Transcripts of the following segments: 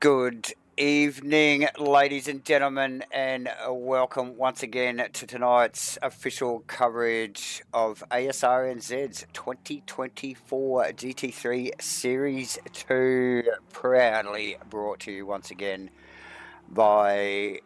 Good evening, ladies and gentlemen, and welcome once again to tonight's official coverage of Asrnz's 2024 GT3 Series 2, proudly brought to you once again by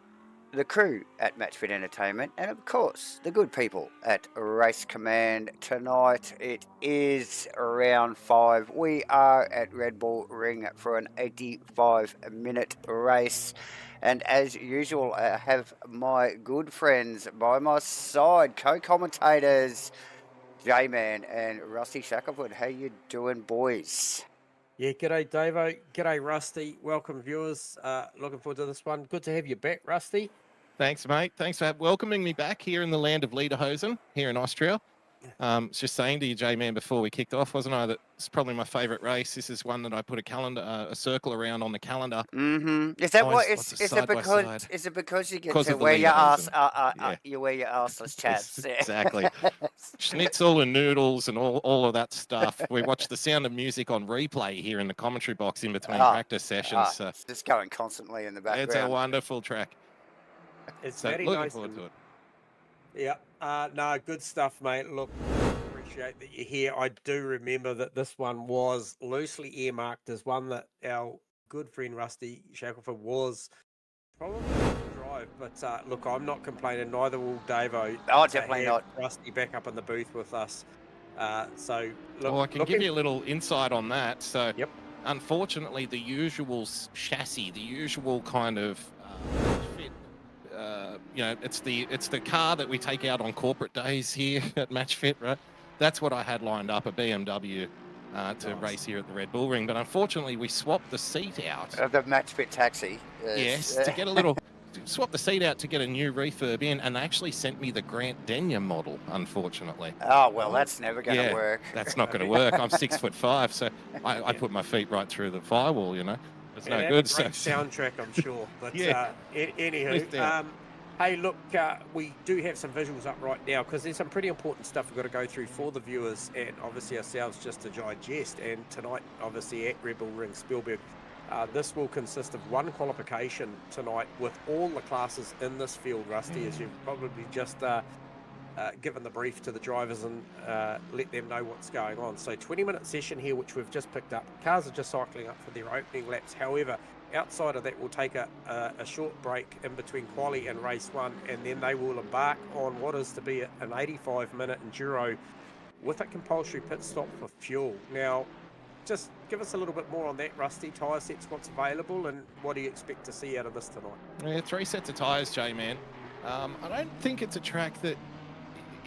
the crew at MatchFit Entertainment, and of course, the good people at Race Command. Tonight it is round 5. We are at Redbull Ring for an 85-minute race. And as usual, I have my good friends by my side, co-commentators, J-Man and Rusty Shackelford. How you doing, boys? Yeah, g'day Davo, g'day Rusty, welcome viewers, looking forward to this one. Good to have you back, Rusty. Thanks, mate. Thanks for welcoming me back here in the land of Lederhosen, here in Austria. Was just saying to you, J-Man, before we kicked off, wasn't I, that it's probably my favourite race. This is one that I put a circle around on the calendar. Is that what? Always Is it because? Is it because you get Because to of the wear your ass? Lederhosen. Yeah. You wear your assless chaps. Exactly. Schnitzel and noodles and all of that stuff. We watch The Sound of Music on replay here in the commentary box in between practice sessions. It's just going constantly in the background. It's a wonderful track. It's So very looking nice. forward to it. Yeah, no, good stuff, mate. Look, appreciate that you're here. I do remember that this one was loosely earmarked as one that our good friend Rusty Shackelford was probably going to drive, but look, I'm not complaining, neither will Davo. Oh, definitely not. Rusty back up in the booth with us. So, look, Well, I can give you a little insight on that. So, Yep. Unfortunately, the usual chassis, the usual kind of fit, it's the car that we take out on corporate days here at MatchFit, right? That's what I had lined up, a BMW to race here at the Red Bull Ring. But unfortunately, we swapped the seat out. The MatchFit taxi. Yes, to get a little. Swap the seat out to get a new refurb in, and they actually sent me the Grant Denyer model, unfortunately. Oh, well, that's never going to work. That's not going to work. I'm 6'5", so I put my feet right through the firewall, you know. It's no good. Great soundtrack, I'm sure. But anywho, hey, look, we do have some visuals up right now because there's some pretty important stuff we've got to go through for the viewers and obviously ourselves just to digest. And tonight, obviously, at Red Bull Ring Spielberg, this will consist of one qualification tonight with all the classes in this field, Rusty, as you've probably just given the brief to the drivers and let them know what's going on. So 20-minute session here, which we've just picked up. Cars are just cycling up for their opening laps. However, outside of that, we'll take a short break in between quali and race one, and then they will embark on what is to be an 85-minute enduro with a compulsory pit stop for fuel. Now, just give us a little bit more on that, Rusty. Tyre sets, what's available, and what do you expect to see out of this tonight? Yeah, 3 sets of tyres, J-Man. I don't think it's a track that,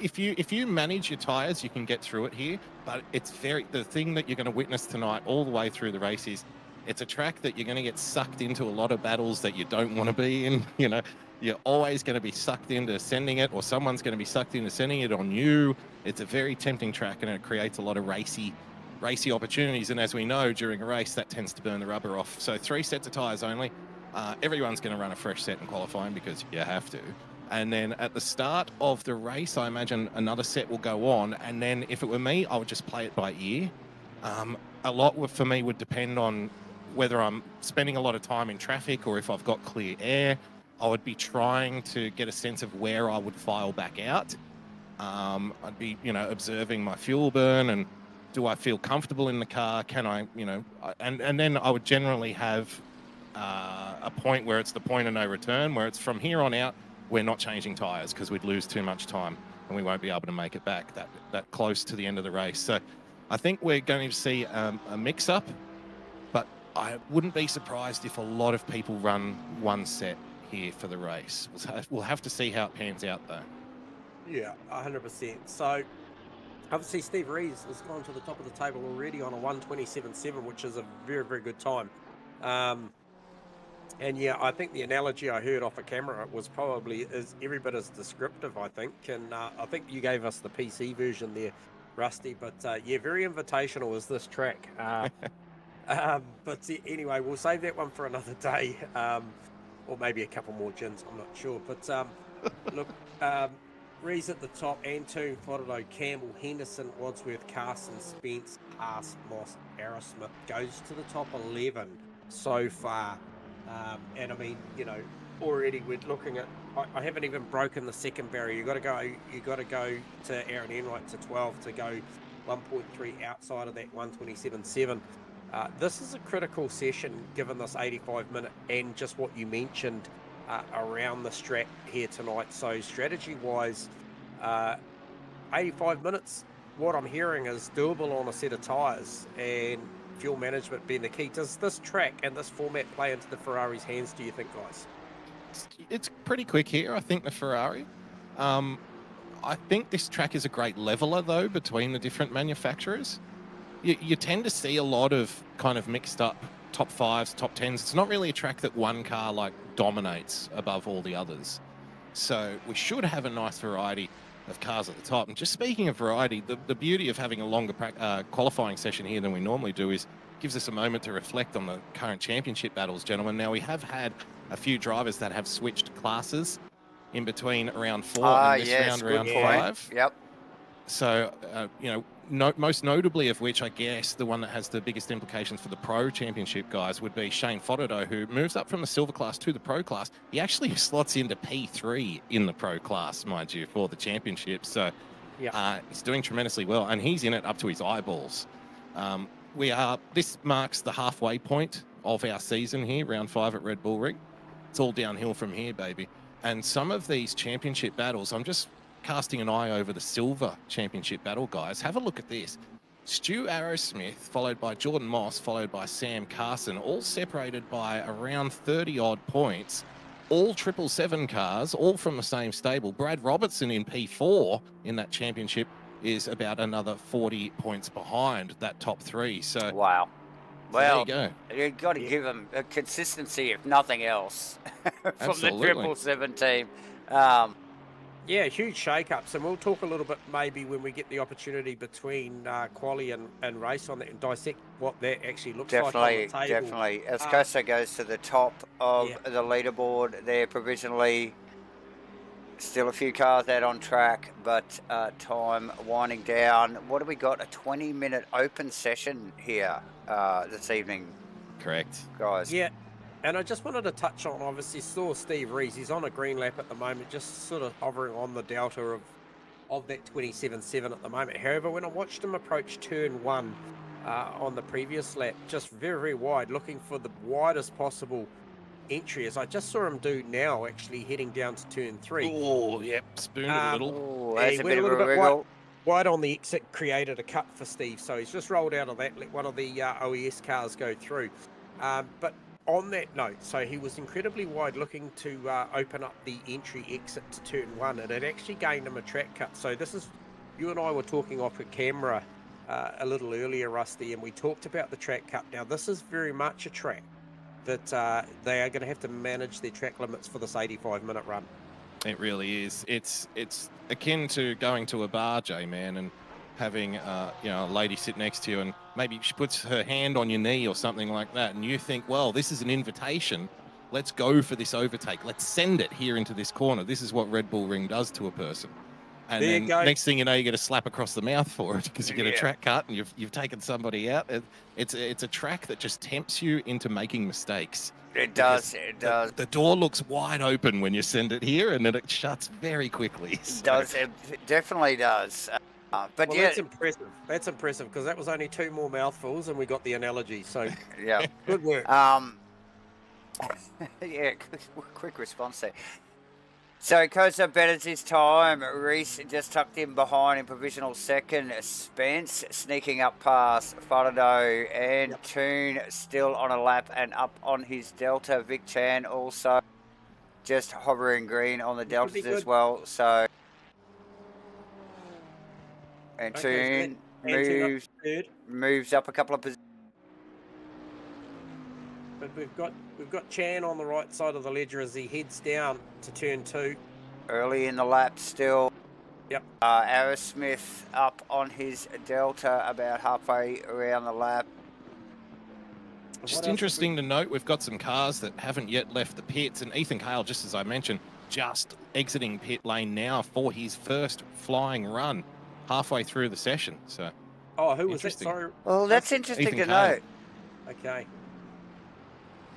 if you manage your tyres, you can get through it here. But it's the thing that you're going to witness tonight all the way through the race is it's a track that you're going to get sucked into a lot of battles that you don't want to be in. You know, you're always going to be sucked into sending it, or someone's going to be sucked into sending it on you. It's a very tempting track, and it creates a lot of racy opportunities, and as we know, during a race that tends to burn the rubber off. So 3 sets of tyres only. Everyone's going to run a fresh set in qualifying because you have to, and then at the start of the race I imagine another set will go on, and then if it were me I would just play it by ear. A lot for me would depend on whether I'm spending a lot of time in traffic or if I've got clear air. I would be trying to get a sense of where I would file back out. I'd be observing my fuel burn and do I feel comfortable in the car? Can I, and then I would generally have a point where it's the point of no return, where it's from here on out, we're not changing tyres because we'd lose too much time and we won't be able to make it back that close to the end of the race. So I think we're going to see a mix-up, but I wouldn't be surprised if a lot of people run one set here for the race. We'll have to see how it pans out, though. Yeah, 100%. So obviously, Steve Rees has gone to the top of the table already on a 1:27.7, which is a very, very good time. And yeah, I think the analogy I heard off a camera was probably is every bit as descriptive, I think. And I think you gave us the PC version there, Rusty. But yeah, very invitational is this track. But anyway, we'll save that one for another day. Or maybe a couple more gins, I'm not sure. But look, Rees at the top, Antoon, Fodado, Campbell, Henderson, Wadsworth, Carson, Spence, Haas, Moss, Aerosmith goes to the top 11 so far. And I mean, you know, already we're looking at. I haven't even broken the second barrier. You got to go to Aaron Enright to 12 to go 1.3 outside of that 127.7. This is a critical session given this 85-minute and just what you mentioned around the track here tonight. So strategy-wise, 85 minutes, what I'm hearing is doable on a set of tyres and fuel management being the key. Does this track and this format play into the Ferrari's hands, do you think, guys? It's pretty quick here, I think, the Ferrari. I think this track is a great leveler, though, between the different manufacturers. You tend to see a lot of kind of mixed up top fives, top tens. It's not really a track that one car like dominates above all the others. So we should have a nice variety of cars at the top. And just speaking of variety, the beauty of having a longer qualifying session here than we normally do is gives us a moment to reflect on the current championship battles, gentlemen. Now, we have had a few drivers that have switched classes in between round 4 and this round 5. Yep. So, you know, most notably of which, I guess, the one that has the biggest implications for the Pro Championship guys would be Shane Foddado, who moves up from the Silver class to the Pro class. He actually slots into P3 in the Pro class, mind you, for the Championship. So he's doing tremendously well, and he's in it up to his eyeballs. This marks the halfway point of our season here, round 5 at Red Bull Ring. It's all downhill from here, baby. And some of these championship battles, I'm just casting an eye over the Silver Championship battle, guys. Have a look at this. Stu Arrowsmith, followed by Jordan Moss, followed by Sam Carson, all separated by around 30-odd points. All 777 cars, all from the same stable. Brad Robertson in P4 in that championship is about another 40 points behind that top 3. So wow. Well, there you go. You've got to give them a consistency, if nothing else, from the 777 team. Yeah, huge shake-ups, and we'll talk a little bit maybe when we get the opportunity between quali and race on that and dissect what that actually looks like on the table. Definitely. Ascosa goes to the top of the leaderboard there provisionally. Still a few cars out on track, but time winding down. What do we got? A 20-minute open session here this evening. Correct. Guys. Yeah. And I just wanted to touch on, obviously, saw Steve Rees. He's on a green lap at the moment, just sort of hovering on the delta of that 27.7 at the moment. However, when I watched him approach turn 1 on the previous lap, just very, very wide, looking for the widest possible entry, as I just saw him do now, actually heading down to turn 3. Oh, yep, spooned a little. Oh, that's a bit of a wriggle. Wide on the exit, created a cut for Steve. So he's just rolled out of that, let one of the OES cars go through. But on that note, so he was incredibly wide, looking to open up the entry exit to turn 1, and it actually gained him a track cut. So this is, you and I were talking off at camera a little earlier, Rusty, and we talked about the track cut. Now, this is very much a track that they are going to have to manage their track limits for this 85-minute run. It really is. It's akin to going to a bar, J-Man, and having a lady sit next to you, and maybe she puts her hand on your knee or something like that, and you think, well, this is an invitation. Let's go for this overtake. Let's send it here into this corner. This is what Red Bull Ring does to a person. And then next thing you know, you get a slap across the mouth for it because you get a track cut and you've taken somebody out. It's a track that just tempts you into making mistakes. It does. It does. The door looks wide open when you send it here, and then it shuts very quickly. It does. It definitely does. But that's impressive. That's impressive because that was only 2 more mouthfuls and we got the analogy. So yeah, good work. Yeah, quick response there. So Kosa betters his time. Reese just tucked in behind in provisional second. Spence sneaking up past Farado, and Toon still on a lap and up on his delta. Vic Chan also just hovering green on the deltas as well. So and Toon moves up a couple of positions. But we've got Chan on the right side of the ledger as he heads down to turn 2. Early in the lap still. Yep. Arrowsmith up on his delta about halfway around the lap. Just interesting to note, we've got some cars that haven't yet left the pits, and Ethan Cale, just as I mentioned, just exiting pit lane now for his first flying run halfway through the session. So, who was that? Sorry. Well, that's interesting to note. Okay.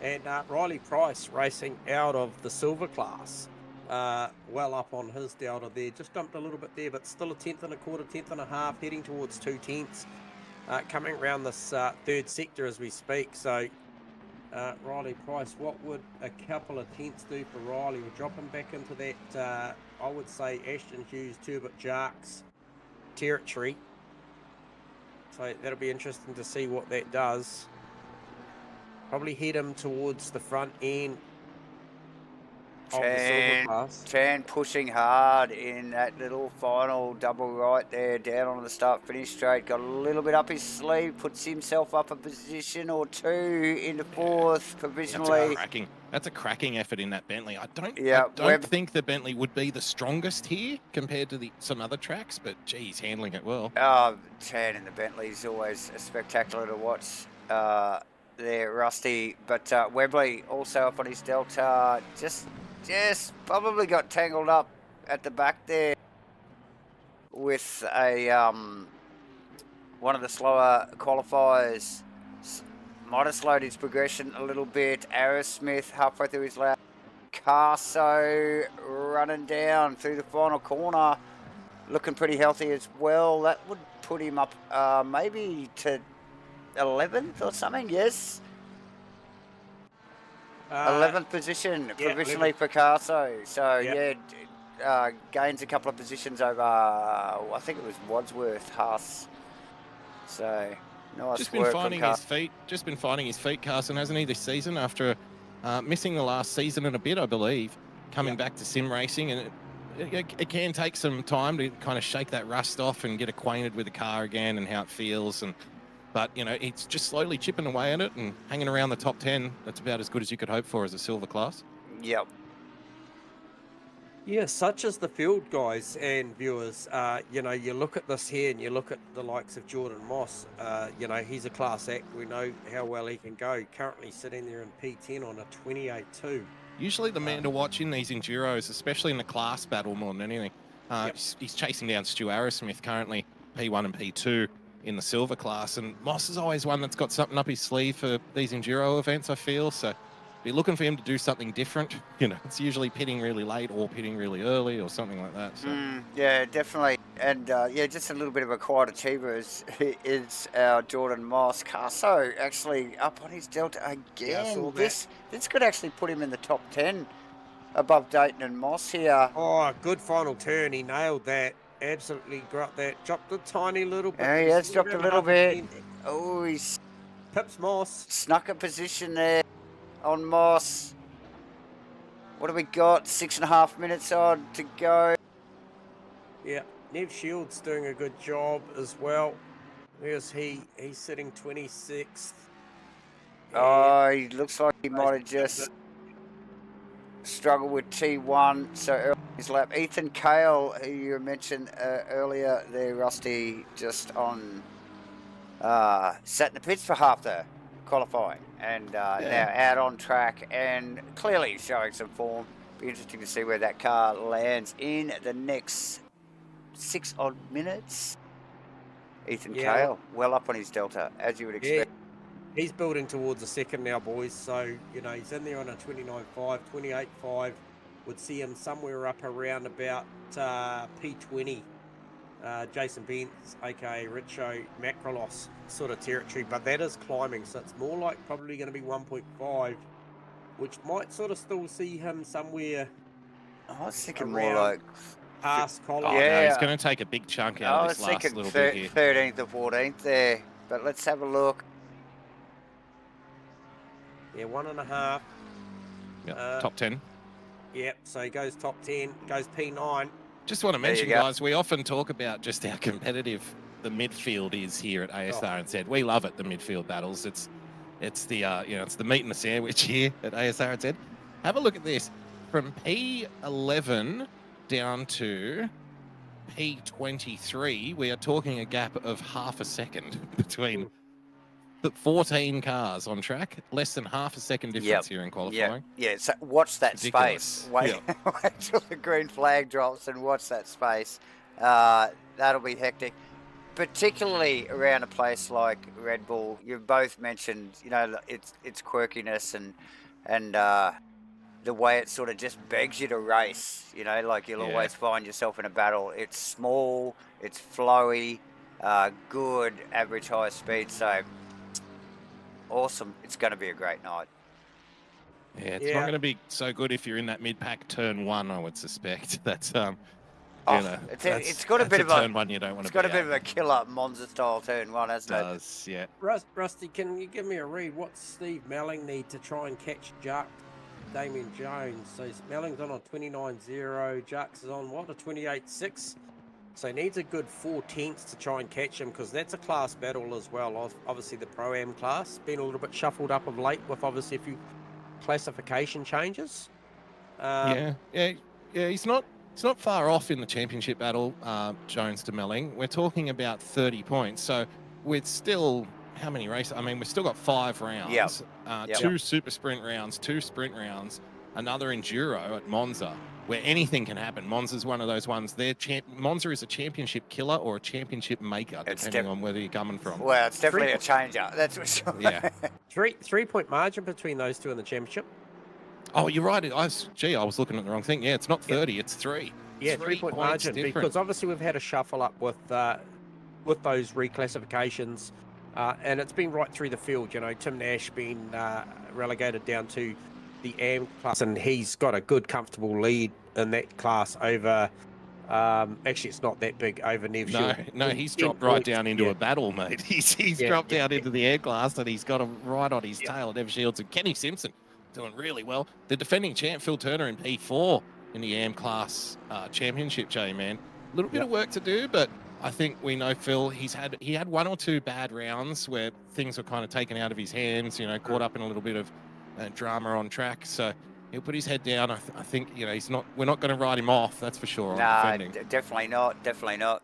And Riley Price racing out of the silver class. Well up on his delta there. Just dumped a little bit there, but still a 1/10 and a quarter, 1/10 and a half, heading towards 2/10. Coming around this third sector as we speak. So Riley Price, what would a couple of tenths do for Riley? We're dropping back into that, I would say, Ashton Hughes, Turbot Jarks territory. So that'll be interesting to see what that does. Probably head him towards the front end of the silver class. Chan pushing hard in that little final double right there, down on the start-finish straight. Got a little bit up his sleeve, puts himself up a position or two in the fourth provisionally. That's a cracking effort in that Bentley. I don't think the Bentley would be the strongest here compared to some other tracks, but geez, handling it well. Chan in the Bentley is always spectacular to watch. There, Rusty, but Webley also up on his delta, just probably got tangled up at the back there with a one of the slower qualifiers. Might have slowed his progression a little bit. Aerosmith halfway through his lap. Carso running down through the final corner, looking pretty healthy as well. That would put him up maybe to 11th or something, yes. 11th position provisionally for Carso. So gains a couple of positions over, I think it was Wadsworth, Haas. So nice just been work finding from his feet. Just been finding his feet, Carson, hasn't he, this season after missing the last season and a bit, I believe, coming back to sim racing, and it can take some time to kind of shake that rust off and get acquainted with the car again and how it feels. But, you know, it's just slowly chipping away at it and hanging around the top 10. That's about as good as you could hope for as a silver class. Yep. Yeah, such as the field, guys and viewers. You know, you look at this here and you look at the likes of Jordan Moss. You know, he's a class act. We know how well he can go. Currently sitting there in P10 on a 28.2. Usually the man to watch in these Enduros, especially in the class battle more than anything. He's chasing down Stu Arrowsmith, currently P1 and P2 in the silver class, and Moss is always one that's got something up his sleeve for these enduro events, I feel. So be looking for him to do something different. You know, it's usually pitting really late or pitting really early or something like that. So. Yeah, definitely. And just a little bit of a quiet achiever is our Jordan Moss. Carso actually up on his delta again. This could actually put him in the top 10 above Dayton and Moss here. Oh, good final turn. He nailed that. Absolutely got that. Dropped a tiny little bit. Yeah, he has dropped a little bit. Oh, he's pips Moss. Snuck a position there on Moss. What have we got? 6.5 minutes on to go. Yeah, Nev Shields doing a good job as well. Where's he? He's sitting 26th. Oh, he looks like he might have just struggled with T1 so early in his lap. Ethan Cale, who you mentioned earlier there, Rusty, just on sat in the pits for half the qualifying and now out on track and clearly showing some form. Be interesting to see where that car lands in the next 6 odd minutes. Ethan Cale, well up on his delta, as you would expect. He's building towards a second now, boys. So, you know, he's in there on a 29.5, 28.5. Would see him somewhere up around about P20. Jason Bentz, a.k.a. Richo Macrolos sort of territory. But that is climbing, so it's more like probably going to be 1.5, which might sort of still see him somewhere. I was thinking more like past Colin. Oh, no, he's going to take a big chunk out of this last little bit here. 13th or 14th there. But let's have a look. Yeah, 1.5. Yep, top 10. Yep, so he goes top 10, goes P9. Just want to mention, guys, we often talk about just how competitive the midfield is here at Asrnz. We love it, the midfield battles. It's the it's the meat and the sandwich here at Asrnz. Have a look at this. From P11 down to P23, we are talking a gap of half a second between the 14 cars on track, less than half a second difference here in qualifying. Yeah, so watch that space. Wait till the green flag drops and watch that space. That'll be hectic. particularly around a place like Redbull. You've both mentioned, you know, its quirkiness and the way it sort of just begs you to race. You know, like you'll always find yourself in a battle. It's small, it's flowy, good average high speed. So awesome! It's going to be a great night. Yeah, it's not going to be so good if you're in that mid-pack turn 1, I would suspect. That's it's got a bit of a turn 1 you don't want to. It's got a bit of a killer Monza style turn 1, hasn't it? Does, yeah. Rusty, can you give me a read? What's Steve Melling need to try and catch Jacques Damien Jones? So Melling's on a 29.0, Jacques is on what, a 28.6? So he needs a good 4 tenths to try and catch him, because that's a class battle as well. Obviously the Pro-Am class been a little bit shuffled up of late with obviously a few classification changes. He's not far off in the championship battle, Jones to Melling. We're talking about 30 points. So with still how many races? I mean, we've still got 5 rounds, 2 super sprint rounds, 2 sprint rounds, another enduro at Monza, where anything can happen. Monza's one of those ones. Monza is a championship killer or a championship maker, depending on whether you're coming from. Well, it's definitely a changer. That's for sure. Yeah. 3-point margin between those two in the championship. Oh, you're right. I was looking at the wrong thing. Yeah, it's not 30, it's 3. Yeah, 3-point margin, because obviously we've had a shuffle up with those reclassifications, and it's been right through the field. You know, Tim Nash been relegated down to the AM class, and he's got a good, comfortable lead in that class over. Actually, it's not that big over Nev Shield. No, he's dropped right down into a battle, mate. He's dropped down into the air class, and he's got him right on his tail. Nev Shields and Kenny Simpson doing really well. The defending champ, Phil Turner, in P4 in the AM class championship, J-Man. A little bit of work to do, but I think we know Phil, he had 1 or 2 bad rounds where things were kind of taken out of his hands, you know, caught up in a little bit of drama on track. So he'll put his head down. I think, you know, we're not going to write him off, that's for sure. No, definitely not.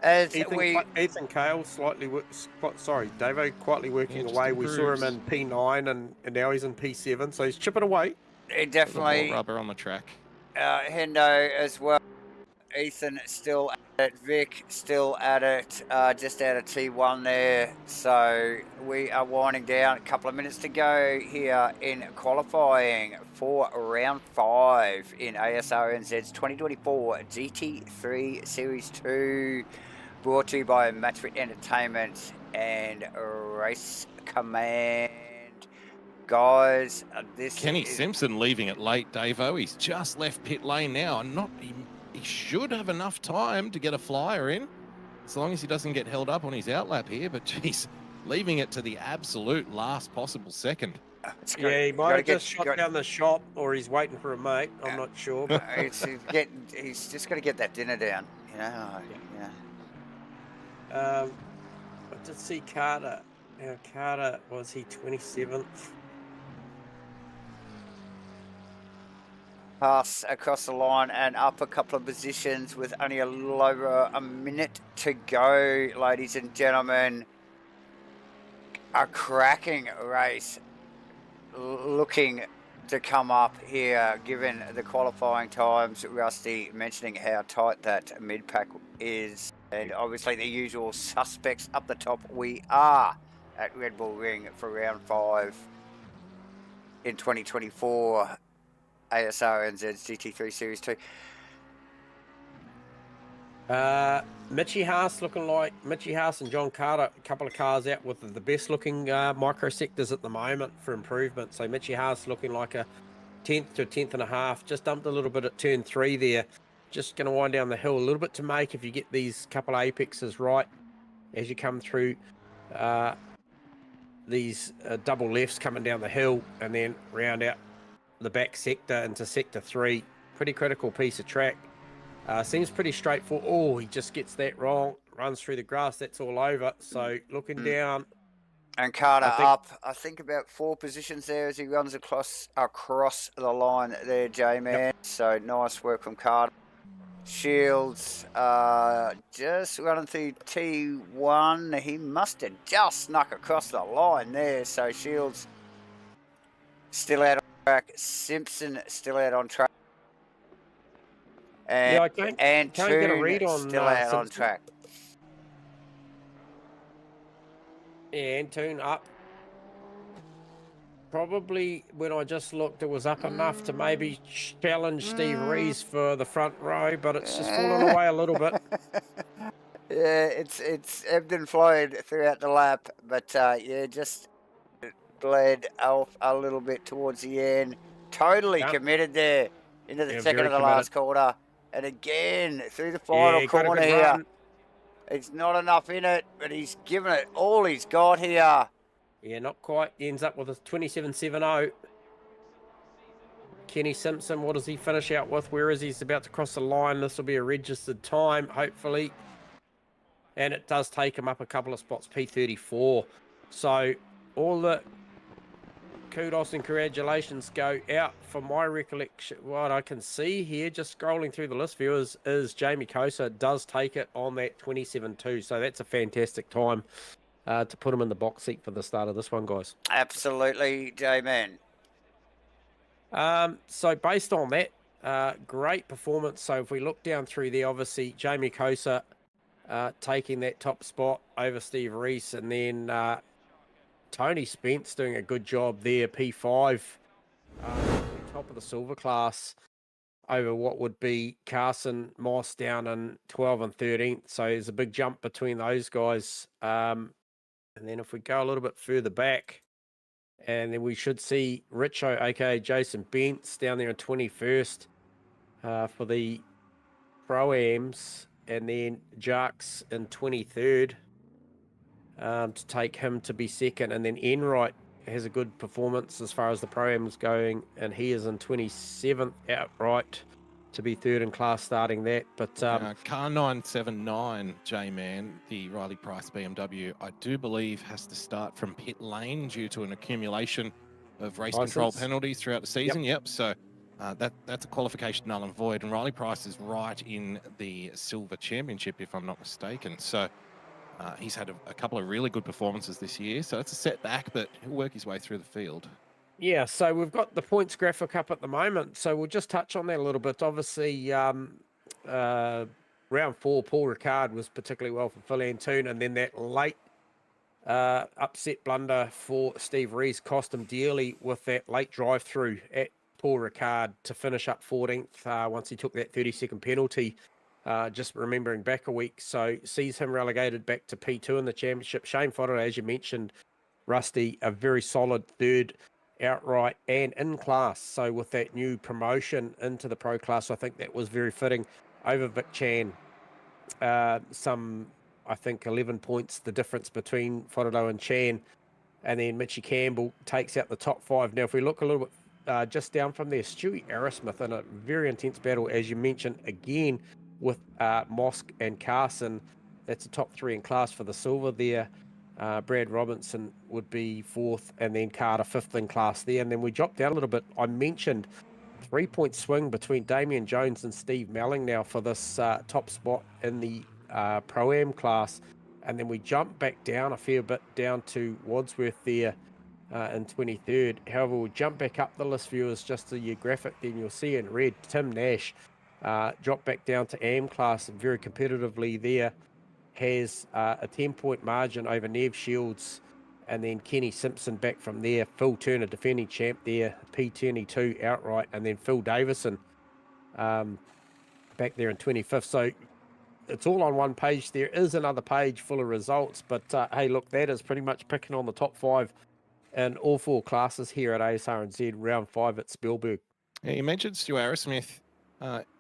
As Ethan Cale Davo quietly working away. We saw him in P9 and now he's in P7, so he's chipping away. He definitely rubber on the track. Hendo as well. Ethan still at it. Vic still at it. Just out of T1 there. So we are winding down. A couple of minutes to go here in qualifying for round 5 in Asrnz's 2024 GT3 Series 2. Brought to you by MATCHFIT Entertainment and Race Command. Guys, Kenny Simpson leaving it late, Davo. He's just left pit lane now, and he should have enough time to get a flyer in, as long as he doesn't get held up on his outlap here. But geez, leaving it to the absolute last possible second. He might have just shot down the shop, or he's waiting for a mate. I'm not sure. But he's just got to get that dinner down, you know. I did see Carter. Now Carter, was he 27th? Pass across the line and up a couple of positions with only a little over a minute to go, ladies and gentlemen. A cracking race looking to come up here, given the qualifying times. Rusty mentioning how tight that mid-pack is. And obviously the usual suspects up the top. We are at Red Bull Ring for round 5 in 2024 Asrnz's GT3 Series 2. Mitchie Haas and John Carter, a couple of cars out with the best looking micro sectors at the moment for improvement. So Mitchie Haas looking like a 10th to a 10th and a half, just dumped a little bit at turn 3 there. Just going to wind down the hill a little bit to make if you get these couple of apexes right as you come through these double lefts coming down the hill, and then round out the back sector into sector 3. Pretty critical piece of track. Seems pretty straightforward. Oh, he just gets that wrong, runs through the grass, that's all over. So looking down. And Carter I think about 4 positions there as he runs across the line there, J-Man. Yep. So nice work from Carter. Shields just running through T1. He must have just snuck across the line there. So Shields still out on track. Simpson still out on track. And, I can't get a read on still out on track. And tune up. Probably when I just looked, it was up enough to maybe challenge Steve Rees for the front row, but it's just fallen away a little bit. Yeah, it's ebbed and flowed throughout the lap, but yeah, just bled off a little bit towards the end. Totally committed there into the second of the last quarter, and again through the final corner here. Run. It's not enough in it, but he's given it all he's got here. Yeah, not quite. He ends up with a 27.70. Kenny Simpson, what does he finish out with? Where is he? He's about to cross the line. This will be a registered time, hopefully. And it does take him up a couple of spots, P34. So all the kudos and congratulations go out. For my recollection, what I can see here, just scrolling through the list, viewers, is Jamie Kosa does take it on that 27.2. So that's a fantastic time to put him in the box seat for the start of this one, guys. Absolutely, J-Man. So based on that, great performance. So if we look down through there, obviously Jamie Kosa taking that top spot over Steve Rees, and then Tony Spence doing a good job there, P5, top of the silver class over what would be Carson Moss down in 12th and 13th. So there's a big jump between those guys. And then if we go a little bit further back, and then we should see Richo, aka Jason Bentz, down there in 21st for the Pro-Ams, and then Jarks in 23rd to take him to be second. And then Enright has a good performance as far as the Pro-Ams going, and he is in 27th outright to be third in class starting that. But car 979, J-Man, the Riley Price BMW, I do believe has to start from pit lane due to an accumulation of race control penalties throughout the season. Yep. So that's a qualification null and void, and Riley Price is right in the Silver Championship, if I'm not mistaken. So he's had a couple of really good performances this year, so it's a setback, but he'll work his way through the field. Yeah, so we've got the points graphic up at the moment, so we'll just touch on that a little bit. Obviously, round 4, Paul Ricard was particularly well for Phil Antoon, and then that late upset blunder for Steve Rees cost him dearly with that late drive-through at Paul Ricard to finish up 14th once he took that 30-second penalty. Just remembering back a week, so sees him relegated back to P2 in the championship. Shane Fodder, as you mentioned, Rusty, a very solid third outright and in class. So with that new promotion into the pro class, I think that was very fitting over Vic Chan. Some, I think, 11 points, the difference between Fodder and Chan. And then Mitchie Campbell takes out the top 5. Now, if we look a little bit just down from there, Stewie Arrowsmith in a very intense battle, as you mentioned, again, with Mosk and Carson. That's the top 3 in class for the silver there. Brad Robinson would be 4th, and then Carter 5th in class there. And then we drop down a little bit. I mentioned 3-point swing between Damian Jones and Steve Melling now for this top spot in the Pro-Am class. And then we jump back down a fair bit down to Wadsworth there in 23rd. However, we'll jump back up the list, viewers, just to your graphic. Then you'll see in red Tim Nash drop back down to AM class very competitively there. Has a 10-point margin over Nev Shields, and then Kenny Simpson back from there. Phil Turner, defending champ there, P22 outright, and then Phil Davison back there in 25th. So it's all on one page. There is another page full of results, but hey, look, that is pretty much picking on the top 5 in all 4 classes here at Asrnz round 5 at Spielberg. Yeah, you mentioned Stu Arrowsmith.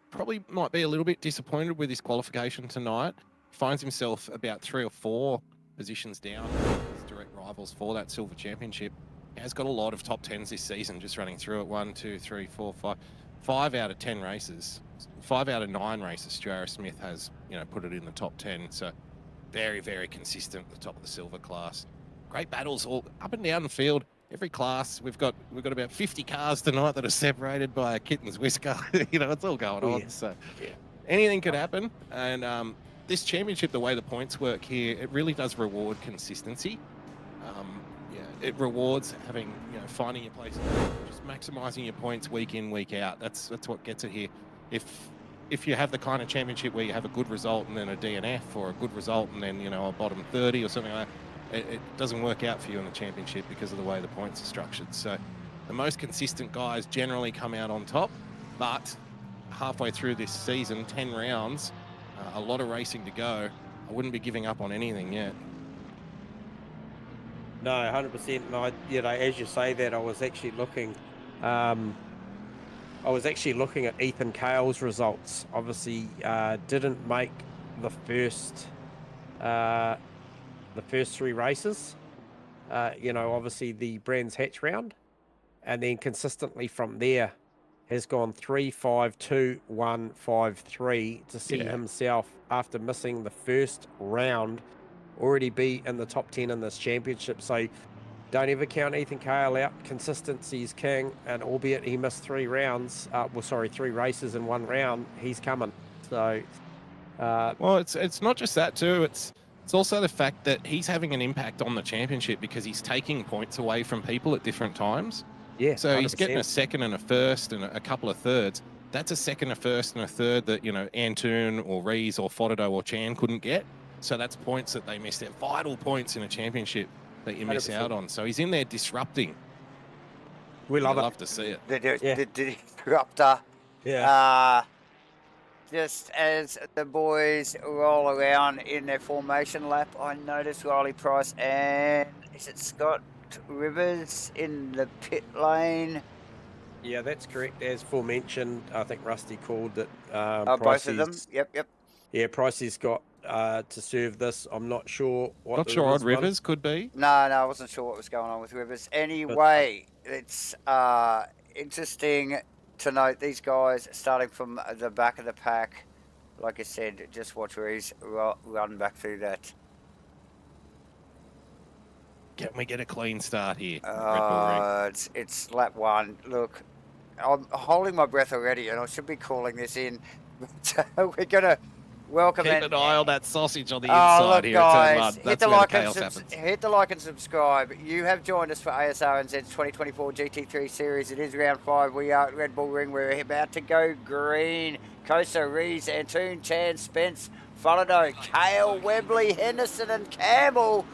Probably might be a little bit disappointed with his qualification tonight. Finds himself about 3 or 4 positions down his direct rivals for that silver championship. He has got a lot of top 10s this season, just running through it. 1, 2, 3, 4, 5. 5 out of 10 races. 5 out of 9 races, Stu Arrowsmith has, put it in the top 10. So very, very consistent at the top of the silver class. Great battles all up and down the field. Every class, we've got about 50 cars tonight that are separated by a kitten's whisker. It's all going on. So anything could happen. And this championship, the way the points work here, it really does reward consistency. It rewards having, finding your place, just maximising your points week in, week out. That's what gets it here. If you have the kind of championship where you have a good result and then a DNF, or a good result and then, a bottom 30 or something like that, it doesn't work out for you in the championship because of the way the points are structured. So the most consistent guys generally come out on top, but halfway through this season, 10 rounds, a lot of racing to go. I wouldn't be giving up on anything yet. No, 100%. And you know, as you say that, I was actually looking. I was actually looking at Ethan Cale's results. Obviously, didn't make the first 3 races. You know, obviously the Brands Hatch round, and then consistently from there has gone 3, 5, 2, 1, 5, 3 to see himself, after missing the first round, already be in the top 10 in this championship. So don't ever count Ethan Cale out. Consistency is king, and albeit he missed 3 rounds, 3 races in 1 round, he's coming. So well, it's not just that too. It's also the fact that he's having an impact on the championship because he's taking points away from people at different times. Yeah. So 100%. he's getting a second and a first and a couple of thirds. That's a second, a first, and a third that, you know, Antoon or Rees or Fodado or Chan couldn't get. So that's points that they missed out. Vital points in a championship that you miss 100%. out on. So he's in there disrupting. We love it. Love to see it. The disruptor. Yeah. Just as the boys roll around in their formation lap, I noticed Riley Price and is it Scott Rivers in the pit lane? Yeah, that's correct. As forementioned, I think Rusty called it. Both of them. Yep. Yeah, Pricey's got to serve this. I'm not sure what. Not sure Odd Rivers could be. No, I wasn't sure what was going on with Rivers. Anyway, it's interesting to note these guys starting from the back of the pack. Like I said, just watch Rees run back through that. Can we get a clean start here? Redbull Ring? It's lap 1. Look, I'm holding my breath already, and I should be calling this in. We're gonna welcome. Keep an eye on that sausage on the inside look, here. Guys, hit the like and subscribe. You have joined us for Asrnz's 2024 GT3 series. It is round 5. We are at Redbull Ring. We're about to go green. Kosa, Rees, Antoon, Chan, Spence, Fodado, Cale, Webley, Henderson, and Campbell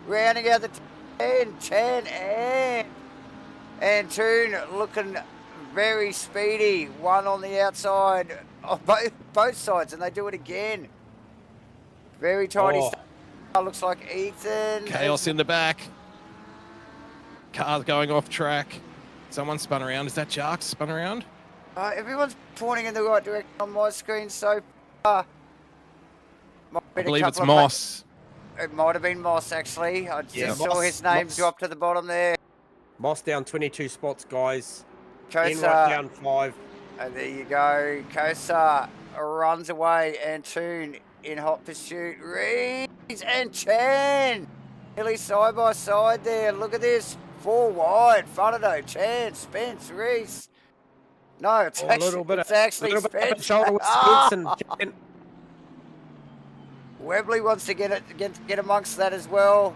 rounding out the 10. Chan and Antoon looking very speedy. One on the outside on both sides, and they do it again. Very tidy stuff. Looks like Ethan. Chaos in the back. Car's going off track. Someone spun around. Is that Jarks spun around? Everyone's pointing in the right direction on my screen so far. I believe it's Moss. It might have been Moss, actually. I just saw his name drop to the bottom there. Moss down 22 spots, guys. Kosa right down 5. And there you go. Kosa runs away. Antoon in hot pursuit. Rees and Chan nearly side by side there. Look at this. 4 wide. Fodado, Chan, Spence, Rees. No, it's actually Spence. Shoulder with Spence and Chan. Webley wants to get amongst that as well.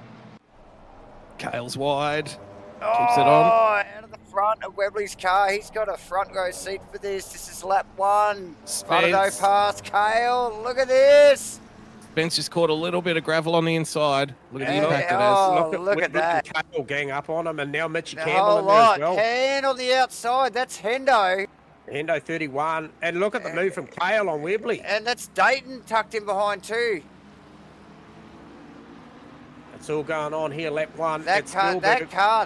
Cale's wide. Keeps it on. Out of the front of Webley's car. He's got a front row seat for this. This is lap 1. Fodado past Cale. Look at this. Spence just caught a little bit of gravel on the inside. Look at the impact it has. Look at that. Cale gang up on him, and now Mitchy A Campbell whole in there as lot. well. Hand on the outside. That's Hendo. Hendo 31. And look at the move from Cale on Webley. And that's Dayton tucked in behind too. It's all going on here, lap 1. That car,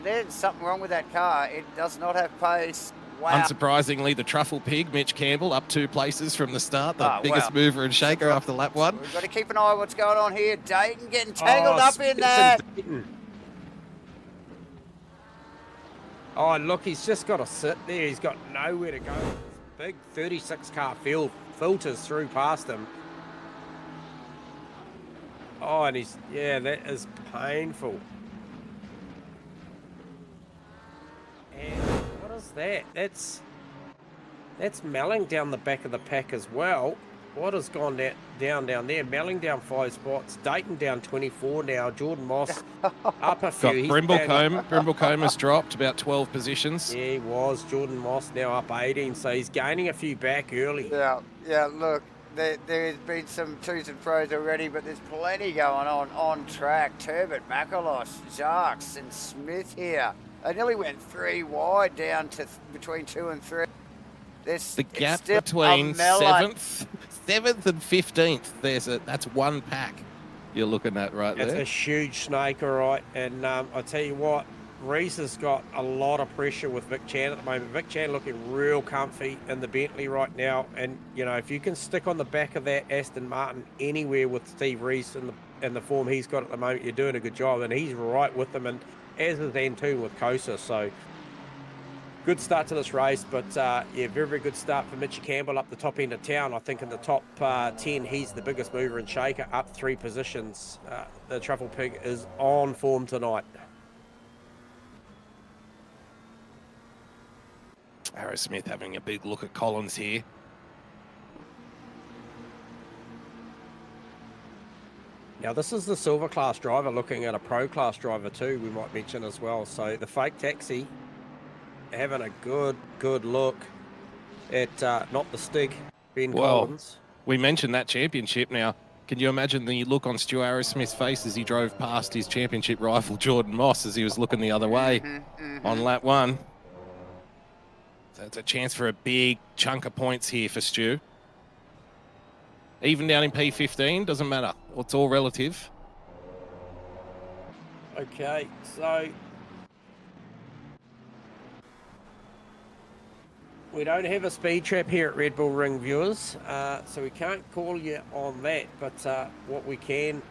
there's something wrong with that car. It does not have pace. Wow. Unsurprisingly, the truffle pig, Mitch Campbell, up 2 places from the start. The biggest mover and shaker after lap 1. We've got to keep an eye on what's going on here. Dayton getting tangled up in that. Oh, look, he's just got to sit there. He's got nowhere to go. Big 36 car field filters through past him. Oh, and that is painful. And what is that? That's Melling down the back of the pack as well. What has gone down there? Melling down 5 spots. Dayton down 24 now. Jordan Moss up a few. Brimblecombe has dropped about 12 positions. Yeah, he was. Jordan Moss now up 18, so he's gaining a few back early. Yeah, look. there's been some twos and fro's already, but there's plenty going on track. Turbot, Makalos, Jarks and Smith here. They nearly went 3 wide down to between 2 and 3. The gap between 7th and 15th, that's one pack you're looking at right there. It's a huge snake, all right. And I tell you what, Reese has got a lot of pressure with Vic Chan at the moment. Vic Chan looking real comfy in the Bentley right now. And, you know, if you can stick on the back of that Aston Martin anywhere with Steve Reese and the form he's got at the moment, you're doing a good job. And he's right with them, and as is Antoon with Kosa. So good start to this race, but yeah, very, very good start for Mitchy Campbell up the top end of town. I think in the top 10, he's the biggest mover and shaker, up 3 positions. The Truffle Pig is on form tonight. Smith having a big look at Collins here. Now, this is the silver class driver looking at a pro class driver too, we might mention as well. So the fake taxi having a good look at not the Stig, Ben Collins. We mentioned that championship. Now, can you imagine the look on Stu Arrowsmith's face as he drove past his championship rival Jordan Moss as he was looking the other way on lap 1? So it's a chance for a big chunk of points here for Stu. Even down in P15, doesn't matter. It's all relative. Okay, so we don't have a speed trap here at Red Bull Ring, viewers, so we can't call you on that, but what we can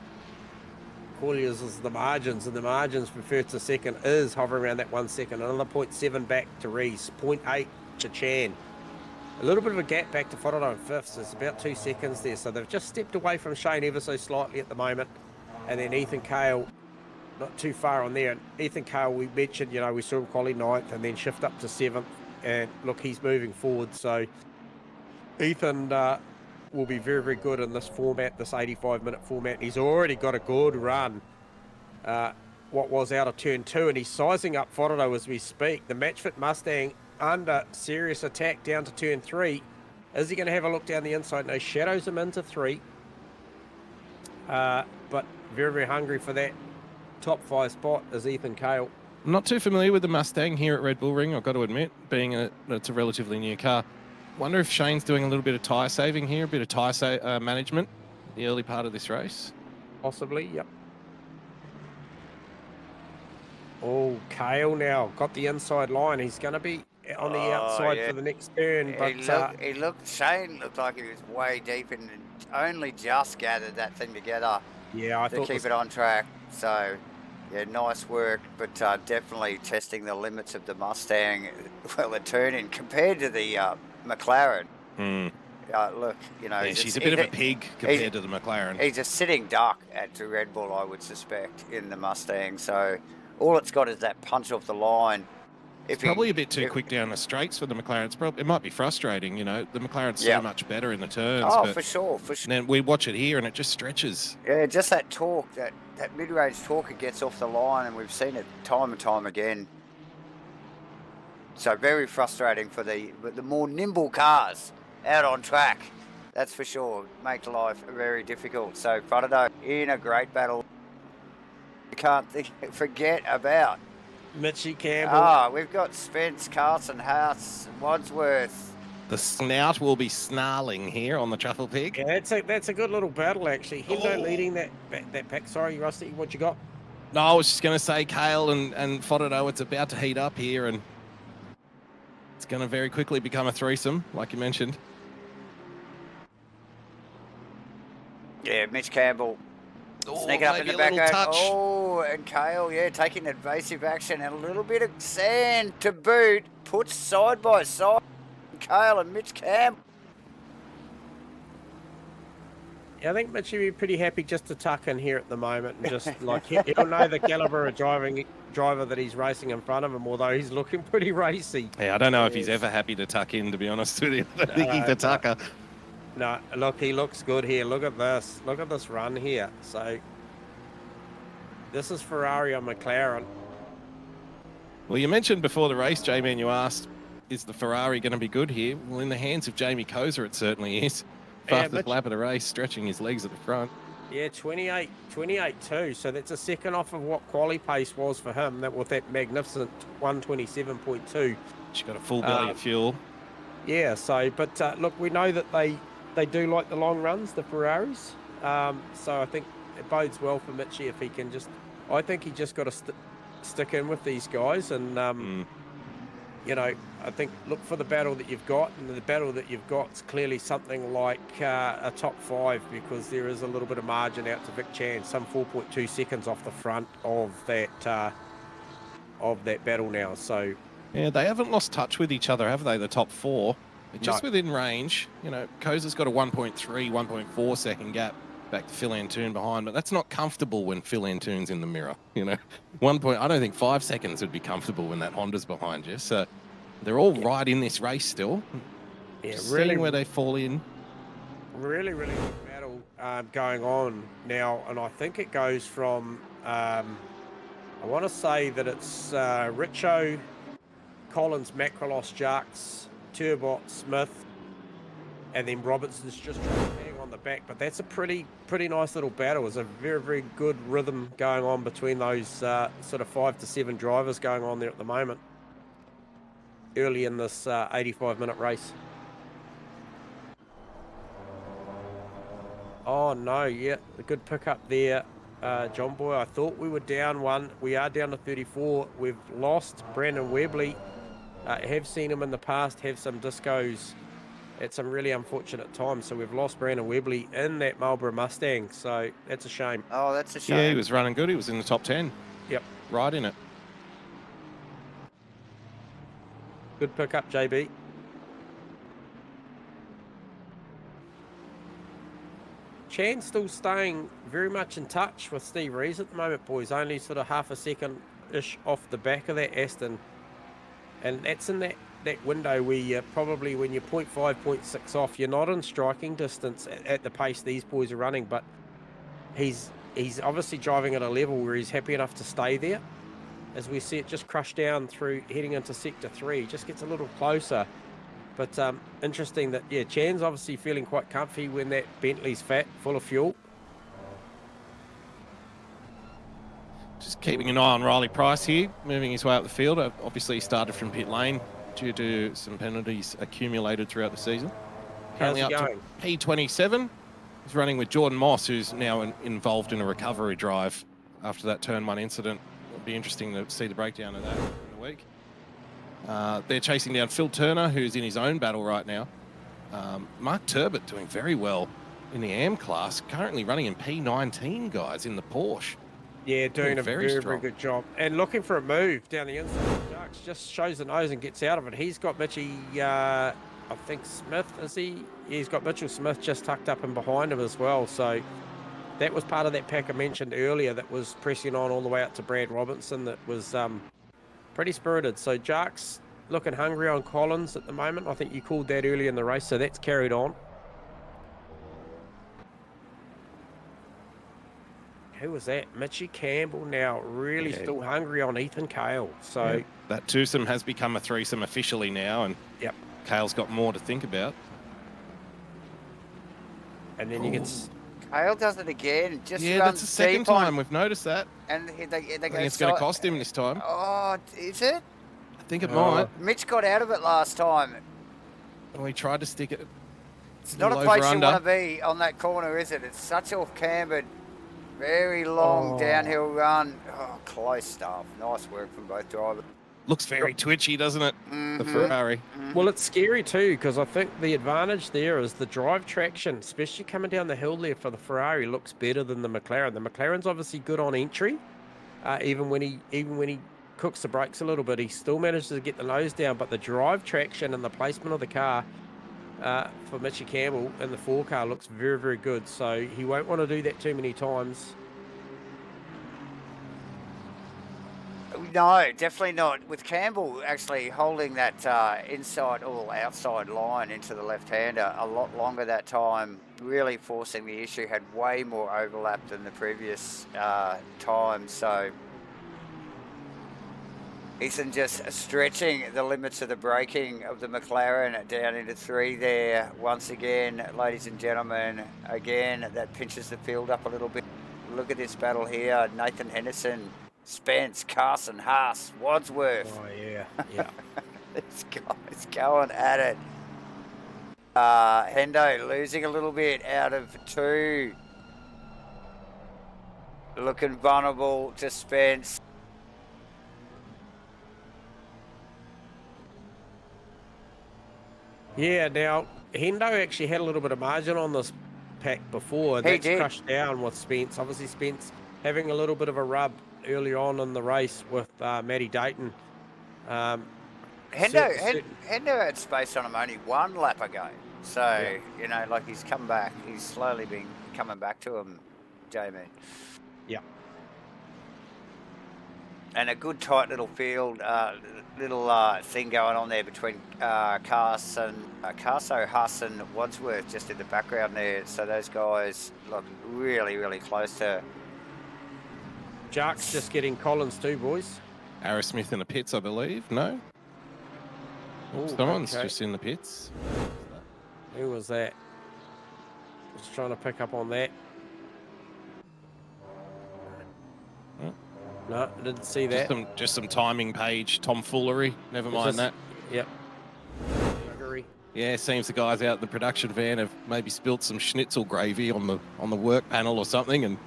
call you is the margins, and the margins for first to second is hovering around that 1 second. Another 0.7 back to Reese, 0.8 to Chan. A little bit of a gap back to Fodorno in 5th, so it's about 2 seconds there. So they've just stepped away from Shane ever so slightly at the moment. And then Ethan Cale, not too far on there. And Ethan Cale, we mentioned, you know, we saw him quality 9th and then shift up to 7th. And look, he's moving forward. So Ethan will be very, very good in this format, this 85-minute format. He's already got a good run, what was out of turn 2. And he's sizing up Fodorno as we speak. The MATCHFIT Mustang under serious attack down to turn 3. Is he going to have a look down the inside? No, shadows him into 3. But very, very hungry for that top 5 spot is Ethan Cale. I'm not too familiar with the Mustang here at Red Bull Ring, I've got to admit, being it's a relatively new car. Wonder if Shane's doing a little bit of tyre saving here, a bit of tyre management the early part of this race. Possibly, yep. Oh, Cale now got the inside line. He's going to be on the outside for the next turn. But Shane looked like he was way deep and only just gathered that thing together. Yeah, I thought to keep it on track. So, yeah, nice work, but definitely testing the limits of the Mustang. Well, the turning compared to the McLaren. Look, you know, she's a bit of a pig compared to the McLaren. He's a sitting duck at Red Bull, I would suspect, in the Mustang. So all it's got is that punch off the line. It's probably a bit too quick down the straights for the McLaren. It might be frustrating, you know. The McLaren's so much better in the turns. Oh, but for sure. And then we watch it here and it just stretches. Yeah, just that torque, that mid-range torque, it gets off the line, and we've seen it time and time again. So very frustrating for the more nimble cars out on track. That's for sure. Makes life very difficult. So Frodeno in a great battle. You can't forget about Mitchy Campbell. We've got Spence, Carlson, House, Wadsworth. The snout will be snarling here on the Truffle Pig. Yeah, that's a good little battle, actually. Hendo leading that pack. Sorry, Rusty, what you got? No, I was just going to say, Cale and Fodeno, it's about to heat up here, and it's going to very quickly become a threesome, like you mentioned. Yeah, Mitch Campbell sneaking up in the background. Oh, and Cale, taking evasive action and a little bit of sand to boot. Puts side by side Cale and Mitch Campbell. Yeah, I think Mitch would be pretty happy just to tuck in here at the moment and just like he'll know the caliber of driver that he's racing in front of him, although he's looking pretty racy. Yeah, I don't know if he's ever happy to tuck in, to be honest with you. I don't think he's a tucker. No, look, he looks good here. Look at this. Look at this run here. So this is Ferrari on McLaren. Well, you mentioned before the race, J-Man, you asked, is the Ferrari going to be good here? Well, in the hands of Jamie Koser, it certainly is. Fastest lap of the race, stretching his legs at the front. Yeah, 28.2. So that's a second off of what quali pace was for him. That with that magnificent 127.2. She's got a full belly of fuel. Yeah. So, but look, we know that they do like the long runs, the Ferraris. So I think it bodes well for Mitchie if he can just. I think he just got to stick in with these guys, and you know, I think look for the battle that you've got, and the battle that you've got is clearly something like a top 5, because there is a little bit of margin out to Vic Chan, some 4.2 seconds off the front of that battle now. So yeah, they haven't lost touch with each other, have they? The top 4, they're just within range. You know, Koza's got a 1.3, 1.4 second gap back to Phil Antoon behind, but that's not comfortable when Phil Antoon's in the mirror. You know, I don't think 5 seconds would be comfortable when that Honda's behind you. So they're all right in this race still. Yeah, just really, seeing where they fall in. Really good battle going on now, and I think it goes from I want to say that it's Richo, Collins, Macrolos, Jarks, Turbot, Smith, and then Robertson's just trying to hang on the back. But that's a pretty nice little battle. There's a very good rhythm going on between those sort of 5 to 7 drivers going on there at the moment, early in this 85-minute race. Oh no, yeah, a good pickup there, John Boy. I thought we were down 1. We are down to 34. We've lost Brandon Webley. Have seen him in the past, have some discos at some really unfortunate times. So we've lost Brandon Webley in that Marlboro Mustang. So that's a shame. Oh, that's a shame. Yeah, he was running good. He was in the top 10. Yep. Right in it. Good pickup, JB. Chan's still staying very much in touch with Steve Rees at the moment, boys. Only sort of half a second-ish off the back of that Aston. And that's in that window where you probably, when you're 0.5, 0.6 off, you're not in striking distance at the pace these boys are running, but he's obviously driving at a level where he's happy enough to stay there. As we see it just crush down through, heading into Sector 3, just gets a little closer. But interesting that, yeah, Chan's obviously feeling quite comfy when that Bentley's fat, full of fuel. Just keeping an eye on Riley Price here, moving his way up the field. Obviously, he started from pit lane due to some penalties accumulated throughout the season. Currently up to P27. He's running with Jordan Moss, who's now involved in a recovery drive after that turn 1 incident. It'll be interesting to see the breakdown of that in a week. They're chasing down Phil Turner, who's in his own battle right now. Mark Turbot doing very well in the AM class, currently running in P19, guys, in the Porsche. Yeah, doing a very good job. And looking for a move down the inside. Jarks just shows the nose and gets out of it. He's got Mitchie, I think Smith, is he? Yeah, he's got Mitchell Smith just tucked up and behind him as well. So that was part of that pack I mentioned earlier that was pressing on all the way up to Brad Robinson. That was pretty spirited. So Jarks looking hungry on Collins at the moment. I think you called that early in the race, so that's carried on. Who was that? Mitchie Campbell now really still hungry on Ethan Cale. So that twosome has become a threesome officially now, and Cale's got more to think about. And then you can... Cale does it again. Just that's the second time we've noticed that. And they I think it's going to cost him this time. Oh, is it? I think it might. Mitch got out of it last time. Well, he tried to stick it. It's not a place you want to be on that corner, is it? It's such off-cambered, very long downhill run. Oh, close stuff. Nice work from both drivers. Looks very twitchy, doesn't it? The Ferrari. Well, it's scary too, because I think the advantage there is the drive traction, especially coming down the hill there for the Ferrari, looks better than the McLaren. The McLaren's obviously good on entry. Even when he cooks the brakes a little bit, he still manages to get the nose down. But the drive traction and the placement of the car for Mitchie Campbell in the 4 car looks very good. So he won't want to do that too many times. No, definitely not. With Campbell actually holding that inside or outside line into the left-hander a lot longer that time, really forcing the issue, had way more overlap than the previous time. So Ethan just stretching the limits of the braking of the McLaren down into 3 there. Once again, ladies and gentlemen, again, that pinches the field up a little bit. Look at this battle here. Nathan Henderson, Spence, Carson, Haas, Wadsworth. Oh, yeah, yeah. It's going at it. Hendo losing a little bit out of 2. Looking vulnerable to Spence. Yeah, now, Hendo actually had a little bit of margin on this pack before. And that's crushed down with Spence. Obviously, Spence having a little bit of a rub early on in the race with Matty Dayton. Hendo had space on him only 1 lap ago. So, yeah. You know, like he's come back. He's slowly been coming back to him, Jamie. Yeah. And a good tight little field, thing going on there between Carso, Huss and Wadsworth just in the background there. So those guys look really, really close to... Jark's just getting Collins too, boys. Smith in the pits, I believe. No? Ooh, someone's just in the pits. Who was that? Just trying to pick up on that. No, I didn't see that. Just some timing page tomfoolery. Never mind that. Yep. Yeah, seems the guys out in the production van have maybe spilt some schnitzel gravy on the work panel or something and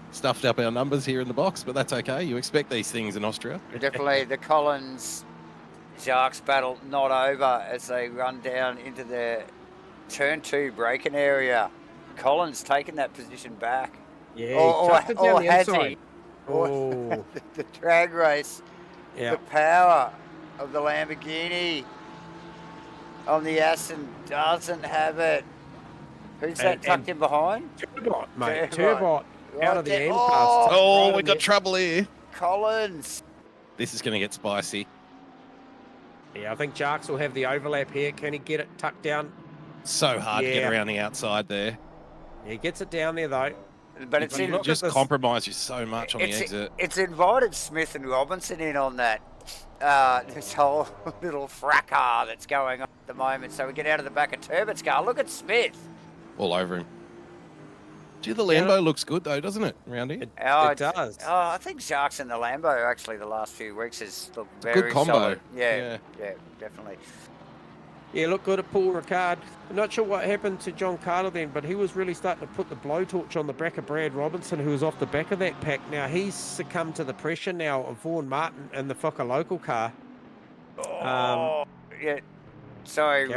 stuffed up our numbers here in the box, but that's okay. You expect these things in Austria. Definitely the Collins-Jarks battle not over as they run down into the turn 2 braking area. Collins taking that position back. Yeah, or has he? Oh. The drag race, the power of the Lamborghini on the Asrnz doesn't have it. Who's that tucked in behind? Turbot, mate. Turbot out of the end pass. Oh, we got trouble here. Collins. This is going to get spicy. Yeah, I think Jarks will have the overlap here. Can he get it tucked down? So hard to get around the outside there. Yeah, he gets it down there, though. But it's just compromise you so much on the exit. It's invited Smith and Robinson in on that. This whole little fracas that's going on at the moment. So we get out of the back of Turbot's car. Look at Smith. All over him. Gee, the Lambo looks good though, doesn't it, around here? It does. Oh, I think Sharks and the Lambo actually the last few weeks has looked very good combo. solid. Yeah, definitely. Yeah, look good at Paul Ricard. I'm not sure what happened to John Carter then, but he was really starting to put the blowtorch on the back of Brad Robinson, who was off the back of that pack. Now, he's succumbed to the pressure now of Vaughan Martin and the Fokker local car. Yeah. Sorry,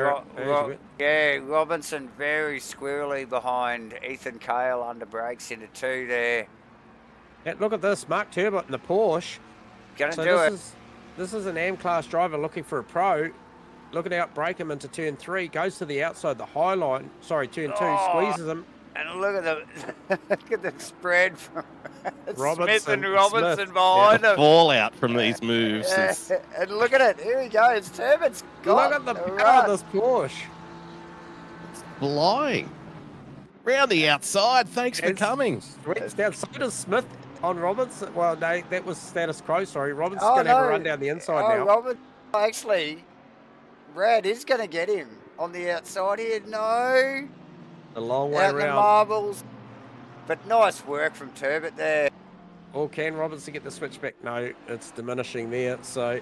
Robinson very squirrely behind Ethan Cale under brakes into 2 there. Yeah, look at this, Mark Turbot in the Porsche. This is an M-Class driver looking for a pro. Looking to outbrake him into turn 3, goes to the outside, the high line. Sorry, turn 2, squeezes him. And look at the spread from Robinson, Smith and Robinson behind him. Fallout from these moves. And look at it, here he goes. Turbot's got Look at the power of this Porsche. It's flying. Round the outside, thanks for coming. Down. So does Smith on Robinson. Well, no, that was status quo, sorry. Robinson's going to have a run down the inside now. Robinson, actually, Brad is going to get him on the outside here. No. A long way out around. The marbles. But nice work from Turbot there. Or can Robinson get the switchback? No, it's diminishing there. So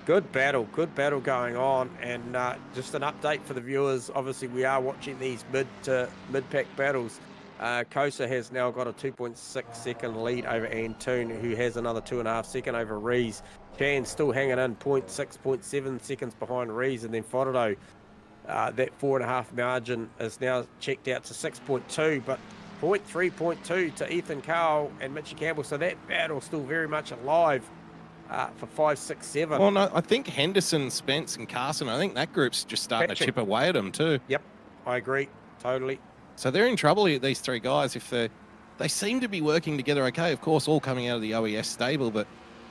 good battle going on. And just an update for the viewers. Obviously, we are watching these mid-pack battles. Kosa has now got a 2.6 second lead over Antoon, who has another 2.5 second over Rees. Chan's still hanging in 0.6, 0.7 seconds behind Rees, and then Fodado, that 4.5 margin is now checked out to 6.2, but 0.3, 0.2 to Ethan Cowell and Mitchie Campbell. So that battle still very much alive for 5, 6, 7. Well, no, I think Henderson, Spence, and Carson, I think that group's just starting to chip away at them too. Yep, I agree, totally. So they're in trouble here, these 3 guys. If they seem to be working together okay, of course, all coming out of the OES stable, but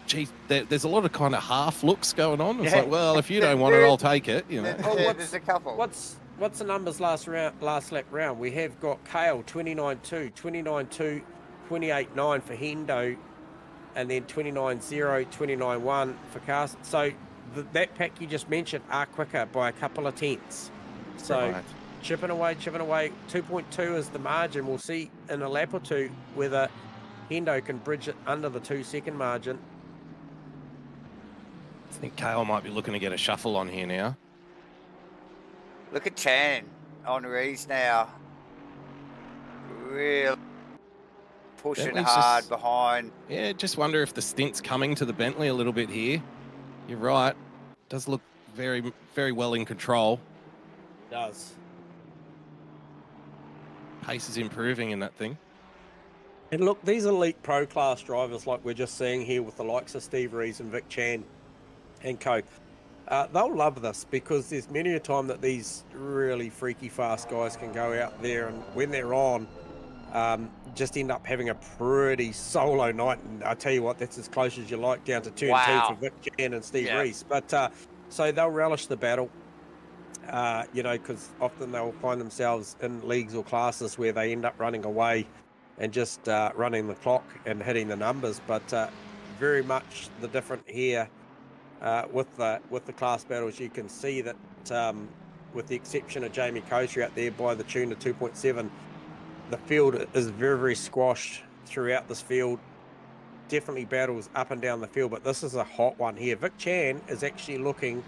geez, there's a lot of kind of half looks going on. It's like, well, if you don't want it, I'll take it. You know. There's a couple. What's the numbers last lap round? We have got Cale 29.2, 29.2, 28.9 for Hendo, and then 29.0, 29.1 for Carson. So that pack you just mentioned are quicker by a couple of tenths. So Right. chipping away. 2.2 is the margin. We'll see in a lap or two whether Hendo can bridge it under the 2-second margin. I think Kale might be looking to get a shuffle on here now. Look at Chan on Rees now. Really pushing Bentley's hard behind. Yeah, just wonder if the stint's coming to the Bentley a little bit here. You're right. Does look very, very well in control. Does. Pace is improving in that thing. And look, these elite pro class drivers like we're just seeing here with the likes of Steve Rees and Vic Chan and co, they'll love this because there's many a time that these really freaky fast guys can go out there and when they're on, just end up having a pretty solo night. And I tell you what, that's as close as you like down to turn 2 for Vic Chan and Steve Rees. But so they'll relish the battle, you know, because often they'll find themselves in leagues or classes where they end up running away and just running the clock and hitting the numbers. But very much the different here with the class battles. You can see that with the exception of Jamie Kosher out there by the tune of 2.7, the field is very, very squashed throughout this field. Definitely battles up and down the field, but this is a hot one here. Vic Chan is actually looking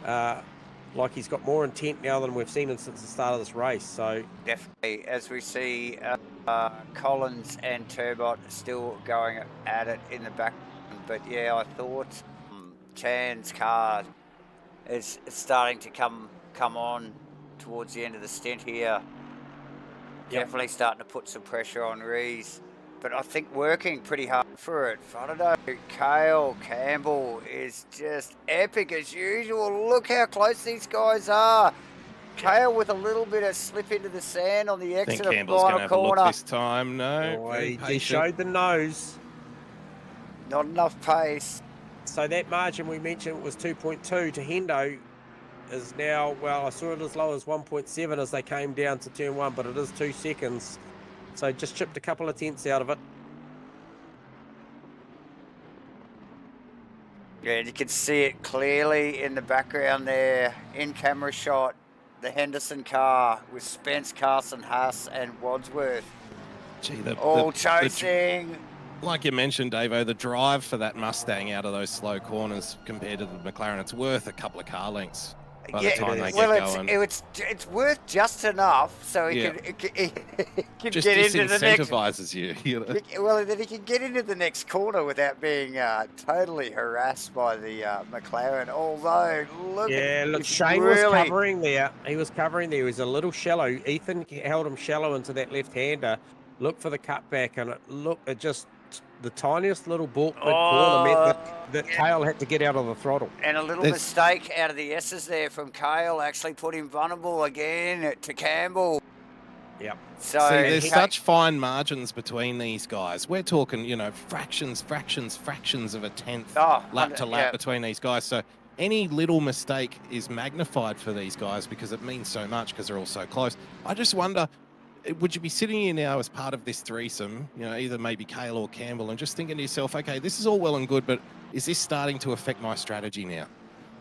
like he's got more intent now than we've seen him since the start of this race. So definitely, as we see Collins and Turbot still going at it in the back. But yeah, I thought Chan's car is starting to come on towards the end of the stint here. Definitely starting to put some pressure on Rees. But I think working pretty hard for it. I don't know, Kale Campbell is just epic as usual. Look how close these guys are. Kale with a little bit of slip into the sand on the exit of the final corner. This time, no. He showed the nose. Not enough pace. So that margin we mentioned was 2.2 to Hendo is now, well, I saw it as low as 1.7 as they came down to turn 1, but it is 2 seconds. So just chipped a couple of tenths out of it. Yeah, and you can see it clearly in the background there, in camera shot, the Henderson car with Spence, Carson, Haas and Wadsworth. Gee, all chasing. Like you mentioned, Davo, the drive for that Mustang out of those slow corners compared to the McLaren, it's worth a couple of car lengths by the time they get going. It's worth just enough so it can just get into the next. Disincentivizes you. Know? Well, then he can get into the next corner without being totally harassed by the McLaren. Although, look, Shane was covering there. He was covering there. He was a little shallow. Ethan held him shallow into that left-hander. Look for the cutback, and it just. The tiniest little balk corner meant that Kale had to get out of the throttle. And a little mistake out of the S's there from Kale actually put him vulnerable again to Campbell. Yep. So there's such fine margins between these guys. We're talking, you know, fractions of a tenth lap to lap between these guys. So any little mistake is magnified for these guys because it means so much because they're all so close. I just wonder, would you be sitting here now as part of this threesome, you know, either maybe Kale or Campbell, and just thinking to yourself, okay, this is all well and good, but is this starting to affect my strategy now?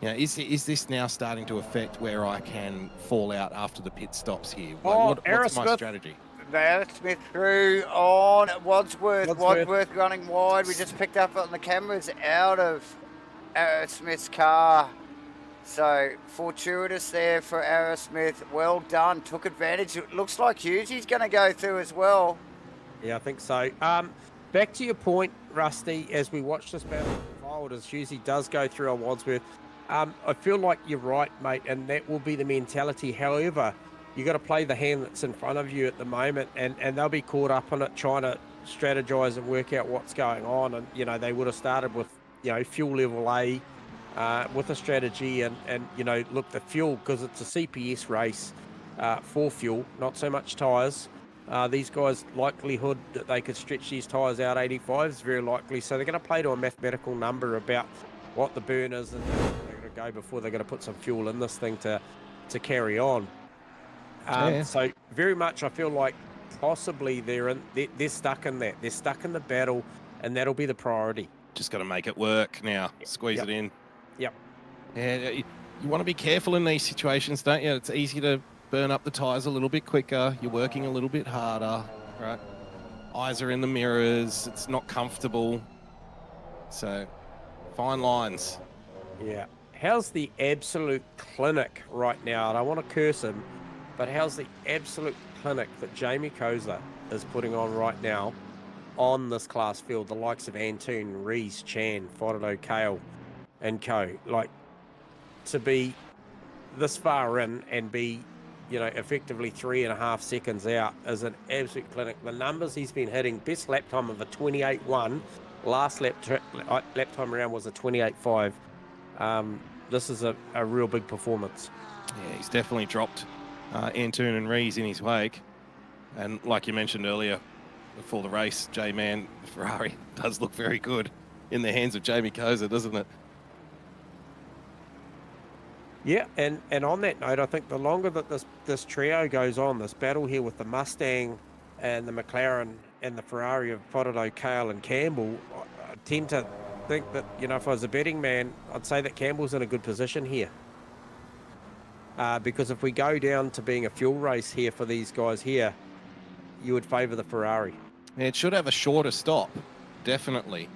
You know, is this now starting to affect where I can fall out after the pit stops here? What's my strategy? Smith through on Wadsworth running wide. We just picked up on the cameras out of Smith's car. So fortuitous there for Aerosmith. Well done. Took advantage. It looks like Hughesy's going to go through as well. Yeah, I think so. Back to your point, Rusty, as we watch this battle unfold, as Hughesy does go through on Wadsworth, I feel like you're right, mate, and that will be the mentality. However, you got to play the hand that's in front of you at the moment, and they'll be caught up on it, trying to strategize and work out what's going on. And, you know, they would have started with, you know, fuel level A, with a strategy and you know, look, the fuel, because it's a CPS race for fuel, not so much tyres. These guys, likelihood that they could stretch these tyres out 85 is very likely. So they're going to play to a mathematical number about what the burn is and they're going to go before they're going to put some fuel in this thing to carry on. So very much I feel like possibly they're stuck in that. They're stuck in the battle. and that'll be the priority. Just got to make it work now. Squeeze it in. Yep. Yeah, you want to be careful in these situations, don't you? It's easy to burn up the tyres a little bit quicker. You're working a little bit harder, right? Eyes are in the mirrors. It's not comfortable. So, fine lines. Yeah. How's the absolute clinic right now? And I want to curse him, but how's the absolute clinic that Jamie Koza is putting on right now on this class field? The likes of Antoon, Rees, Chan, Fordo, Kale, and co. Like, to be this far in and be, you know, effectively 3.5 seconds out is an absolute clinic. The numbers he's been hitting, best lap time of a 28.1. Last lap time around was a 28.5. This is a real big performance. Yeah, he's definitely dropped Antoon and Rees in his wake. And like you mentioned earlier, before the race, J-Man, Ferrari does look very good in the hands of Jamie Koza, doesn't it? Yeah, and on that note, I think the longer that this trio goes on, this battle here with the Mustang and the McLaren and the Ferrari of Fordo, Kale and Campbell, I tend to think that, you know, if I was a betting man, I'd say that Campbell's in a good position here. Because if we go down to being a fuel race here for these guys here, you would favour the Ferrari. It should have a shorter stop, definitely,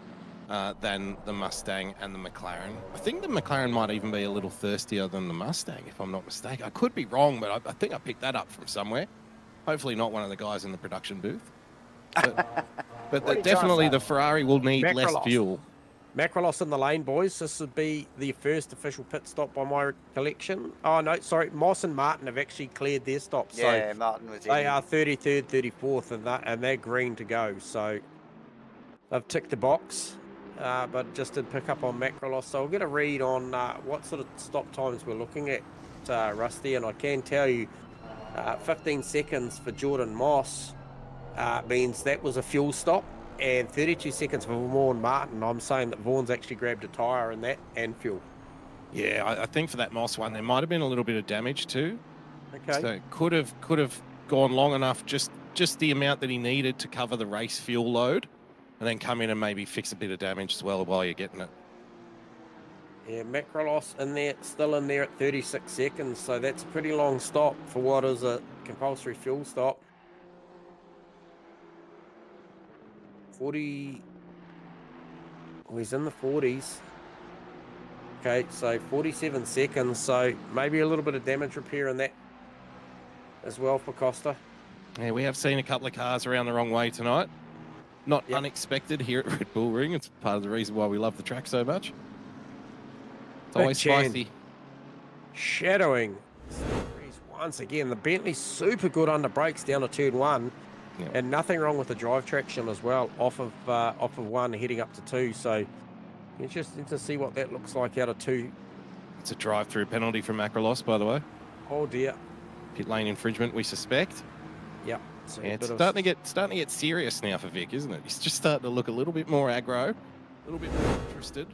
than the Mustang and the McLaren. I think the McLaren might even be a little thirstier than the Mustang, if I'm not mistaken. I could be wrong, but I think I picked that up from somewhere. Hopefully not one of the guys in the production booth. But definitely the Ferrari will need less fuel. Macrolos in the lane, boys. This would be the first official pit stop by my recollection. Oh, no, sorry. Moss and Martin have actually cleared their stops. Yeah, so Martin was in. They are 33rd, 34th, and they're green to go. So they've ticked the box, but just did pick up on Macrolos. So we'll get a read on what sort of stop times we're looking at, Rusty. And I can tell you 15 seconds for Jordan Moss means that was a fuel stop. And 32 seconds for Vaughan Martin. I'm saying that Vaughan's actually grabbed a tyre in that and fuel. Yeah, I think for that Moss one, there might have been a little bit of damage too. Okay. So could have gone long enough, just the amount that he needed to cover the race fuel load, and then come in and maybe fix a bit of damage as well while you're getting it. Yeah, Macrolos in there, still in there at 36 seconds. So that's a pretty long stop for what is a compulsory fuel stop. 40, well, he's in the 40s. Okay, so 47 seconds, so maybe a little bit of damage repair in that as well for Costa. Yeah, we have seen a couple of cars around the wrong way tonight. Not unexpected here at Red Bull Ring. It's part of the reason why we love the track so much. It's always spicy. Shadowing. Once again, the Bentley's super good under brakes down to turn 1. Yep. And nothing wrong with the drive traction as well, off of 1 heading up to 2. So interesting to see what that looks like out of 2. It's a drive-through penalty from Macrolos, by the way. Oh dear. Pit lane infringement, we suspect. Yep. So yeah, it's starting to get serious now for Vic, isn't it? He's just starting to look a little bit more aggro, a little bit more interested.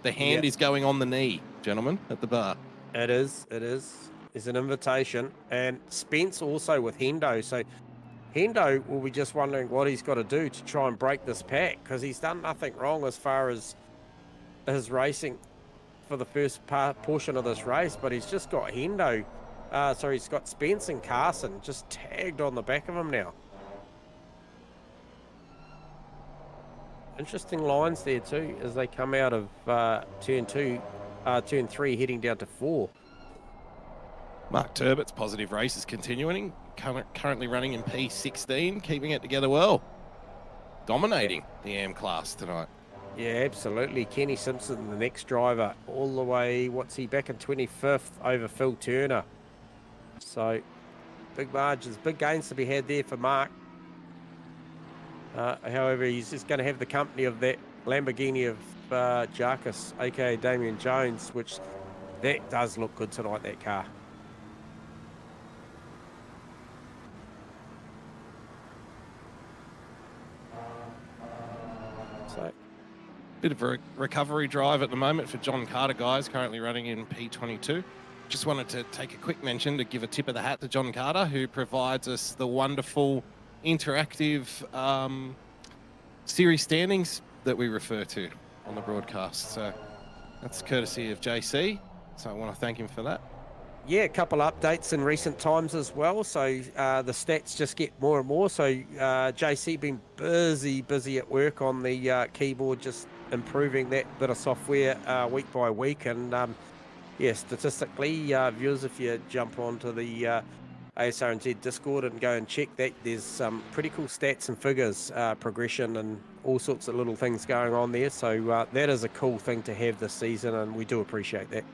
The hand is going on the knee, gentlemen, at the bar. It is. It's an invitation. And Spence also with Hendo. So Hendo will be just wondering what he's got to do to try and break this pack, because he's done nothing wrong as far as his racing for the first portion of this race, but he's just got Hendo. He's got Spence and Carson just tagged on the back of him now. Interesting lines there too as they come out of turn 3 heading down to 4. Mark Turbott's positive race is continuing. Currently running in P16, keeping it together well. Dominating the AM class tonight. Yeah, absolutely. Kenny Simpson, the next driver, all the way, back in 25th over Phil Turner. So, big margins, big gains to be had there for Mark. However, he's just going to have the company of that Lamborghini of Jarkus, aka Damian Jones, which that does look good tonight, that car. So, bit of a recovery drive at the moment for John Carter, guys, currently running in P22. Just wanted to take a quick mention to give a tip of the hat to John Carter, who provides us the wonderful interactive series standings that we refer to on the broadcast. So that's courtesy of JC. So I want to thank him for that. Yeah, a couple updates in recent times as well. So the stats just get more and more. So JC been busy at work on the keyboard, just improving that bit of software week by week. And yeah, statistically, viewers, if you jump onto the Asrnz Discord and go and check that, there's some pretty cool stats and figures, progression and all sorts of little things going on there. So that is a cool thing to have this season, and we do appreciate that.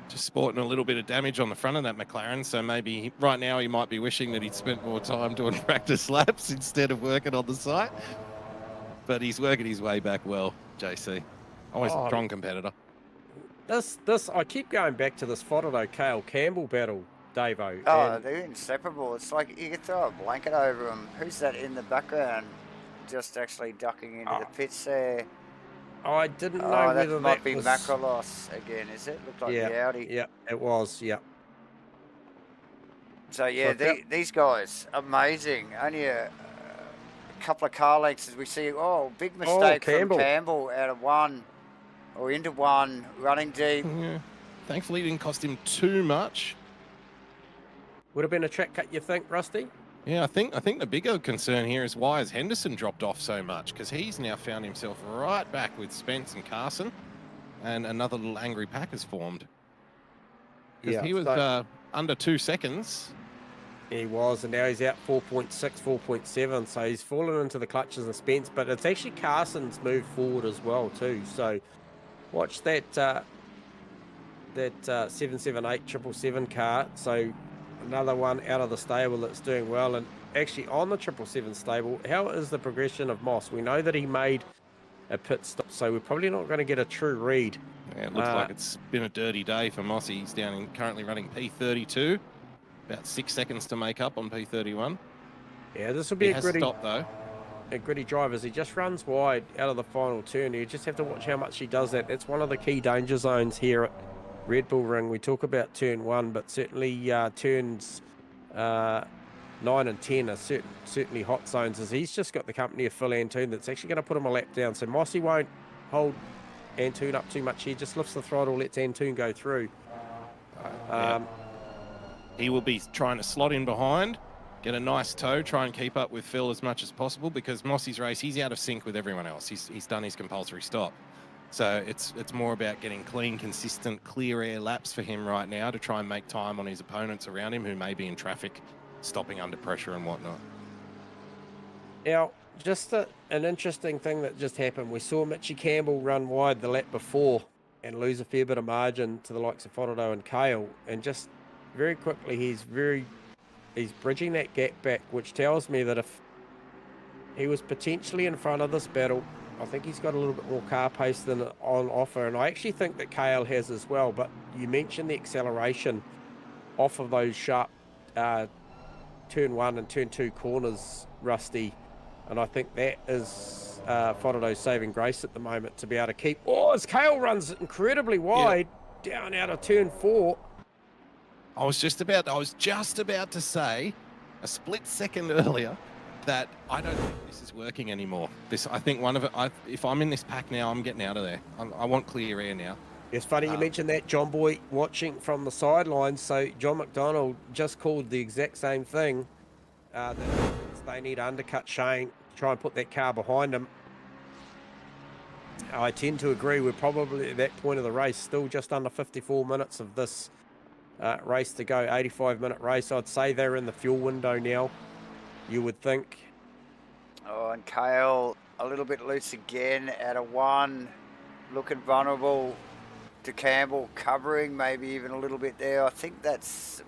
Just sporting a little bit of damage on the front of that McLaren, so maybe right now he might be wishing that he'd spent more time doing practice laps instead of working on the site. But he's working his way back well, JC. Always a strong competitor. I keep going back to this Fotado Cale Campbell battle, Davo. Oh, they're inseparable. It's like you could throw a blanket over them. Who's that in the background? Just actually ducking into the pits there. I didn't know whether that might be was... Macrolos again, is it? Looked like the Audi. Yeah, it was, yeah. So, yeah, these guys, amazing. Only a couple of car lengths as we see. Oh, big mistake from Campbell out of one or into one, running deep. Yeah. Thankfully, it didn't cost him too much. Would have been a track cut, you think, Rusty? Yeah, I think the bigger concern here is why has Henderson dropped off so much, because he's now found himself right back with Spence and Carson, and another little angry pack has formed. Because he was under 2 seconds. He was, and now he's out 4.6, 4.7, so he's fallen into the clutches of Spence, but it's actually Carson's moved forward as well too. So watch that 778 777 car. So another one out of the stable that's doing well. And actually on the 777 stable, how is the progression of Moss? We know that he made a pit stop, so we're probably not going to get a true read. Yeah, it looks like it's been a dirty day for Mossy. He's down in currently running P32, about 6 seconds to make up on P31. Yeah, this will be a gritty stop though. A gritty drive as he just runs wide out of the final turn. You just have to watch how much he does that. That's one of the key danger zones here at Red Bull Ring. We talk about turn 1, but certainly turns 9 and 10 are certainly hot zones, as he's just got the company of Phil Antoon that's actually going to put him a lap down. So Mossy won't hold Antoon up too much here, just lifts the throttle, lets Antoon go through. He will be trying to slot in behind, get a nice tow, try and keep up with Phil as much as possible, because Mossy's race, he's out of sync with everyone else. He's done his compulsory stop. So it's more about getting clean, consistent, clear air laps for him right now to try and make time on his opponents around him who may be in traffic, stopping under pressure and whatnot. Now, just an interesting thing that just happened. We saw Mitchie Campbell run wide the lap before and lose a fair bit of margin to the likes of Fotado and Cale. And just very quickly, he's bridging that gap back, which tells me that if he was potentially in front of this battle, I think he's got a little bit more car pace than on offer, and I actually think that Cale has as well. But you mentioned the acceleration off of those sharp turn 1 and turn 2 corners, Rusty, and I think that is Fotado's saving grace at the moment to be able to keep. Oh, as Cale runs incredibly wide down out of turn 4. I was just about to say a split second earlier that I don't think this is working anymore. I think one of it, if I'm in this pack now, I'm getting out of there. I want clear air now. It's funny you mentioned that, John Boy, watching from the sidelines. So John McDonald just called the exact same thing. That they need to undercut Shane, try and put that car behind him. I tend to agree. We're probably at that point of the race, still just under 54 minutes of this race to go, 85-minute race. I'd say they're in the fuel window now, you would think. Oh, and Cale a little bit loose again out of 1, looking vulnerable to Campbell, covering maybe even a little bit there. I think that's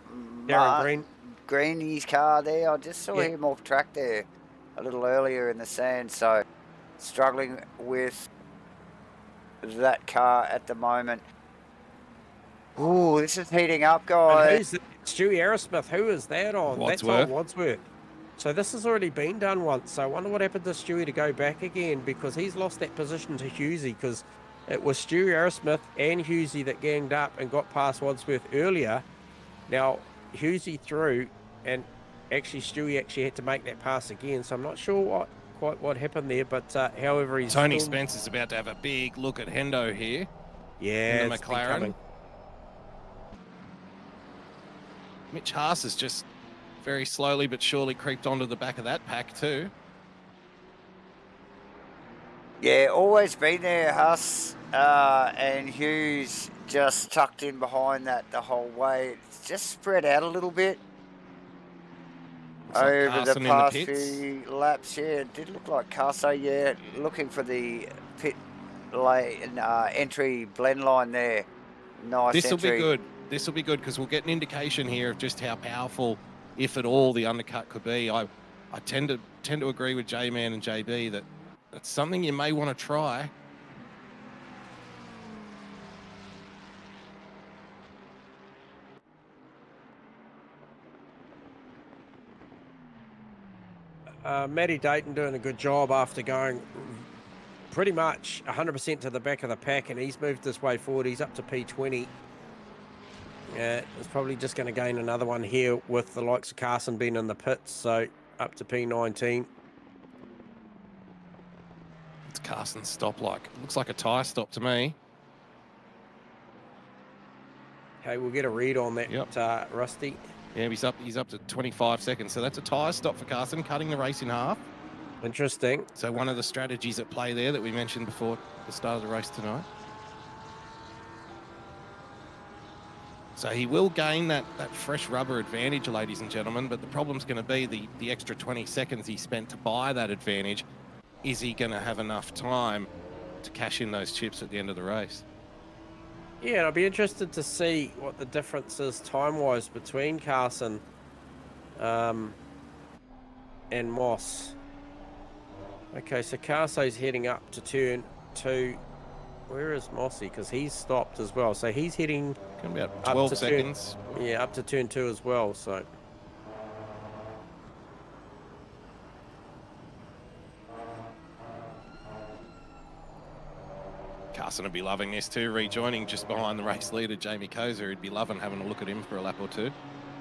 Darren Greeny's car there. I just saw him off track there a little earlier in the sand, so struggling with that car at the moment. Ooh, this is heating up, guys. Stewie Aerosmith, who is that on? Wadsworth. That's on Wadsworth. So this has already been done once. So I wonder what happened to Stewie to go back again, because he's lost that position to Hughesy, because it was Stewie Aerosmith and Hughesy that ganged up and got past Wadsworth earlier. Now, Hughesy through, and actually Stewie actually had to make that pass again. So I'm not sure what quite what happened there, but however, he's Tony still... Spence is about to have a big look at Hendo here. Yeah, in the McLaren. Mitch Haas has just very slowly but surely creeped onto the back of that pack too. Yeah, always been there, Huss. And Hughes just tucked in behind that the whole way. It's just spread out a little bit. Looks like over Carson the in the past pits. few laps. Yeah, it did look like Carso, yeah, looking for the pit lane, entry blend line there. Nice This will entry. be good. This will be good because we'll get an indication here of just how powerful, if at all, the undercut could be. I tend to agree with J-Man and JB that that's something you may want to try. Matty Dayton doing a good job after going pretty much 100% to the back of the pack, and he's moved this way forward. He's up to P20. It's probably just going to gain another one here with the likes of Carson being in the pits, so up to P19. It's Carson's stop like. It looks like a tyre stop to me. Okay, we'll get a read on that, Yep. Rusty. Yeah, he's up to 25 seconds. So that's a tyre stop for Carson, cutting the race in half. Interesting. So one of the strategies at play there that we mentioned before the start of the race tonight. So he will gain that fresh rubber advantage, ladies and gentlemen, but the problem's going to be the extra 20 seconds he spent to buy that advantage. Is he going to have enough time to cash in those chips at the end of the race? Yeah, and I'll be interested to see what the difference is time-wise between Carson and Moss. Okay, so Carso's heading up to turn 2. Where is Mossy? Because he's stopped as well. So he's heading... About 12 seconds. Up to turn 2 as well, so... Carson would be loving this too, rejoining just behind the race leader, Jamie Kozer. He'd be loving having a look at him for a lap or two.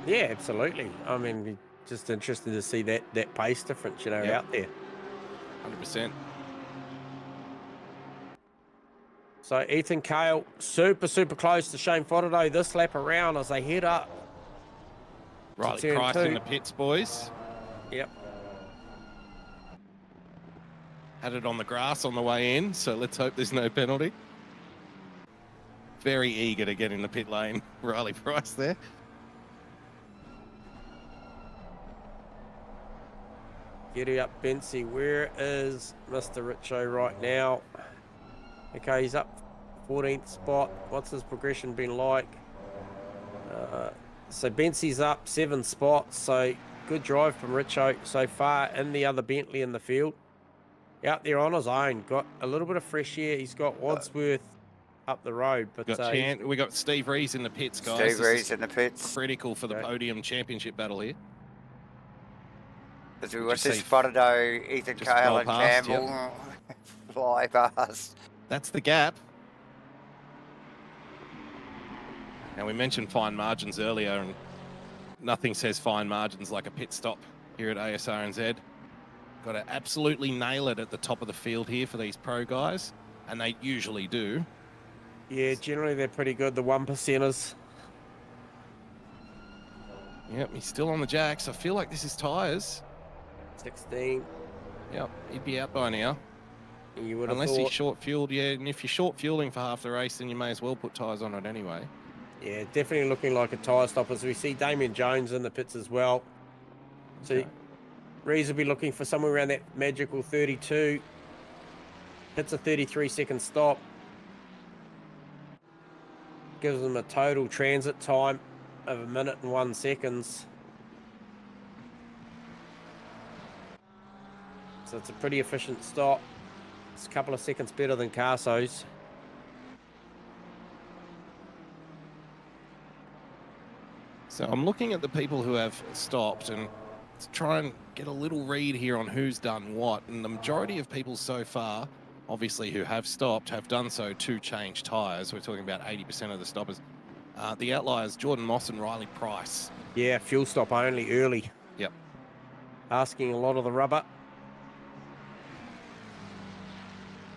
Yeah, absolutely. I mean, just interested to see that pace difference, out there. 100%. So Ethan Cale, super close to Shane Fodderdo this lap around as they head up. Riley Price in the pits, boys. Yep. Had it on the grass on the way in, so let's hope there's no penalty. Very eager to get in the pit lane, Riley Price there. Giddy up, Bency. Where is Mr. Richo right now? Okay, he's up 14th spot. What's his progression been like? So Bency's up 7 spots, so good drive from Richo so far in the other Bentley in the field. Out there on his own, got a little bit of fresh air. He's got Wadsworth up the road, but we got Steve Rees in the pits, guys. Steve Rees in the pits. Critical for the podium championship battle here. As we watch this Fodderdo, Ethan Cale and Campbell fly past. That's the gap. Now, we mentioned fine margins earlier, and nothing says fine margins like a pit stop here at Asrnz. Got to absolutely nail it at the top of the field here for these pro guys, and they usually do. Yeah, generally they're pretty good, the 1%ers. Yep, he's still on the jacks. I feel like this is tyres. 16. Yep, he'd be out by now. You would have Unless thought. he's short fueled, yeah. And if you're short fueling for half the race, then you may as well put tyres on it anyway. Yeah, definitely looking like a tyre stop as we see Damien Jones in the pits as well. So Rees will be looking for somewhere around that magical 32. Hits a 33-second stop. Gives them a total transit time of 1 minute and 1 second. So it's a pretty efficient stop. It's a couple of seconds better than Carso's. So I'm looking at the people who have stopped and to try and get a little read here on who's done what. And the majority of people so far, obviously, who have stopped, have done so to change tyres. We're talking about 80% of the stoppers. The outliers, Jordan Moss and Riley Price. Yeah, fuel stop only early. Yep. Asking a lot of the rubber.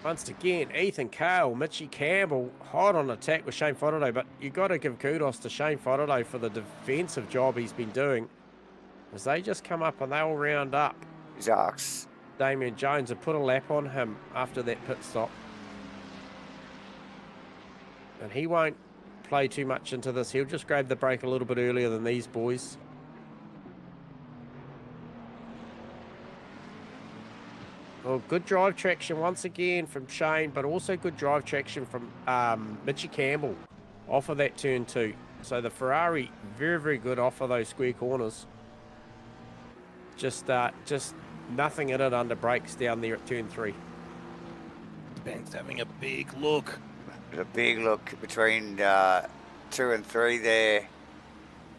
Once again, Ethan Cale, Mitchy Campbell, hot on attack with Shane Faraday, but you got to give kudos to Shane Faraday for the defensive job he's been doing. As they just come up and they all round up. Jacques. Damien Jones and put a lap on him after that pit stop. And he won't play too much into this. He'll just grab the brake a little bit earlier than these boys. Well, good drive traction once again from Shane, but also good drive traction from Mitchy Campbell off of that turn 2. So the Ferrari, very, very good off of those square corners. Just nothing in it under brakes down there at turn 3. Ben's having a big look. A big look between 2 and 3 there.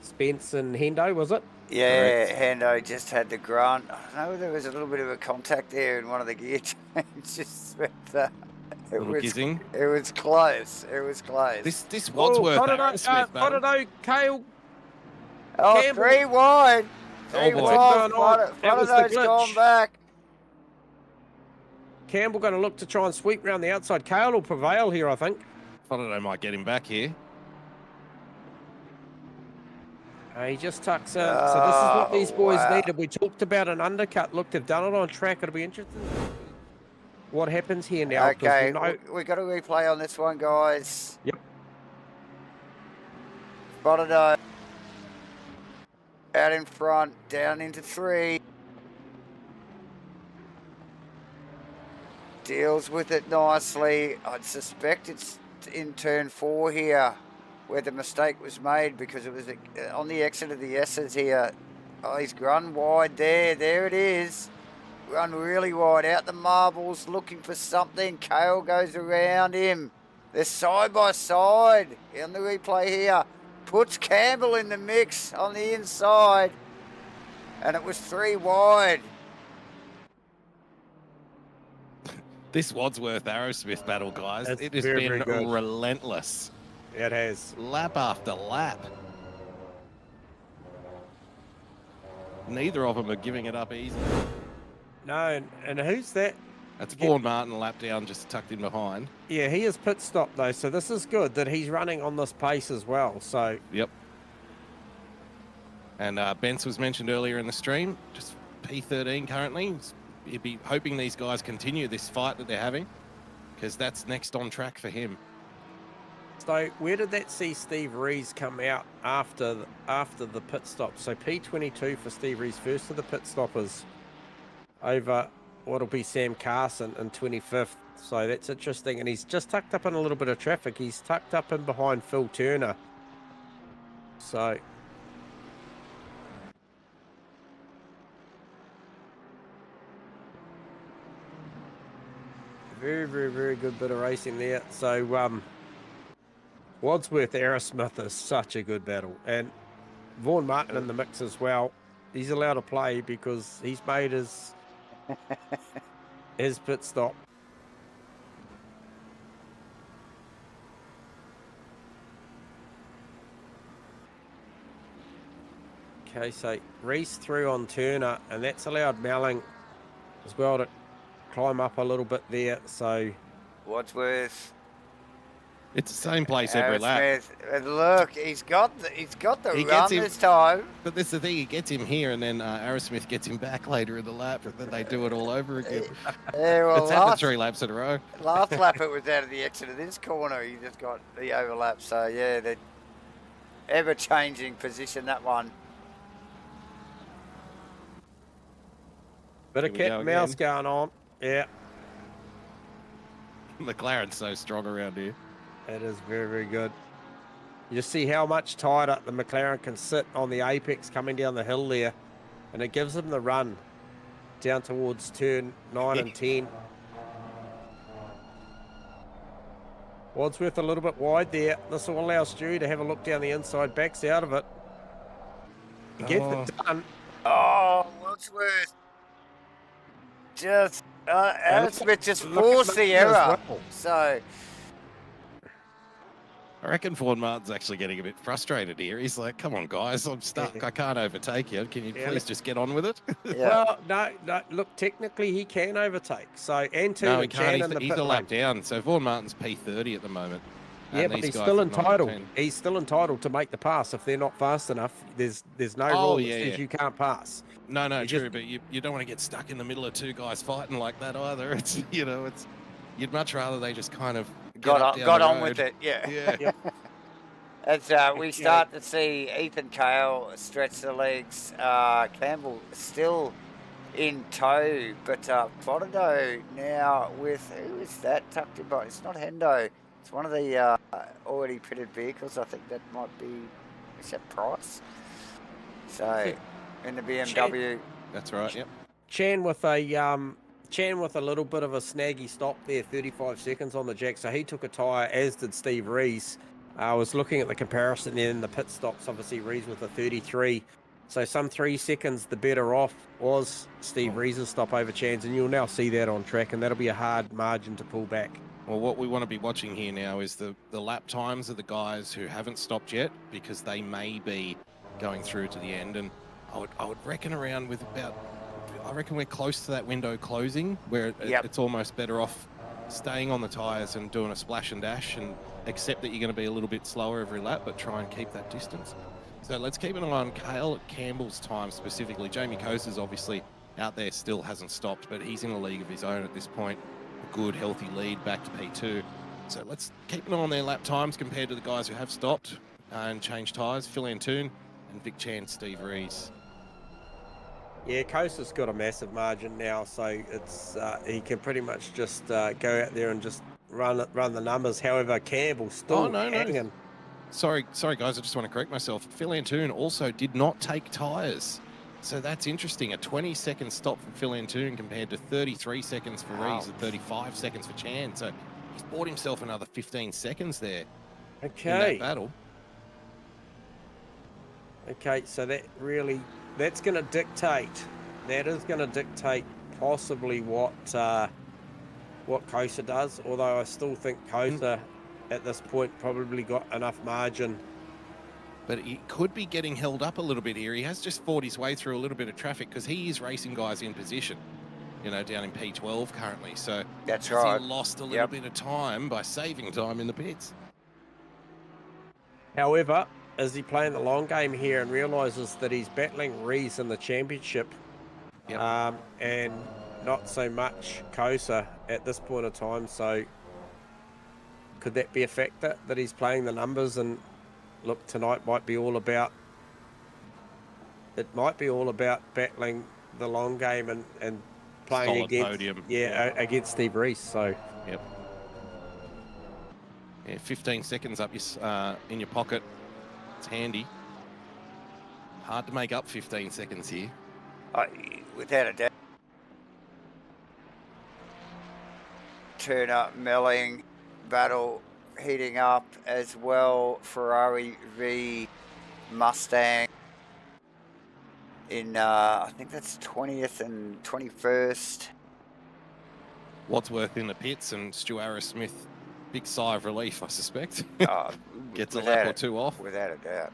Spence and Hendo, was it? Yeah, Hendo just had the grunt. I know there was a little bit of a contact there in one of the gear changes, but it was close. It was close. This Wadsworth Aerosmith battle. Faraday, Cale. Oh, Campbell. 3 wide. 3 boy. wide. That was the Faraday's glitch. gone back. Campbell going to look to try and sweep around the outside. Cale will prevail here, I think. Faraday might get him back here. He just tucks in. So this is what these boys needed. We talked about an undercut. Look, they've done it on track. It'll be interesting what happens here now. Okay, we got a replay on this one, guys. Yep. Faraday out in front, down into 3. Deals with it nicely. I'd suspect it's in turn 4 here where the mistake was made, because it was on the exit of the S's here. Oh, he's run wide there. There it is. Run really wide out the marbles, looking for something. Cale goes around him. They're side by side on the replay here. Puts Campbell in the mix on the inside. And it was 3 wide. This Wadsworth Aerosmith battle, guys, That's it has very, been very good. relentless. It has. Lap after lap. Neither of them are giving it up easy. No, and who's that? That's Vaughan Martin, lap down, just tucked in behind. Yeah, he is pit stop though, so this is good that he's running on this pace as well. So Yep. And Bence was mentioned earlier in the stream, just P13 currently. You'd be hoping these guys continue this fight that they're having, because that's next on track for him. So where did that see Steve Rees come out after the pit stop? So P22 for Steve Rees, first of the pit stoppers over what'll be Sam Carson in 25th. So that's interesting. And he's just tucked up in a little bit of traffic. He's tucked up in behind Phil Turner. So very, very, very good bit of racing there. So Wadsworth Aerosmith is such a good battle, and Vaughan Martin in the mix as well. He's allowed to play because he's made his pit stop. Okay, so Reese through on Turner, and that's allowed Melling as well to climb up a little bit there. So Wadsworth. It's the same place every lap. And look, he's got the run this time. But that's the thing, he gets him here, and then Aerosmith gets him back later in the lap, and then they do it all over again. Yeah, well, it's happened 3 laps in a row. Last lap it was out of the exit of this corner. He just got the overlap. So yeah, the ever-changing position, that one. Bit of cat and mouse going on. Yeah. McLaren's so strong around here. It is very, very good. You see how much tighter the McLaren can sit on the apex coming down the hill there. And it gives them the run down towards turn 9 and 10. Wadsworth a little bit wide there. This will allow Stu to have a look down the inside. Backs out of it. Gets it done. Oh, Wadsworth. Just, Aerosmith just forced the error. Well. So... I reckon Vaughan Martin's actually getting a bit frustrated here. He's like, come on, guys, I'm stuck. I can't overtake you. Can you please just get on with it? Well, no, look, technically he can overtake. So, and no, he Chan can't. He's a lap down. So Vaughan Martin's P30 at the moment. Yeah, but he's still entitled. He's still entitled to make the pass. If they're not fast enough, there's no rule that says you can't pass. No, true, but you don't want to get stuck in the middle of two guys fighting like that either. It's you'd much rather they just kind of got on with it. Yeah. As we start to see Ethan Cale stretch the legs, Campbell still in tow, but Florido now with, who is that tucked in by? It's not Hendo. It's one of the already pitted vehicles. I think that might be, is that Price? So in the BMW. That's right. Yep. Chan with a little bit of a snaggy stop there, 35 seconds on the jack. So he took a tyre, as did Steve Rees. I was looking at the comparison in the pit stops. Obviously, Rees with a 33. So some 3 seconds the better off was Steve Rees' stop over Chan's, and you'll now see that on track, and that'll be a hard margin to pull back. Well, what we want to be watching here now is the lap times of the guys who haven't stopped yet, because they may be going through to the end. And I would reckon around with I reckon we're close to that window closing, where it's almost better off staying on the tyres and doing a splash and dash, and accept that you're going to be a little bit slower every lap, but try and keep that distance. So let's keep an eye on Cale Campbell's time specifically. Jamie Coaster's obviously out there, still hasn't stopped, but he's in a league of his own at this point. A good, healthy lead back to P2. So let's keep an eye on their lap times compared to the guys who have stopped and changed tyres. Phil Antoon and Vic Chan, Steve Rees. Yeah, Coaster's got a massive margin now, so it's he can pretty much just go out there and just run the numbers. However, Campbell still hanging. Sorry, guys, I just want to correct myself. Phil Antoon also did not take tyres. So that's interesting. A 20-second stop for Phil Antoon compared to 33 seconds for Rees and 35 seconds for Chan. So he's bought himself another 15 seconds there in that battle. Okay, so that's going to dictate. That is going to dictate possibly what Kosa does. Although I still think Kosa at this point probably got enough margin. But he could be getting held up a little bit here. He has just fought his way through a little bit of traffic, because he is racing guys in position, down in P12 currently. So that's right. He lost a little bit of time by saving time in the pits. However, is he playing the long game here and realises that he's battling Rees in the championship, and not so much Kosa at this point of time? So could that be a factor, that he's playing the numbers? And look, tonight might be all about battling the long game and playing solid against podium. Against Steve Rees. So 15 seconds up in your pocket. It's handy. Hard to make up 15 seconds here. Without a doubt. Turner, Melling, battle heating up as well. Ferrari v Mustang in I think that's 20th and 21st. Wadsworth in the pits, and Stu Arrowsmith, big sigh of relief, I suspect. Gets a lap or two off. Without a doubt.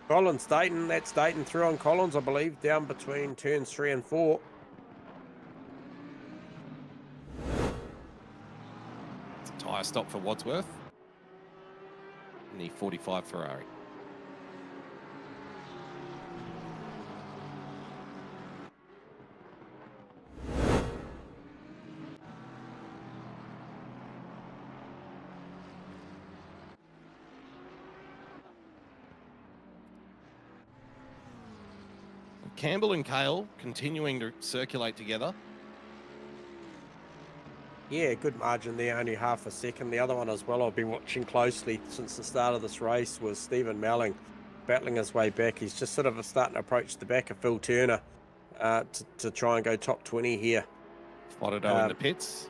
Collins Dayton, that's Dayton through on Collins, I believe, down between turns 3 and 4. It's a tyre stop for Wadsworth in the 45 Ferrari. Campbell and Cale continuing to circulate together. Yeah, good margin there, only half a second. The other one as well I've been watching closely since the start of this race was Stephen Melling, battling his way back. He's just sort of starting to approach the back of Phil Turner to try and go top 20 here. Florido in the pits.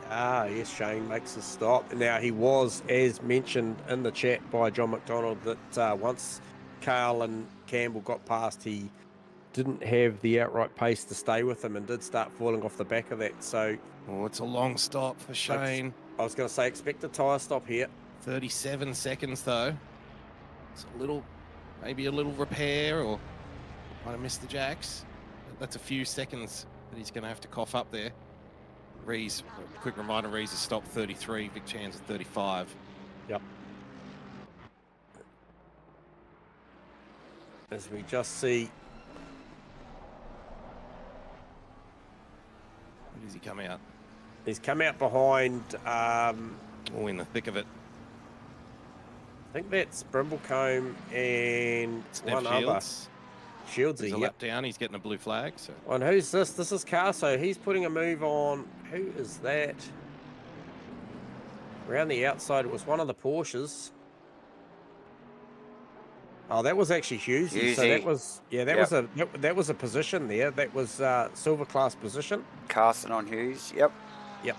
Yes, Shane makes a stop. Now, he was, as mentioned in the chat by John McDonald, that once Cale and Campbell got past, he didn't have the outright pace to stay with him and did start falling off the back of that. So it's a long stop for Shane. I was going to say, expect a tyre stop here 37 seconds though. It's a little, maybe a little repair, or might have missed the jacks. That's a few seconds that he's going to have to cough up there. Rees, quick reminder, Rees has stopped 33, Vic Chan's at 35. Yep. As we just see. Where does he come out? He's come out behind. Oh, in the thick of it. I think that's Brimblecombe and one other. Shieldsy, He's a lap down. He's getting a blue flag. So. And who's this? This is Carso. He's putting a move on. Who is that? Around the outside, it was one of the Porsches. Oh, that was actually Hughesy. So that was, yeah, that was a position there. That was silver class position. Carson on Hughes. Yep. Yep.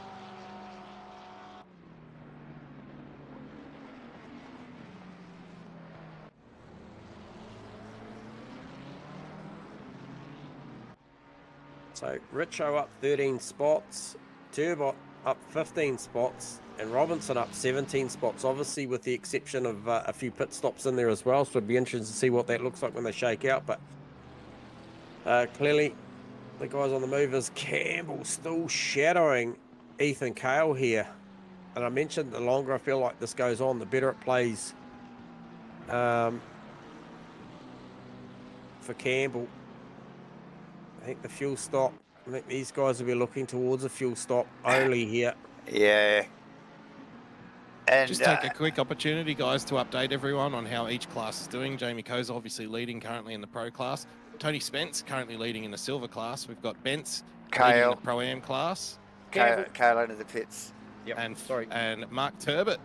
So Richo up 13 spots, Turbot up 15 spots, and Robinson up 17 spots, obviously with the exception of a few pit stops in there as well, so it'd be interesting to see what that looks like when they shake out, but clearly the guys on the move is Campbell still shadowing Ethan Cale here. And I mentioned the longer I feel like this goes on, the better it plays for Campbell. I think the fuel stop, I think these guys will be looking towards a fuel stop only here. Yeah. And just take a quick opportunity, guys, to update everyone on how each class is doing. Jamie Coe's obviously leading currently in the Pro class. Tony Spence currently leading in the Silver class. We've got Bence leading in the Pro-Am class. Cale into the pits. Yep. And Mark Turbot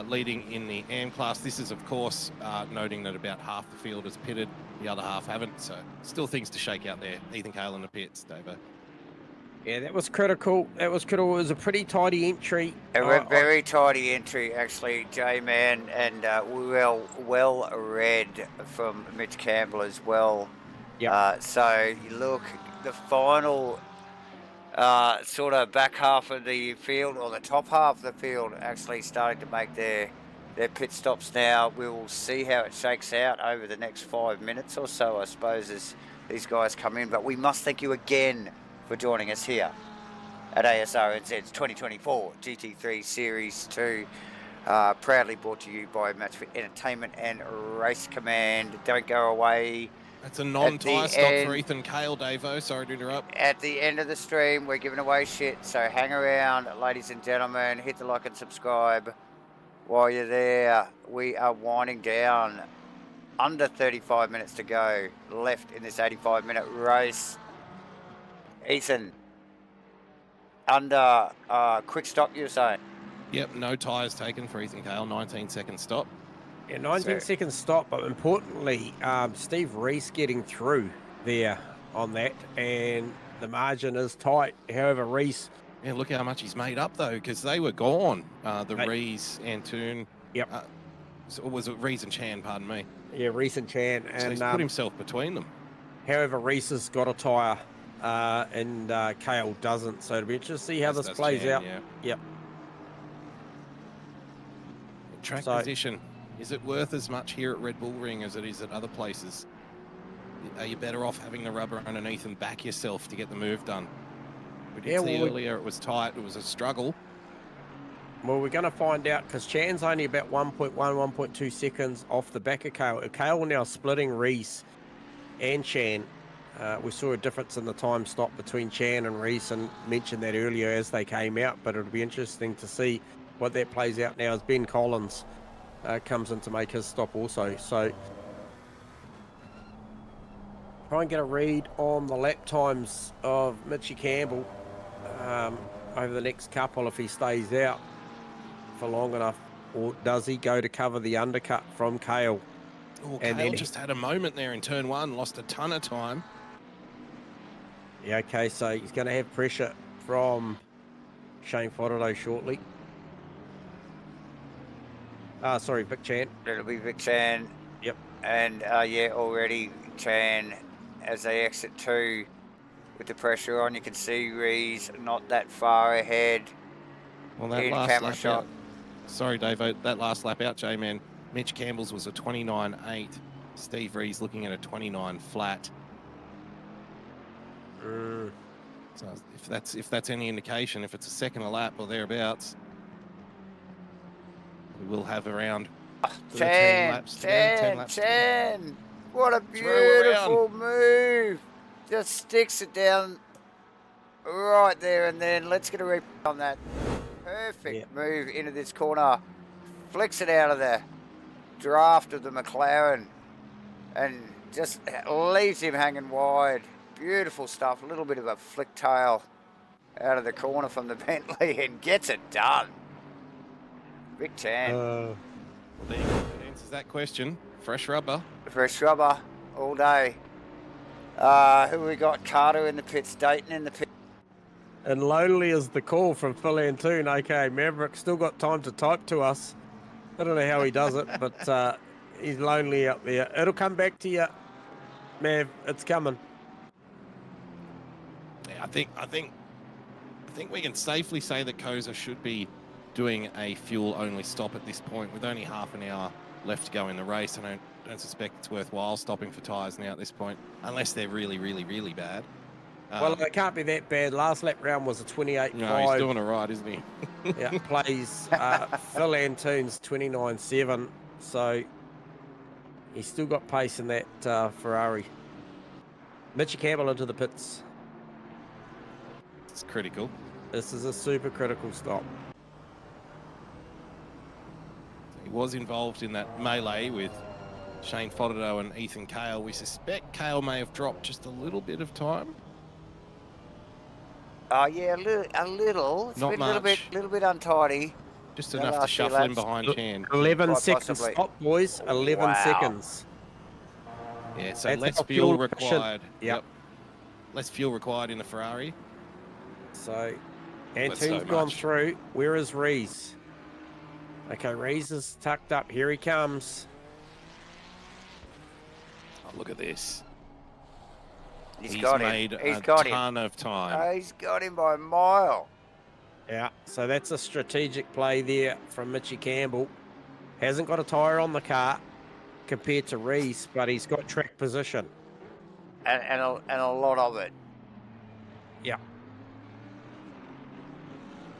leading in the AM class. This is, of course, noting that about half the field is pitted, the other half haven't. So still things to shake out there. Ethan Cale in the pits, Davo. Yeah, that was critical. That was critical. It was a pretty tidy entry. A very tidy entry, actually, J-Man, and well read from Mitch Campbell as well. Yeah. So you look, the final sort of back half of the field, or the top half of the field, actually starting to make their pit stops now. We will see how it shakes out over the next 5 minutes or so, I suppose, as these guys come in. But we must thank you again for joining us here at Asrnz's 2024 GT3 Series 2, proudly brought to you by MATCHFIT Entertainment and Race Command. Don't go away. That's a non-tyre stop for Ethan Cale, Davo. Sorry to interrupt. At the end of the stream, we're giving away shit, so hang around, ladies and gentlemen. Hit the like and subscribe while you're there. We are winding down. Under 35 minutes to go left in this 85-minute race. Ethan, under quick stop, you were saying? Yep, no tyres taken for Ethan Cale, 19-second stop. Yeah, 19-second stop, but importantly, Steve Rees getting through there on that, and the margin is tight. However, Rees... Yeah, look how much he's made up, though, because they were gone. Rees, Antoon... Yep. So was it Rees and Chan, pardon me? Yeah, Rees and Chan. So he's put himself between them. However, Rees has got a tyre, and Cale doesn't, so it'll be interesting to see how this plays out. Yeah. Yep. Track position. Is it worth as much here at Red Bull Ring as it is at other places? Are you better off having the rubber underneath and back yourself to get the move done? We did see earlier it was tight. It was a struggle. Well, we're going to find out, because Chan's only about 1.1, 1.2 seconds off the back of Cale. Cale now splitting Rees and Chan. We saw a difference in the time stop between Chan and Rees, and mentioned that earlier as they came out, but it'll be interesting to see what that plays out now as Ben Collins comes in to make his stop also. So try and get a read on the lap times of Mitchie Campbell over the next couple if he stays out for long enough, or does he go to cover the undercut from Cale? Oh, Cale just had a moment there in turn one, lost a ton of time. Yeah, okay, so he's going to have pressure from Shane Fodderdo shortly. Sorry, Vic Chan. It'll be Vic Chan. Yep. And yeah, already Chan, as they exit two with the pressure on, you can see Rees not that far ahead. Well, that last lap shot. Sorry, Dave, that last lap out, J-Man. Mitch Campbell's was a 29.8. Steve Ree's looking at a 29 flat. So if that's any indication, if it's a second a lap or thereabouts, we will have around 13 laps to go. 10 laps to go. What a beautiful move. Just sticks it down right there, and then let's get a replay on that. Perfect move into this corner. Flicks it out of the draft of the McLaren and just leaves him hanging wide. Beautiful stuff. A little bit of a flick tail out of the corner from the Bentley and gets it done. Big Tan. Well, there you go. That answers that question. Fresh rubber. Fresh rubber all day. Who we got? Carter in the pits, Dayton in the pits. And lonely is the call from Phil Antoon, aka Maverick. Still got time to type to us. I don't know how he does it, but he's lonely up there. It'll come back to you, Mav. It's coming. Yeah, I think we can safely say that Koza should be doing a fuel-only stop at this point, with only half an hour left to go in the race. I don't suspect it's worthwhile stopping for tyres now at this point, unless they're really, really, really bad. Well, it can't be that bad. Last lap round was a 28.5. No, he's doing it right, isn't he? Yeah, plays Phil Antoon's 29.7, so he's still got pace in that Ferrari. Mitchy Campbell into the pits. It's critical. This is a super critical stop. He was involved in that melee with Shane Fodderdo and Ethan Cale. We suspect Cale may have dropped just a little bit of time. Yeah, a little. It's Not been much. A little bit untidy. Just enough to shuffle him behind Chan. 11 Quite seconds possibly. stop, boys. 11 seconds. Yeah, so That's less our fuel fuel efficient. required. Yep. Less fuel required in the Ferrari. So, That's so Antoon's gone much. through. Where is Rees? Okay, Rees is tucked up. Here he comes. Oh, look at this. He's got made him. He's a got him. ton of time. He's got him by a mile. Yeah, so that's a strategic play there from Mitchy Campbell. Hasn't got a tyre on the car compared to Rees, but he's got track position. And a lot of it. Yeah.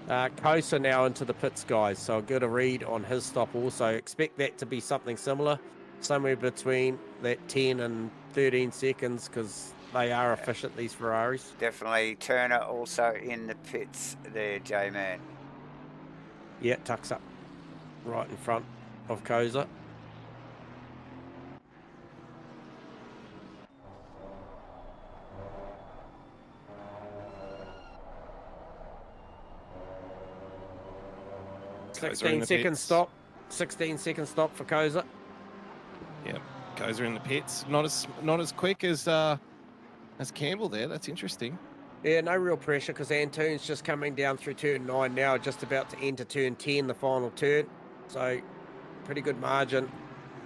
Kosa now into the pits, guys. So I'll get a read on his stop also. Expect that to be something similar, somewhere between that 10 and 13 seconds, because they are efficient, these Ferraris. Definitely. Turner also in the pits there, J-Man. Yeah, tucks up right in front of Kosa. Kosa in the 16-second pits. stop. 16-second stop for Kosa. Yep. Kosa in the pits. Not as quick as Campbell there. That's interesting. Yeah, no real pressure because Antoon's just coming down through turn 9 now, just about to enter turn 10, the final turn. So, pretty good margin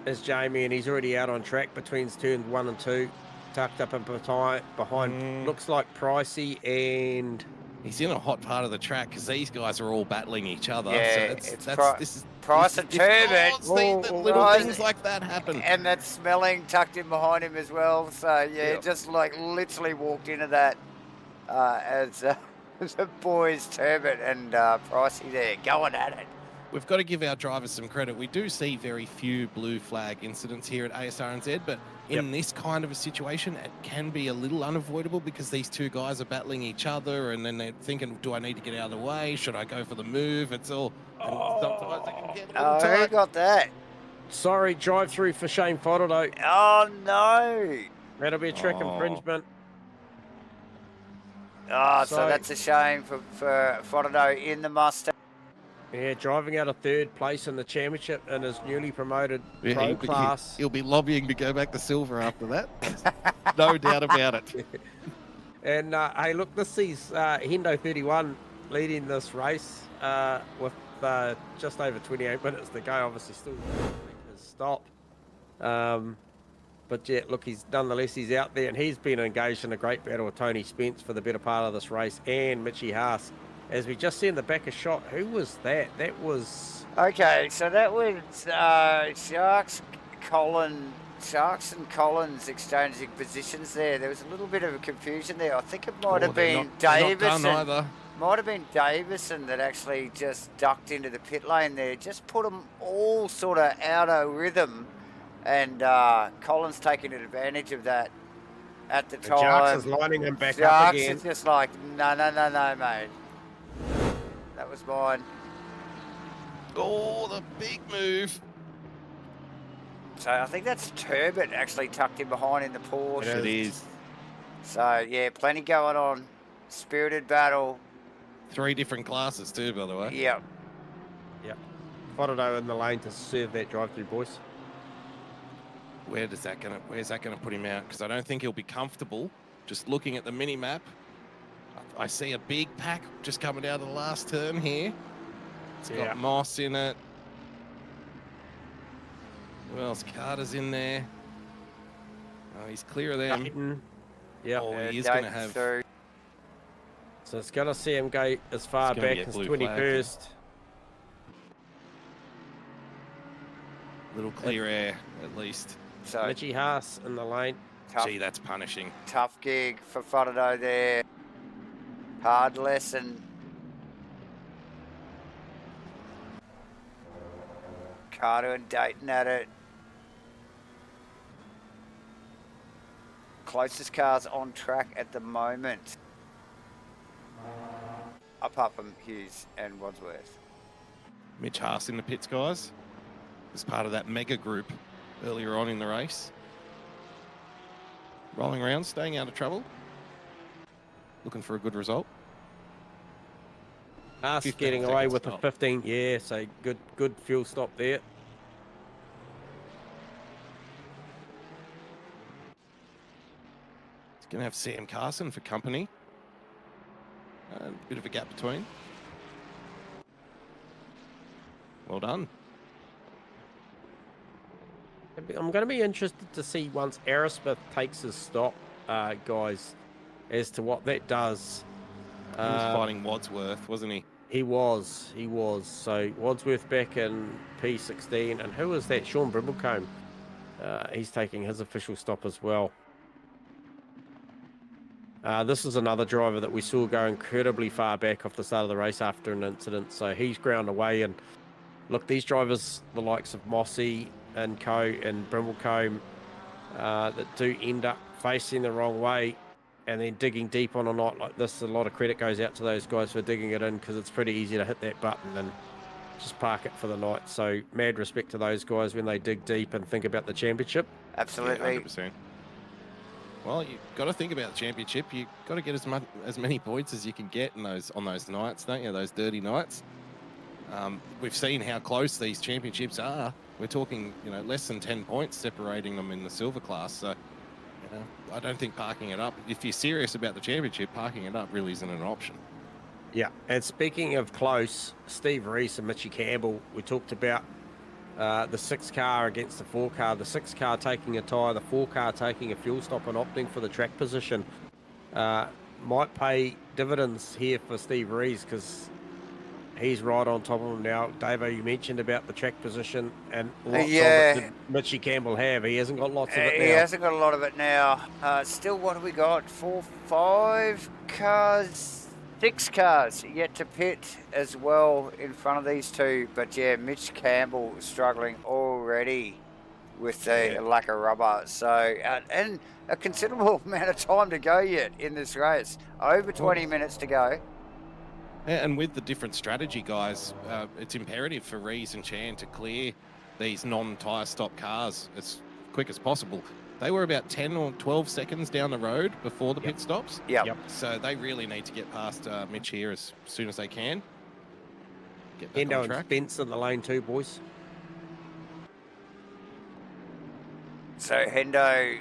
is Jamie, and he's already out on track between turns 1 and 2, tucked up and behind. Looks like Pricey and... He's in a hot part of the track because these guys are all battling each other. Yeah, so this is Price and Turbot. Little things like that happen. And that smelling tucked in behind him as well. So, yeah, just like literally walked into that as the boys Turbot and Pricey there going at it. We've got to give our drivers some credit. We do see very few blue flag incidents here at Asrnz, but in this kind of a situation, it can be a little unavoidable because these two guys are battling each other, and then they're thinking, do I need to get out of the way? Should I go for the move? It's all... Sometimes they can get a little tight. Who got that? Sorry, drive through for Shane Fodderdo. Oh, no. That'll be a track infringement. Oh, so that's a shame for Fodderdo in the Mustang. Yeah, driving out of 3rd place in the championship in his newly promoted pro class. He'll be lobbying to go back to silver after that. No doubt about it. And hey, look, this sees Hendo 31 leading this race with just over 28 minutes to go. Obviously, still his stop. But yeah, look, nonetheless he's out there, and he's been engaged in a great battle with Tony Spence for the better part of this race, and Mitchy Haas as we just see in the back of shot, who was that? That was... Okay, so that was Sharks and Collins exchanging positions there. There was a little bit of a confusion there. I think it might have been Davison. Might have been Davison that actually just ducked into the pit lane there. Just put them all sort of out of rhythm, and Collins taking advantage of that at the time. Sharks is lining them back up Sharks again. is just like, no, mate. That was mine. Oh, the big move. So I think that's Turbot actually tucked in behind in the Porsche. It is. So, yeah, plenty going on. Spirited battle. 3 different classes too, by the way. Yep. Yep. Fodderdo in the lane to serve that drive-through, boys. Where's that gonna put him out? Because I don't think he'll be comfortable. Just looking at the mini map, I see a big pack just coming out of the last turn here. It's got Moss in it. Who else? Carter's in there. Oh, he's clear of them. Yeah. Oh, he is going to have... So it's going to see him go as far back as 21st. Little clear air, at least. So Mitchie Haas in the lane. Gee, that's punishing. Tough gig for Fodderdo there. Hard lesson. Carter and Dayton at it. Closest cars on track at the moment. Apart from Hughes and Wadsworth. Mitch Haas in the pits, guys. As part of that mega group earlier on in the race. Rolling around, staying out of trouble. Looking for a good result. Haas getting away with a 15. Yeah, so good fuel stop there. He's going to have Sam Carson for company. A bit of a gap between. Well done. I'm going to be interested to see once Aerosmith takes his stop, guys, as to what that does. He was fighting Wadsworth, wasn't he? He was. So Wadsworth back in P16. And who was that? Sean Brimblecombe. He's taking his official stop as well. This is another driver that we saw go incredibly far back off the start of the race after an incident. So he's ground away. And look, these drivers, the likes of Mossy and Co and Brimblecombe, that do end up facing the wrong way and then digging deep on a night like this, a lot of credit goes out to those guys for digging it in, because it's pretty easy to hit that button and just park it for the night. So mad respect to those guys when they dig deep and think about the championship. Absolutely. Yeah, 100%. Well, you've got to think about the championship. You've got to get as many points as you can get on those nights, don't you? Those dirty nights. We've seen how close these championships are. We're talking, less than 10 points separating them in the silver class. So, I don't think parking it up, if you're serious about the championship, parking it up really isn't an option. Yeah, and speaking of close, Steve Reese and Mitchie Campbell, we talked about the 6 car against the 4 car, the 6 car taking a tyre, the 4 car taking a fuel stop and opting for the track position. Might pay dividends here for Steve Reese, because he's right on top of him now. Davo, you mentioned about the track position, and lots of it did Mitchie Campbell have. He hasn't got lots of it now. He hasn't got a lot of it now. Still, what have we got? 4, 5 cars, 6 cars yet to pit as well in front of these two. But yeah, Mitch Campbell struggling already with the lack of rubber. So, and a considerable amount of time to go yet in this race. Over 20 minutes to go. And with the different strategy, guys, it's imperative for Rees and Chan to clear these non-tyre stop cars as quick as possible. They were about 10 or 12 seconds down the road before the pit stops. Yep. So they really need to get past Mitch here as soon as they can. Get back Endo on track. and Spence in the lane too, boys. So Hendo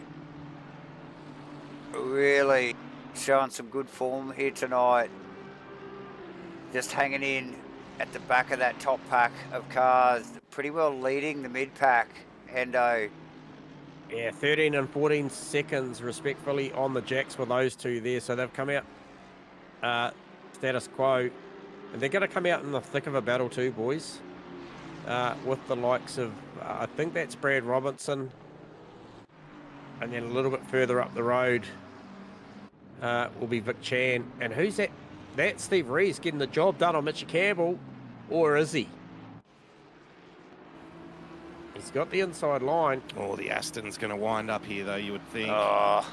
really showing some good form here tonight. Just hanging in at the back of that top pack of cars. Pretty well leading the mid-pack, Hendo. Yeah, 13 and 14 seconds respectfully on the jacks for those two there. So they've come out status quo And they're going to come out in the thick of a battle too, boys. With the likes of, I think that's Brad Robinson. And then a little bit further up the road will be Vic Chan. And who's that? That's Steve Rees getting the job done on Mitchie Campbell. Or is he? He's got the inside line. Oh, the Aston's going to wind up here, though, you would think. Oh.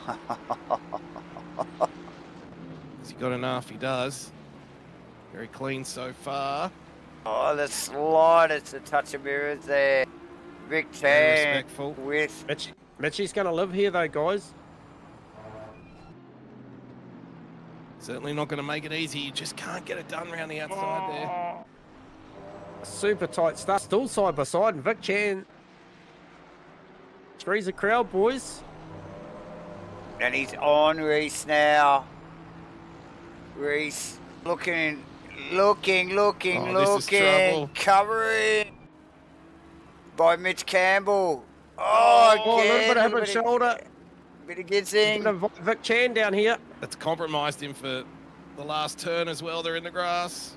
Has he got enough? He does. Very clean so far. Oh, the slide. It's a touch of mirrors there. Vic Chan respectful. with... Mitchie's going to live here, though, guys. Certainly not going to make it easy. You just can't get it done around the outside there. Super tight stuff. Still side by side. And Vic Chan three's a crowd, boys. And he's on Reese now. Reese looking, covering by Mitch Campbell. Oh, a little bit of hip and shoulder. Bit of gizzing. Vic Chan down here. That's compromised him for the last turn as well. They're in the grass.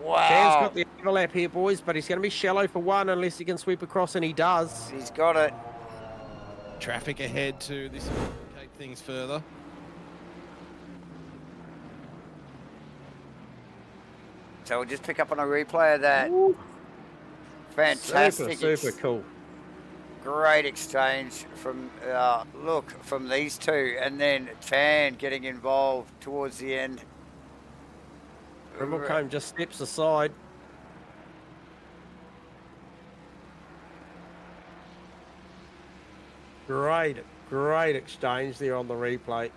Wow. Chan's got the overlap here, boys, but he's going to be shallow for one unless he can sweep across, and he does. He's got it. Traffic ahead too. This will complicate things further. So we'll just pick up on a replay of that. Ooh. Fantastic. Super cool. Great exchange from, from these two. And then Chan getting involved towards the end. Redbull just steps aside. Great exchange there on the replay.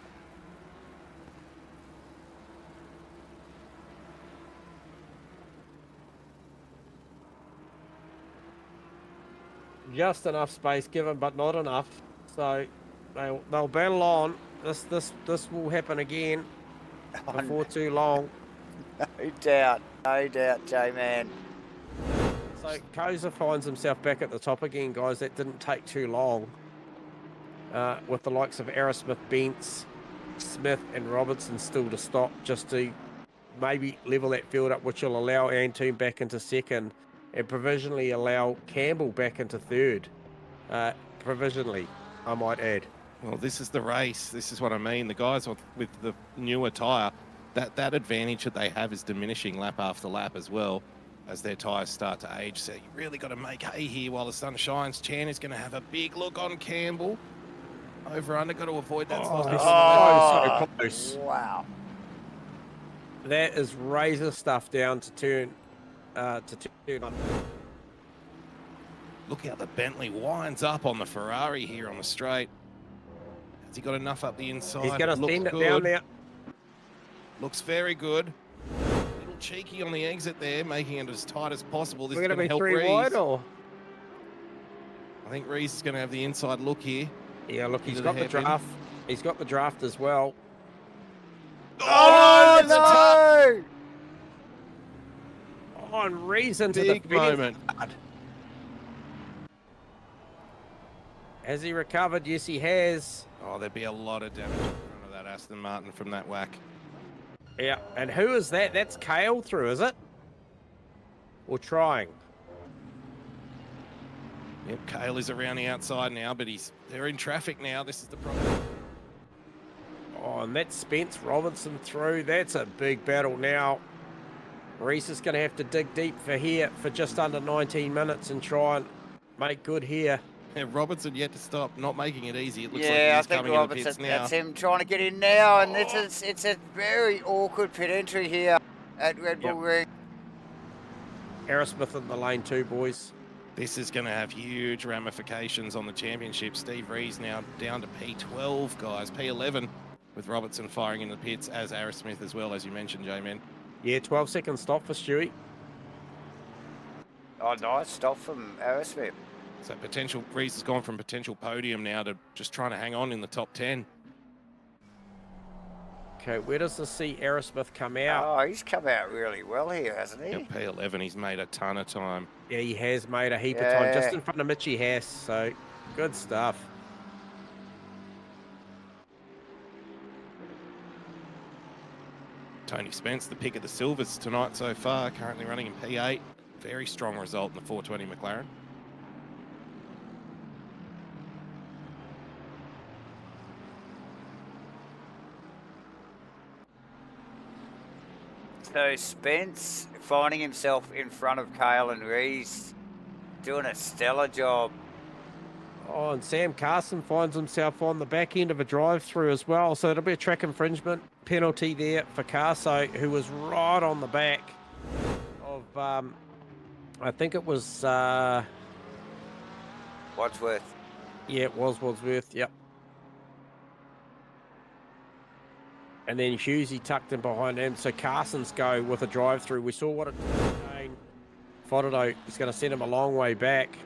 Just enough space given, but not enough. So they'll battle on. This will happen again before too long. No doubt, J-Man. So Koza finds himself back at the top again, guys. That didn't take too long. With the likes of Aerosmith, Bentz, Smith and Robertson still to stop, just to maybe level that field up, which will allow Antoon back into second and provisionally allow Campbell back into third. Provisionally, I might add. Well, this is the race. This is what I mean. The guys with the newer tyre, that advantage that they have is diminishing lap after lap as well as their tyres start to age. So you really got to make hay here while the sun shines. Chan is going to have a big look on Campbell. Over under, got to avoid that. So close. Wow. That is razor stuff down to turn on. Look how the Bentley winds up on the Ferrari here on the straight. Has he got enough up the inside? He's going to send it down there. Looks very good. A little cheeky on the exit there, making it as tight as possible. This We're is going to be help 3 Rees. wide, or? I think Rees is going to have the inside look here. Yeah, look, he's got the draft. He's got the draft as well. Oh, no! Oh, and Rees into big the moment. Has he recovered? Yes, he has. Oh, there'd be a lot of damage in front of that Aston Martin from that whack. Yeah, and who is that? That's Kale through, is it? Or trying? Yep, Kale is around the outside now, but they're in traffic now. This is the problem. Oh, and that's Spence Robinson through. That's a big battle now. Rees is going to have to dig deep for just under 19 minutes and try and make good here. Yeah, Robertson yet to stop, not making it easy. It looks like I he's think coming Robertson, in the pits now. that's him trying to get in now, and it's a very awkward pit entry here at Red Bull Ring. Aerosmith in the lane too, boys. This is going to have huge ramifications on the championship. Steve Rees now down to P12, guys. P11 with Robertson firing in the pits as Aerosmith as well, as you mentioned, J-Man. Yeah, 12-second stop for Stewie. Oh, nice stop from Aerosmith. So Rees has gone from potential podium now to just trying to hang on in the top 10. Okay, where does the see Aerosmith come out? Oh, he's come out really well here, hasn't he? Yeah, P11, he's made a ton of time. Yeah, he has made a heap of time, just in front of Mitchie Haas, so good stuff. Tony Spence, the pick of the silvers tonight so far, currently running in P8. Very strong result in the 420 McLaren. So Spence finding himself in front of Cale and Rees, doing a stellar job. Oh, and Sam Carson finds himself on the back end of a drive-through as well. So it'll be a track infringement penalty there for Carso, who was right on the back of, I think it was... Wadsworth. Yeah, it was Wadsworth, yep. And then Hughesy tucked in behind him. So Carson's go with a drive-through. We saw what it did again. Fodado is going to send him a long way back.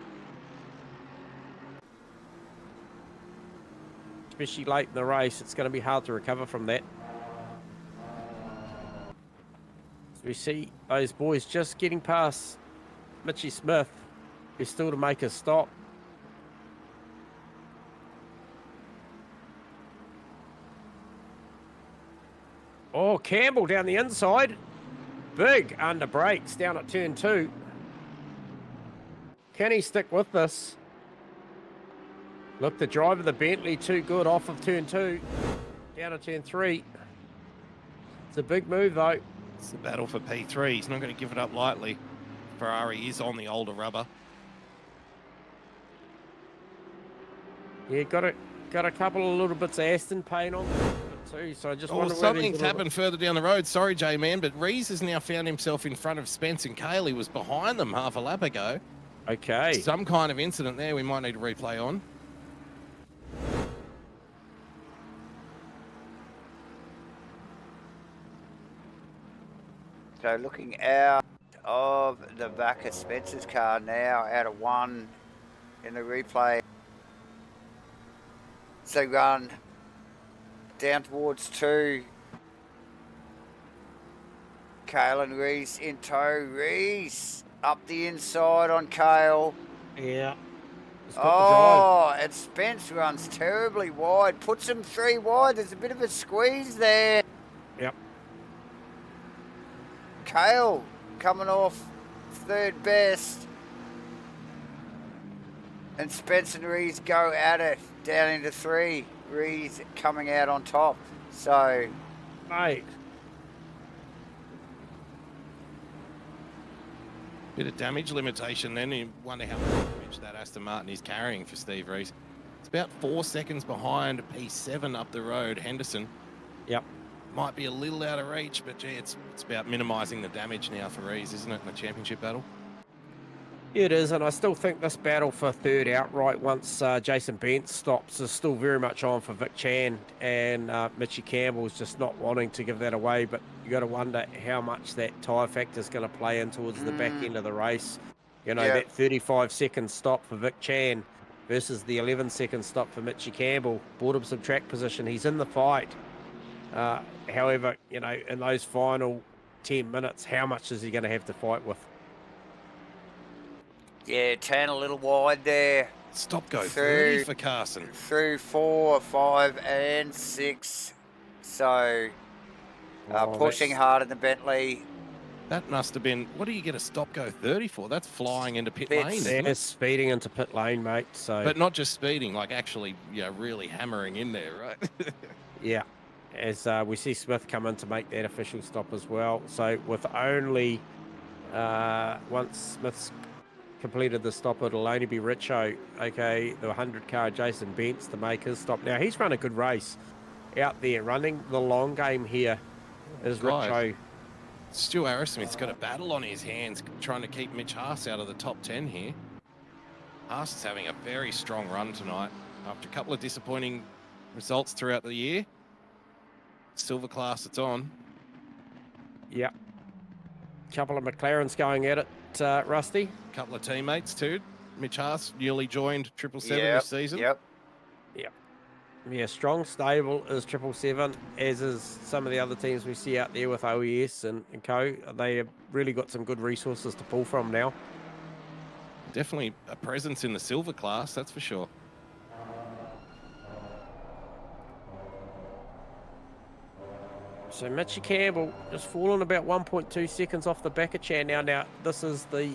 Especially late in the race, it's going to be hard to recover from that. So we see those boys just getting past Mitchy Smith, who's still to make a stop. Oh, Campbell down the inside. Big under brakes down at turn 2. Can he stick with this? Look, the drive of the Bentley, too good off of turn 2. Down at turn 3. It's a big move, though. It's the battle for P3. He's not going to give it up lightly. Ferrari is on the older rubber. Yeah, got a couple of little bits of Aston paint on too, so I just wonder something's happened further down the road. Sorry, J-Man, but Rees has now found himself in front of Spence and Cale. He was behind them half a lap ago. Okay. Some kind of incident there we might need to replay on. So looking out of the back of Spencer's car now, out of 1 in the replay. So run down towards 2. Cale and Rees in tow. Rees up the inside on Cale. Yeah. Oh, and Spence runs terribly wide. Puts him 3 wide. There's a bit of a squeeze there. Yep. Cale coming off 3rd best. And Spence and Rees go at it down into 3. Rees coming out on top. So, mate. Bit of damage limitation then. You wonder how much damage that Aston Martin is carrying for Steve Rees. It's about 4 seconds behind P7 up the road, Henderson. Yep. Might be a little out of reach, but gee, it's about minimising the damage now for Rees, isn't it, in the championship battle? It is, and I still think this battle for 3rd outright once Jason Bent stops is still very much on for Vic Chan, and Mitchy Campbell is just not wanting to give that away, but you got to wonder how much that tyre factor is going to play in towards the back end of the race. You know, that 35-second stop for Vic Chan versus the 11-second stop for Mitchy Campbell bought him some track position. He's in the fight. However, you know, in those final 10 minutes, how much is he going to have to fight with? yeah, 10 a little wide there. Stop go 30 for Carson. Through 4, 5 and 6. So, pushing hard in the Bentley. That must have been, what do you get a stop go 30 for? That's flying into pit lane, isn't it? It's speeding into pit lane, mate. So, but not just speeding, like actually, you know, really hammering in there, right? yeah. As we see Smith come in to make that official stop as well. So with only once Smith's completed the stop, it'll only be Richo, okay, the 100 car Jason Bents to make his stop. Now he's run a good race out there, running the long game here is Richo. Stu Arrowsmith's got a battle on his hands trying to keep Mitch Haas out of the top 10 here. Haas is having a very strong run tonight after a couple of disappointing results throughout the year. Silver class, it's on. Yep. Couple of McLarens going at it, Rusty. Couple of teammates too. Mitch Haas newly joined 777 this season. Yep. Yeah, strong stable is 777, as is some of the other teams we see out there with OES and co. They have really got some good resources to pull from now. Definitely a presence in the silver class, that's for sure. So Mitchy Campbell just fallen about 1.2 seconds off the back of Chan now. Now, this is the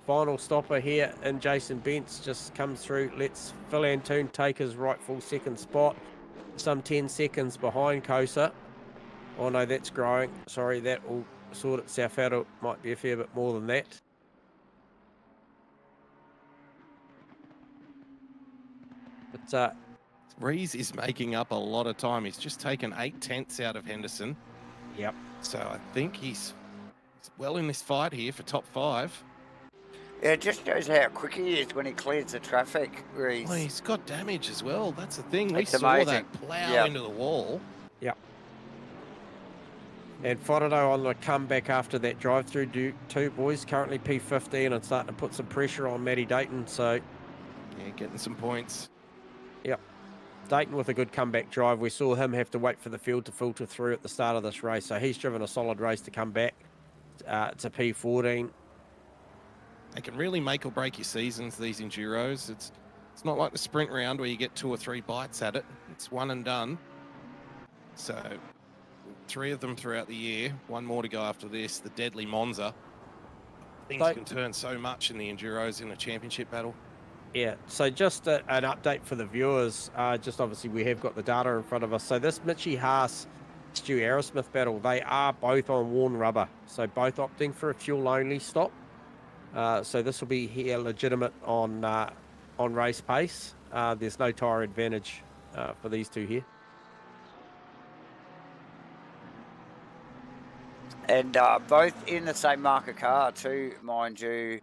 final stopper here, and Jason Bentz just comes through. Let's Phil Antoon take his rightful second spot. Some 10 seconds behind Kosa. Oh no, that's growing. Sorry, that will sort itself out. It might be a fair bit more than that. But Rees is making up a lot of time. He's just taken 8/10 out of Henderson. Yep. So I think he's well in this fight here for top 5. Yeah, it just shows how quick he is when he clears the traffic. Rees. Well, he's got damage as well. That's the thing. We It's saw amazing. that plow into the wall. Yep. And Fodado on the comeback after that drive-through two boys, currently P15 and starting to put some pressure on Matty Dayton. So, yeah, getting some points. Yep. Dayton with a good comeback drive. We saw him have to wait for the field to filter through at the start of this race. So he's driven a solid race to come back to P14. They can really make or break your seasons, these Enduros. It's not like the sprint round where you get 2 or 3 bites at it. It's one and done. So 3 of them throughout the year. 1 more to go after this, the deadly Monza. Things can turn so much in the Enduros in a championship battle. Yeah, so just an update for the viewers. Just obviously we have got the data in front of us. So this Mitchie Haas, Stu Aerosmith battle, they are both on worn rubber. So both opting for a fuel-only stop. So this will be here legitimate on race pace. There's no tyre advantage for these two here. And both in the same market car too, mind you.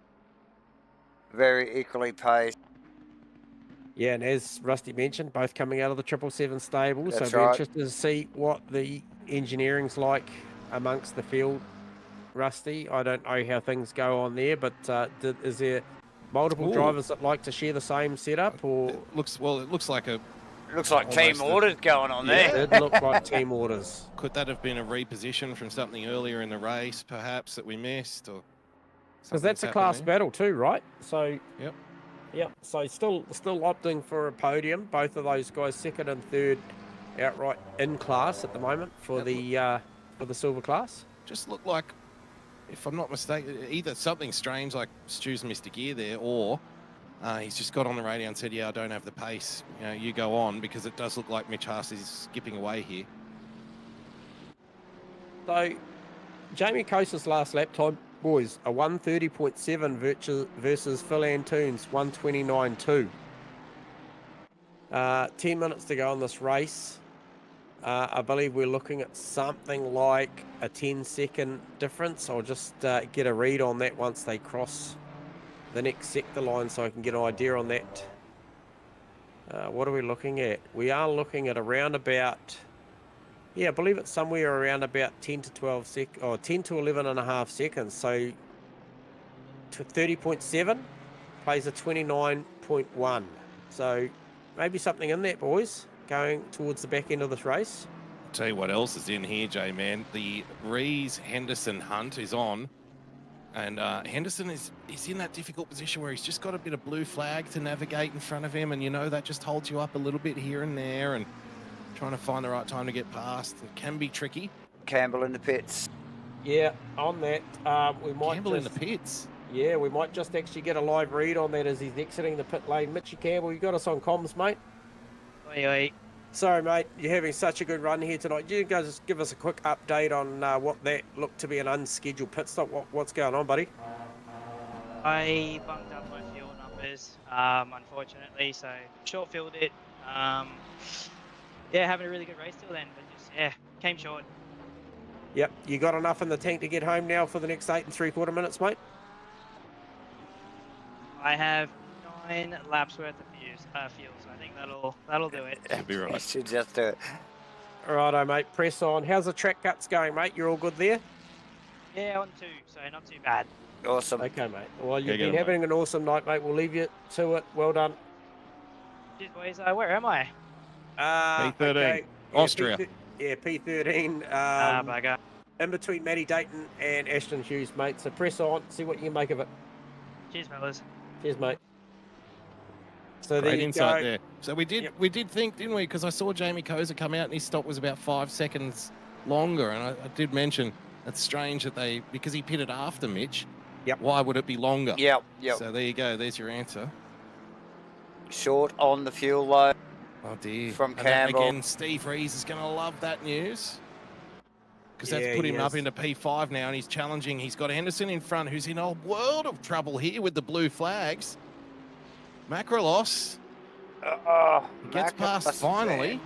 Very equally paced. Yeah, and as Rusty mentioned, both coming out of the 777 stable. That's so it'll be interested to see what the engineering's like amongst the field. Rusty, I don't know how things go on there, but is there multiple drivers that like to share the same setup, or it looks like a. It looks like team orders going on there. It looked like team orders. Could that have been a reposition from something earlier in the race, perhaps, that we missed, or? Because that's a class battle too, right? So yep. So still opting for a podium. Both of those guys, second and third, outright in class at the moment for the silver class. Just looked like, if I'm not mistaken, either something strange like Stu's missed a gear there, or he's just got on the radio and said, "Yeah, I don't have the pace. You know, you go on," because it does look like Mitch Haas is skipping away here. So Jamie Kosa's last lap time, boys, a 130.7 versus Phil Antoon's 129.2. 10 minutes to go on this race. I believe we're looking at something like a 10-second difference. I'll just get a read on that once they cross the next sector line so I can get an idea on that. What are we looking at? We are looking at around about... Yeah, I believe it's somewhere around about 10 to 12 or 10 to 11 and a half seconds. So 30.7 plays a 29.1. So maybe something in that, boys, going towards the back end of this race. I'll tell you what else is in here, J-Man. The Rees-Henderson hunt is on. And Henderson is in that difficult position where he's just got a bit of blue flag to navigate in front of him. And, you know, that just holds you up a little bit here and there. And trying to find the right time to get past. It can be tricky. Campbell in the pits. Yeah, on that, we might Campbell in the pits. Yeah, we might just actually get a live read on that as he's exiting the pit lane. Mitchy Campbell, you got us on comms, mate? Oi, oi. Sorry, mate, you're having such a good run here tonight. You guys just give us a quick update on what that looked to be an unscheduled pit stop. What's going on, buddy? I bumped up my fuel numbers, unfortunately, so short-filled it. Yeah, having a really good race till then, but just, yeah, came short. Yep, you got enough in the tank to get home now for the next 8 3/4 minutes, mate? I have 9 laps worth of fuel, so I think that'll do it. That'll be right. Should just do it. Righto, mate, press on. How's the track cuts going, mate? You're all good there? Yeah, on 2, so not too bad. Awesome. Okay, mate. Well, you've been having an awesome night, mate. We'll leave you to it. Well done. Cheers, boys. Where am I? P13, okay. Austria. P13. Bugger. In between Matty Dayton and Ashton Hughes, mate. So press on, see what you can make of it. Cheers, fellas. Cheers, mate. So Great there you insight go. there. So we did think, didn't we? Because I saw Jamie Kosa come out and his stop was about 5 seconds longer. And I did mention it's strange that because he pitted after Mitch. Yep. Why would it be longer? Yep. So there you go. There's your answer. Short on the fuel load. Oh dear. From And Campbell. again, Steve Rees is going to love that news. Because that's Yeah, put he him up is. into P5 now, and he's challenging. He's got Henderson in front, who's in a world of trouble here with the blue flags. Macrolos gets past finally.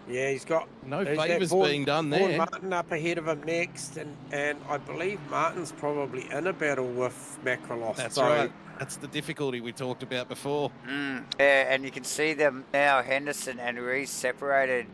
Yeah, he's got No that favours Vaughan- being done Vaughan there. Martin up ahead of him next, and I believe Martin's probably in a battle with Macrolos. That's so, right. That's the difficulty we talked about before. Yeah, and you can see them now, Henderson and Reese separated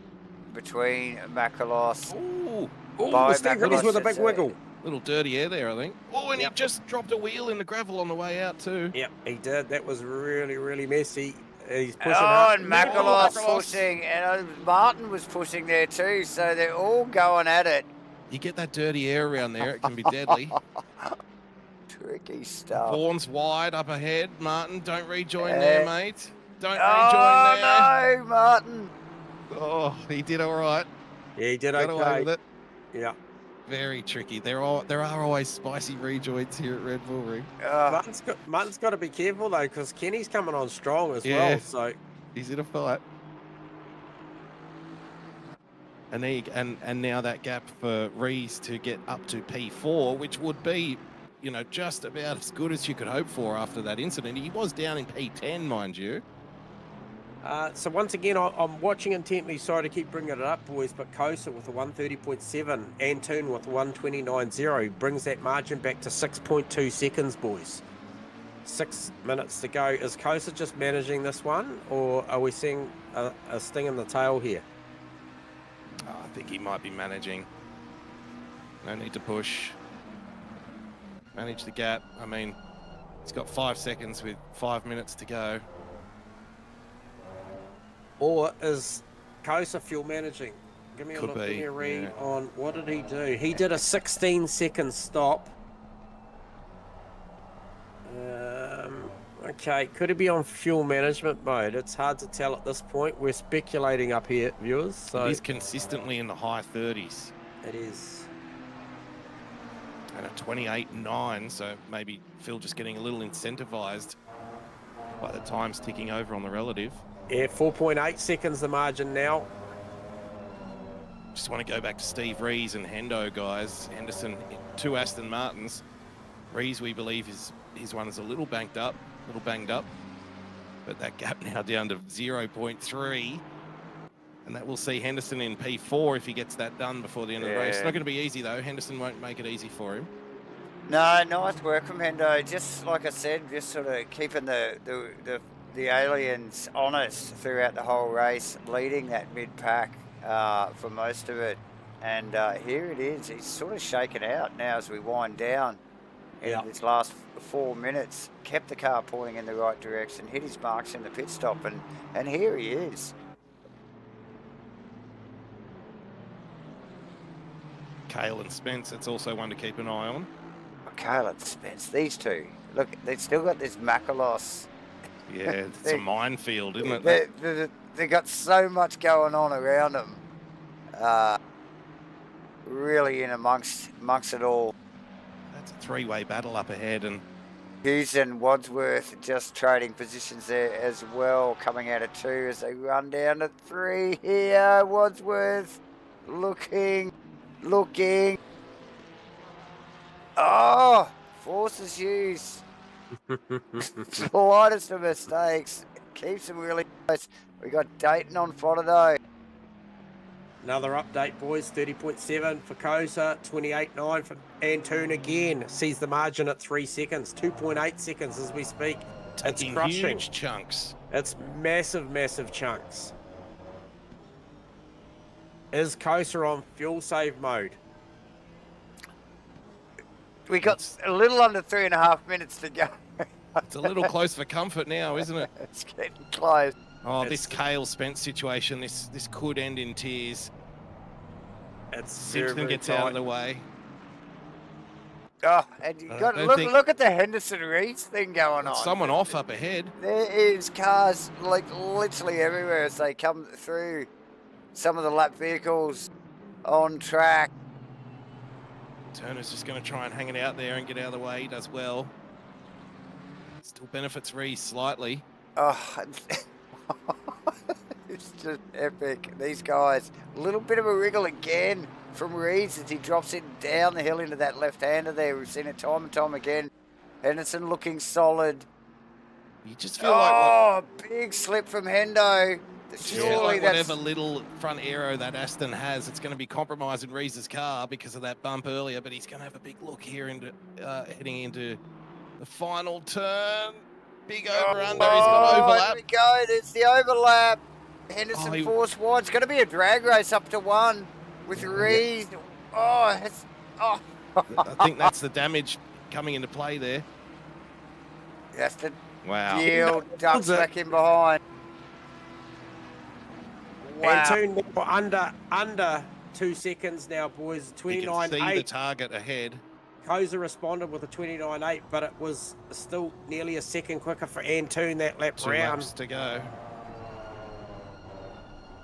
between Macrolos. Ooh, Oh, Steve Rees with a big wiggle. little dirty air there, I think. Oh, and Yep. he just dropped a wheel in the gravel on the way out too. Yep, he did. That was really, really messy. He's pushing Oh, hard. and Macrolos Macrolos. pushing, and Martin was pushing there too, so they're all going at it. You get that dirty air around there, it can be deadly. Tricky stuff. Vaughan's wide up ahead. Martin, don't rejoin Yeah. there, mate. Don't rejoin Oh, there. no, Martin. Oh, he did all right. Yeah, he did Got away okay. with it. Yeah. Very tricky. There are always spicy rejoins here at Red Bull Ring. Martin's got to be careful though, because Kenny's coming on strong as Yeah. well. So He's in a fight. And now that gap for Rees to get up to P4, which would be, just about as good as you could hope for after that incident. He was down in P10, mind you. so once again, I'm watching intently. Sorry to keep bringing it up, boys, but Kosa with a 130.7, Antoon with 129.0 brings that margin back to 6.2 seconds, boys. 6 minutes to go. Is Kosa just managing this one, or are we seeing a sting in the tail here? Oh, I think he might be managing. No need to push. Manage the gap. I mean, he's got 5 seconds with 5 minutes to go. Or is Kosa fuel managing? Give me a Could look, give be, me a read yeah. on what did he do? He did a 16-second stop. Okay, could it be on fuel management mode? It's hard to tell at this point. We're speculating up here, viewers. So He's consistently in the high 30s. it is. And a 28.9, so maybe Phil just getting a little incentivized by the times ticking over on the relative. Yeah, 4.8 seconds the margin now. Just want to go back to Steve Rees and Hendo, guys. Henderson, 2 Aston Martins. Rees, we believe, his one is a little banged up. But that gap now down to 0.3. And that will see Henderson in P4 if he gets that done before the end of the race. It's not going to be easy, though. Henderson won't make it easy for him. No, nice work from Hendo. Just like I said, just sort of keeping the aliens honest throughout the whole race, leading that mid-pack for most of it. And here it is. He's sort of shaken out now as we wind down in this last 4 minutes. Kept the car pointing in the right direction, hit his marks in the pit stop, and here he is. Cale and Spence, it's also one to keep an eye on. Cale and Spence, these two. Look, they've still got this Macrolos. Yeah, it's a minefield, isn't it? They've got so much going on around them. Really in amongst it all. That's a 3-way battle up ahead, and Hughes and Wadsworth just trading positions there as well, coming out of 2 as they run down to 3 here. Wadsworth looking. Oh, forces Hughes. Slightest of mistakes. Keeps them really close. We got Dayton on fodder though. Another update, boys. 30.7 for Kosa, 28.9 for Antoon again. Sees the margin at 3 seconds, 2.8 seconds as we speak. It's taking crushing. huge chunks. It's massive chunks. Is Kosa on fuel save mode? We got a little under 3.5 minutes to go. It's a little close for comfort now, isn't it? It's getting close. Oh, this Cale Spence situation, this could end in tears. It's Simpson gets out of the way. Oh, and you got look at the Henderson Rees thing going on. Someone off up ahead. There is cars like literally everywhere as they come through some of the lap vehicles on track. Turner's just going to try and hang it out there and get out of the way. He does well. Still benefits Reese slightly. Oh, it's just epic. These guys, a little bit of a wriggle again from Reese as he drops it down the hill into that left-hander there. We've seen it time and time again. Henderson looking solid. You just feel like... big slip from Hendo. Surely whatever little front aero that Aston has, it's going to be compromising Reese's car because of that bump earlier, but he's going to have a big look here into heading into the final turn. Big over-under, he's got overlap. Here we go, there's the overlap. Henderson force wide. It's going to be a drag race up to 1 with Reese. I think that's the damage coming into play there. That's the deal. Ducks back in behind. Wow. And under 2 seconds now, boys. 29.8. You can see the target ahead. Koza responded with a 29.8, but it was still nearly a second quicker for Antoon that lap 2 round. laps to go.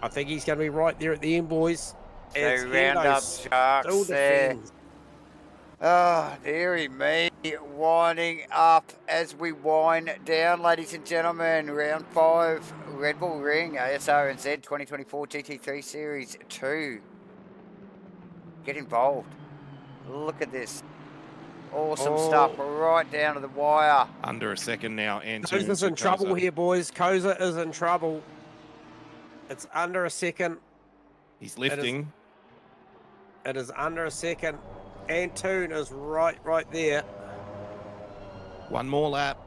I think he's going to be right there at the end, boys. So round up Sharks there. Oh, dearie me. Winding up as we wind down, ladies and gentlemen. Round 5, Red Bull Ring, Asrnz 2024 GT3 Series 2. Get involved. Look at this. Awesome stuff right down to the wire. Under a second now. Koza's in trouble here, boys. Koza is in trouble. It's under a second. He's lifting. It is under a second. Antoon is right there. 1 more lap.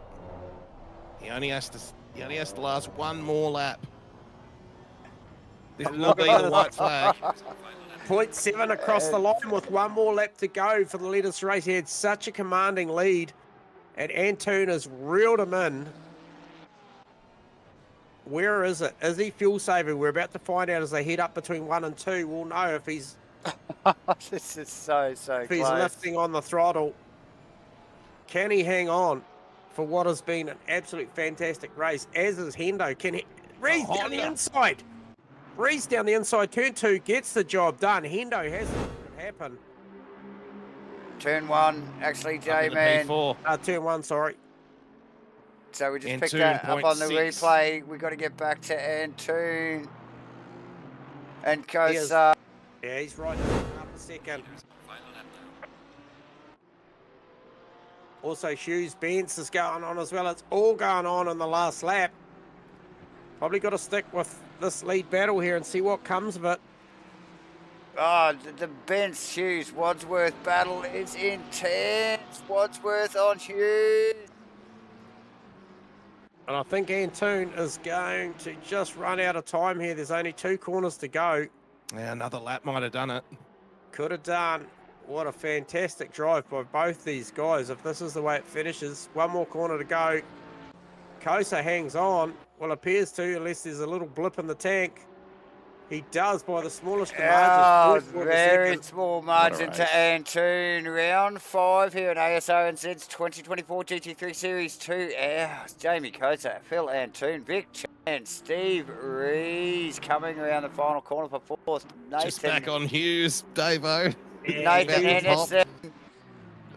He only has to last 1 more lap. This will be the white flag. 0.7 across the line with 1 more lap to go for the latest race. He had such a commanding lead, and Antoon has reeled him in. Where is it? Is he fuel saving? We're about to find out as they head up between 1 and 2. We'll know if he's this is so if he's lifting on the throttle. Can he hang on for what has been an absolute fantastic race, as is Hendo? Can he? Reese down the inside. Reese down the inside. Turn 2 gets the job done. Hendo has it happen. Turn 1, actually, J-Man. Turn 1, sorry. So we just picked that up on the replay. We've got to get back to Antoon. And Koza. Yeah, he's right up a second. Also, Hughes Benz is going on as well. It's all going on in the last lap. Probably got to stick with this lead battle here and see what comes of it. Oh, the Benz Hughes Wadsworth battle is intense. Wadsworth on Hughes. And I think Antoon is going to just run out of time here. There's only 2 corners to go. Yeah, another lap might have done it. Could have done. What a fantastic drive by both these guys. If this is the way it finishes, 1 more corner to go. Koza hangs on. Well, appears to, unless there's a little blip in the tank. He does by the smallest of margins. Very small margin to Antoon. Round 5 here at Asrnz 2024 GT3 Series 2. Jamie Koza, Phil Antoon, Vic Chan, Steve Rees coming around the final corner for 4th. Just back on Hughes, Davo. Nathan Henderson.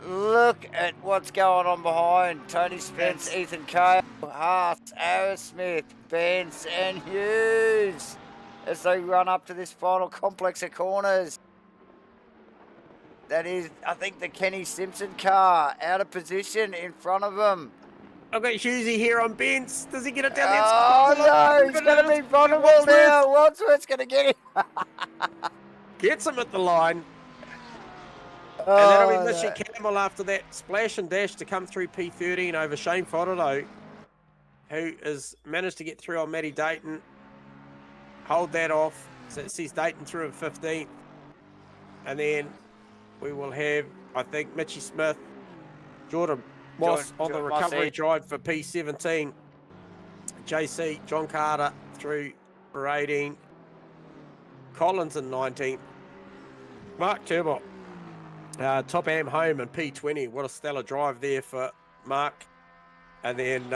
Look at what's going on behind. Tony Spence, Ethan Cale, Haas, Aerosmith, Benz and Hughes as they run up to this final complex of corners. That is, I think, the Kenny Simpson car out of position in front of him. I've got Hughesy here on Benz. Does he get it down there? Oh, no, he's going to be vulnerable now. Wadsworth's going to get him. Gets him at the line. And that'll be Mitchie Campbell after that splash and dash to come through P13 over Shane Fodderdo, who has managed to get through on Matty Dayton. Hold that off. So it sees Dayton through in 15th. And then we will have, I think, Mitchie Smith, Jordan Moss on the recovery drive for P17. JC, John Carter through for 18. Collins in 19th. Mark Turbot. Top Am home in P20. What a stellar drive there for Mark. And then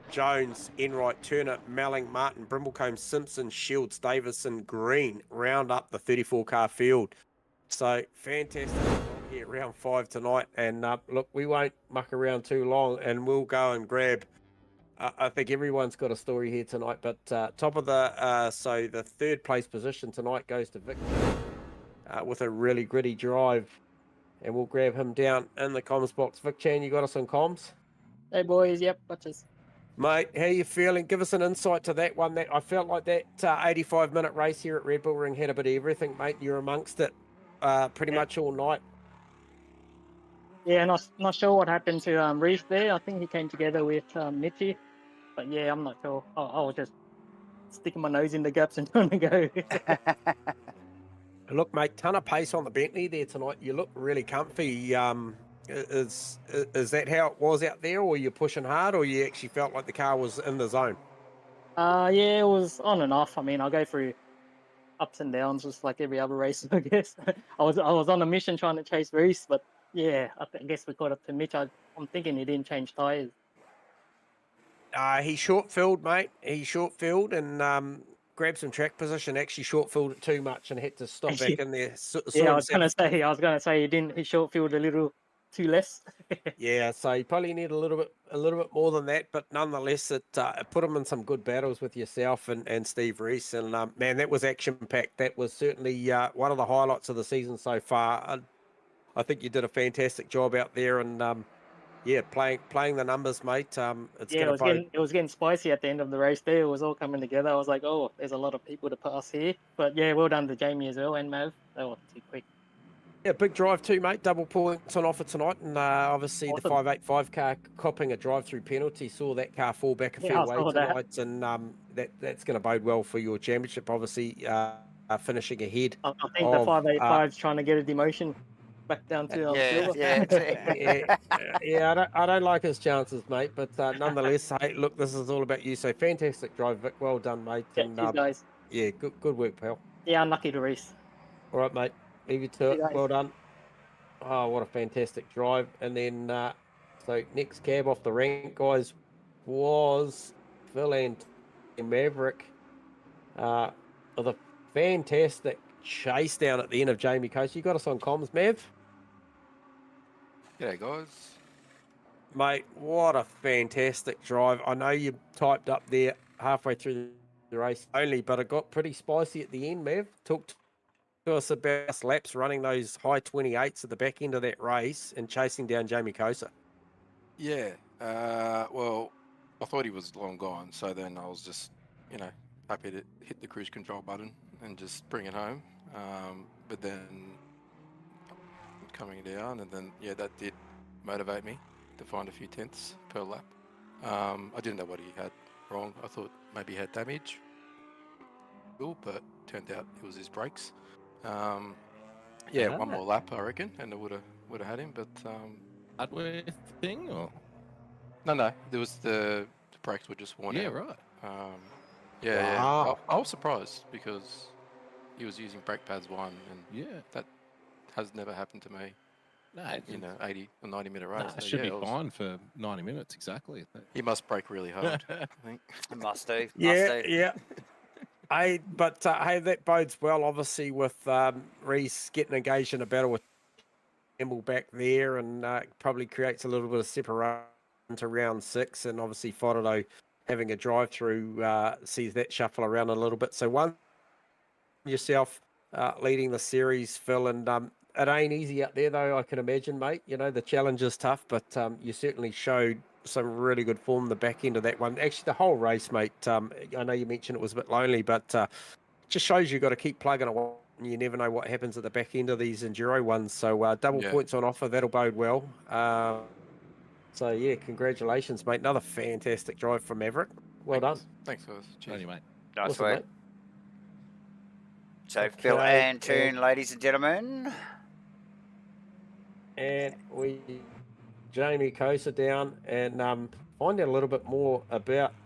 Jones, Enright, Turner, Melling, Martin, Brimblecombe, Simpson, Shields, Davison, Green round up the 34-car field. So fantastic here, round 5 tonight. And look, we won't muck around too long, and we'll go and grab. I think everyone's got a story here tonight, but top of the so the 3rd place position tonight goes to Vic with a really gritty drive, and we'll grab him down in the comms box. Vic Chan, you got us on comms? Hey boys, yep, watches. Mate, how you feeling? Give us an insight to that one. That I felt like that 85-minute race here at Red Bull Ring had a bit of everything, mate. You're amongst it pretty much all night. Yeah, not sure what happened to Reese there. I think he came together with Mitchy, but yeah, I'm not sure. I was just sticking my nose in the gaps and trying to go. Look, mate, ton of pace on the Bentley there tonight. You look really comfy. Is that how it was out there, or you pushing hard, or you actually felt like the car was in the zone? Yeah, it was on and off. I mean, I'll go through ups and downs just like every other race, I guess. I was on a mission trying to chase Reese, but yeah, I guess we caught up to Mitch. I'm thinking he didn't change tyres. He short-filled, mate. He short-filled and grabbed some track position. Actually short-filled it too much and had to stop back in there. Yeah, I was gonna say he short-filled a little too less. Yeah, so you probably need a little bit more than that, but nonetheless, it put him in some good battles with yourself and Steve Reese, and man, that was action-packed. That was certainly one of the highlights of the season so far. I think you did a fantastic job out there, and yeah, playing the numbers, mate. It was getting spicy at the end of the race there. It was all coming together. I was like, oh, there's a lot of people to pass here. But yeah, well done to Jamie as well and Mav. They were too quick. Yeah, big drive too, mate. Double points on offer tonight, and obviously awesome. The 585 car copping a drive-through penalty saw that car fall back a fair way tonight, and that's going to bode well for your championship. Obviously, finishing ahead. I think the 585's trying to get a demotion back down to yeah. I don't like his chances, mate. But nonetheless, hey, look, this is all about you. So fantastic drive, Vic. Well done, mate. Yeah, and guys. Yeah, good work, pal. Yeah, unlucky to race. All right, mate. Leave you to it. Well done. Oh, what a fantastic drive. And then, so next cab off the rank, guys, was Phil and Maverick with a fantastic chase down at the end of Jamie Coast. You got us on comms, Mav? G'day, guys. Mate, what a fantastic drive. I know you typed up there halfway through the race only, but it got pretty spicy at the end, Mav. Talk to us about laps running those high 28s at the back end of that race and chasing down Jamie Kosa. Yeah, well, I thought he was long gone, so then I was just, happy to hit the cruise control button and just bring it home. But then coming down, and then, yeah, that did motivate me to find a few tenths per lap. I didn't know what he had wrong. I thought maybe he had damage, but turned out it was his brakes. Yeah, one more lap, I reckon, and it would have had him. But hardware thing, or no, there was the brakes were just worn out. Yeah, right. Wow. I was surprised because he was using brake pads 1, and that has never happened to me. No, 80 or 90-minute race. It should be fine for 90 minutes exactly. He must brake really hard, I think. Must do. Yeah. Hey, but hey, that bodes well, obviously, with Reese getting engaged in a battle with Campbell back there, and probably creates a little bit of separation to round 6, and obviously Fodado having a drive-through sees that shuffle around a little bit. So one, yourself leading the series, Phil, and it ain't easy out there, though, I can imagine, mate. The challenge is tough, but you certainly showed some really good form the back end of that one. Actually, the whole race, mate, I know you mentioned it was a bit lonely, but just shows you've got to keep plugging away. You never know what happens at the back end of these enduro ones. So double points on offer, that'll bode well. So, yeah, congratulations, mate. Another fantastic drive from Maverick. Well done. Thanks, guys. Cheers. Mate. Nice awesome, work. mate. So, Phil and Toon, ladies and gentlemen. And Jamie Kosa down and find out a little bit more about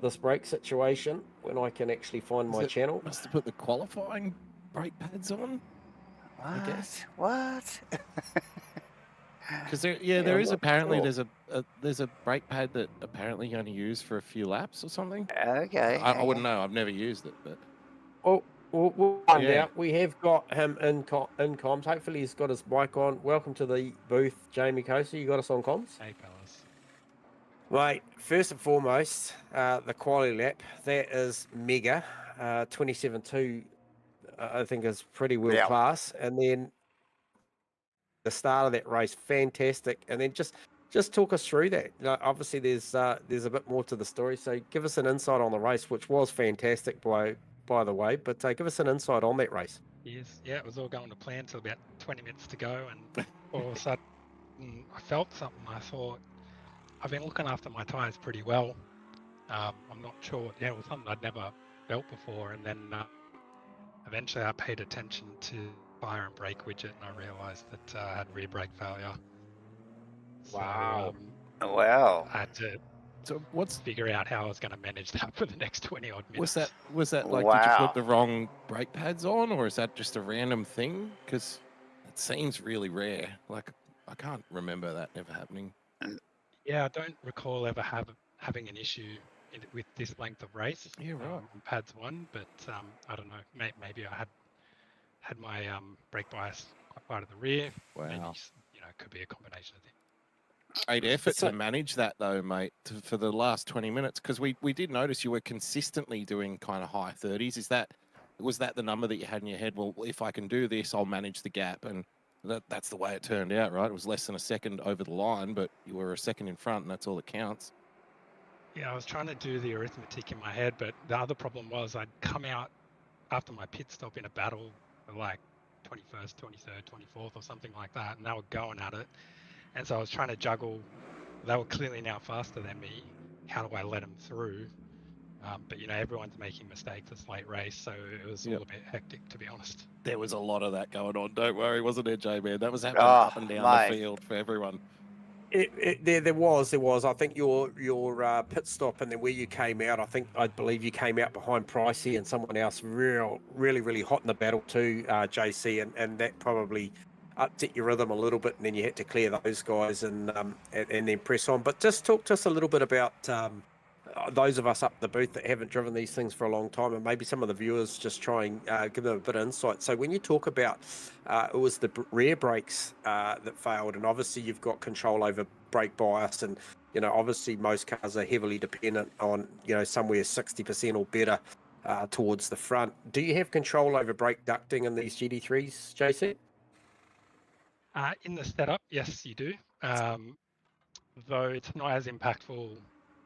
this brake situation when I can actually find my channel. Must have put the qualifying brake pads on. What? I guess. What? Because there is I'm not apparently sure. there's a brake pad that apparently you only use for a few laps or something. Okay. I wouldn't know. I've never used it, but Oh, we'll find Yeah. out. We have got him in comms. Hopefully he's got his mic on. Welcome to the booth, Jamie Coaster. You got us on comms? Hey, fellas. Right, first and foremost, the quality lap, that is mega. 27.2, I think is pretty world Yeah. class. And then the start of that race, fantastic. And then just talk us through that. Obviously, there's a bit more to the story. So give us an insight on the race, which was fantastic by the way. But give us an insight on that race. Yes, yeah, it was all going to plan till about 20 minutes to go, and all of a sudden I felt something. I thought, I've been looking after my tyres pretty well. I'm not sure what, it was something I'd never felt before, and then eventually I paid attention to fire and brake widget, and I realised that I had rear brake failure. Wow. So, Wow. I had to so what's figure out how I was going to manage that for the next 20 odd minutes. was that like? Did you put the wrong brake pads on, or is that just a random thing? Because it seems really rare. Like I can't remember that ever happening. Yeah, I don't recall ever having an issue with this length of race. Yeah, right. On pads 1, but I don't know. Maybe I had my brake bias quite far to the rear. Wow. Maybe, it could be a combination of things. Great effort to manage that though, mate, for the last 20 minutes, because we did notice you were consistently doing kind of high 30s. Was that the number that you had in your head? Well, if I can do this, I'll manage the gap, and that's the way it turned out, right? It was less than a second over the line, but you were a second in front, and that's all that counts. Yeah, I was trying to do the arithmetic in my head, but the other problem was I'd come out after my pit stop in a battle for like 21st, 23rd, 24th or something like that, and they were going at it. And so I was trying to juggle. They were clearly now faster than me. How do I let them through? But everyone's making mistakes. It's late race, so it was all a bit hectic, to be honest. There was a lot of that going on. Don't worry, wasn't there, J-Man? That was happening up and down the field for everyone. There was. I think your pit stop and then where you came out, I believe you came out behind Pricey and someone else really hot in the battle too, JC, and that probably upset your rhythm a little bit, and then you had to clear those guys and then press on. But just talk to us a little bit about those of us up the booth that haven't driven these things for a long time, and maybe some of the viewers, just try and give them a bit of insight. So when you talk about it was the rear brakes that failed, and obviously you've got control over brake bias, and obviously most cars are heavily dependent on somewhere 60% or better towards the front. Do you have control over brake ducting in these GT3s, JC? In the setup, yes, you do. Though it's not as impactful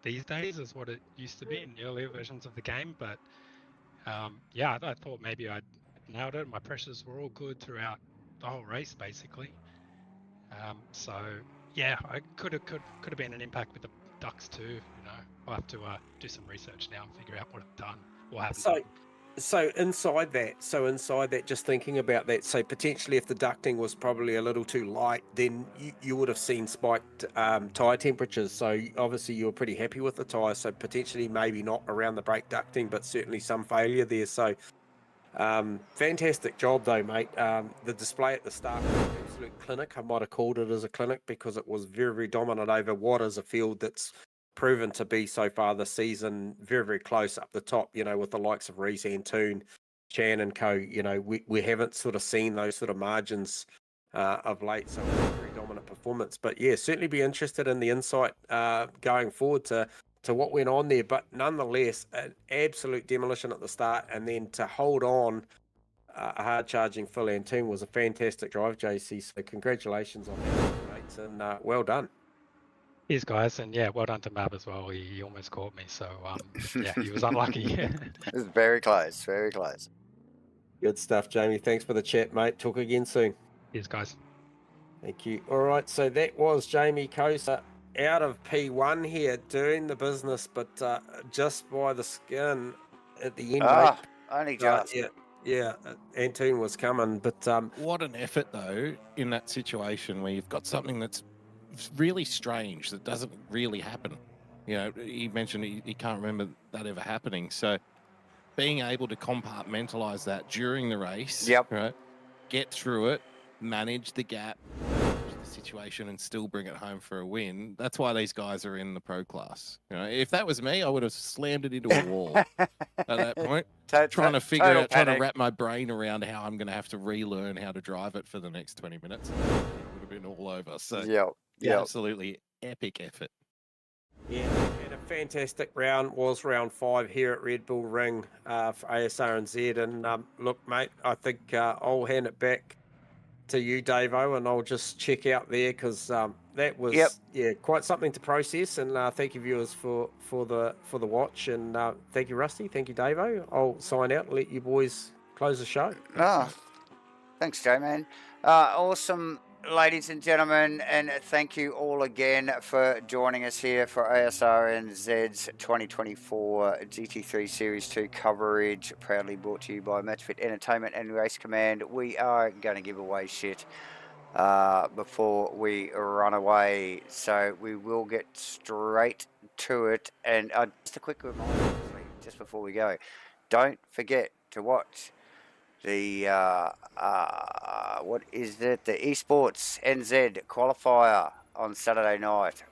these days as what it used to be in the earlier versions of the game. But yeah, I thought maybe I'd nailed it. My pressures were all good throughout the whole race, basically. So yeah, I could have been an impact with the ducks too. I'll have to do some research now and figure out what I've done or haven't done. So inside that, just thinking about that, so potentially if the ducting was probably a little too light, then you would have seen spiked tyre temperatures. So obviously you were pretty happy with the tyre, so potentially maybe not around the brake ducting, but certainly some failure there. So fantastic job though, mate. The display at the start was an absolute clinic. I might have called it as a clinic because it was very dominant over what is a field that's proven to be so far this season very close up the top, with the likes of Reese, Antoon, Chan and co. We haven't sort of seen those sort of margins of late, so it's a very dominant performance. But yeah, certainly be interested in the insight going forward to what went on there. But nonetheless, an absolute demolition at the start, and then to hold on a hard charging Phil Antoon was a fantastic drive, JC. So congratulations on that, mates, and well done. Cheers, guys, and yeah, well done to Mab as well. He almost caught me, so yeah, he was unlucky. It was very close, very close. Good stuff, Jamie. Thanks for the chat, mate. Talk again soon. Cheers, guys. Thank you. All right, so that was Jamie Coaster out of P1 here, doing the business, but just by the skin at the end. Only just. Yeah, Antoon was coming, but what an effort though in that situation where you've got something that's really strange that doesn't really happen. He mentioned he can't remember that ever happening. So being able to compartmentalize that during the race, right? Get through it, manage the gap, the situation and still bring it home for a win. That's why these guys are in the pro class. You know, if that was me, I would have slammed it into a wall at that point. Trying to figure out, trying to wrap my brain around how I'm going to have to relearn how to drive it for the next 20 minutes. It would have been all over. So, absolutely epic effort. Yeah, and a fantastic round was round 5 here at Red Bull Ring for Asrnz. And look, mate, I think I'll hand it back to you, Davo, and I'll just check out there because that was quite something to process. And thank you, viewers, for the watch. And thank you, Rusty. Thank you, Davo. I'll sign out and let you boys close the show. Thanks, J-Man. Awesome. Ladies and gentlemen, and thank you all again for joining us here for Asrnz's 2024 GT3 Series 2 coverage, proudly brought to you by MatchFit Entertainment and Race Command. We are going to give away shit before we run away, so we will get straight to it. And just a quick reminder, just before we go, don't forget to watch the what is it? The Esports NZ qualifier on Saturday night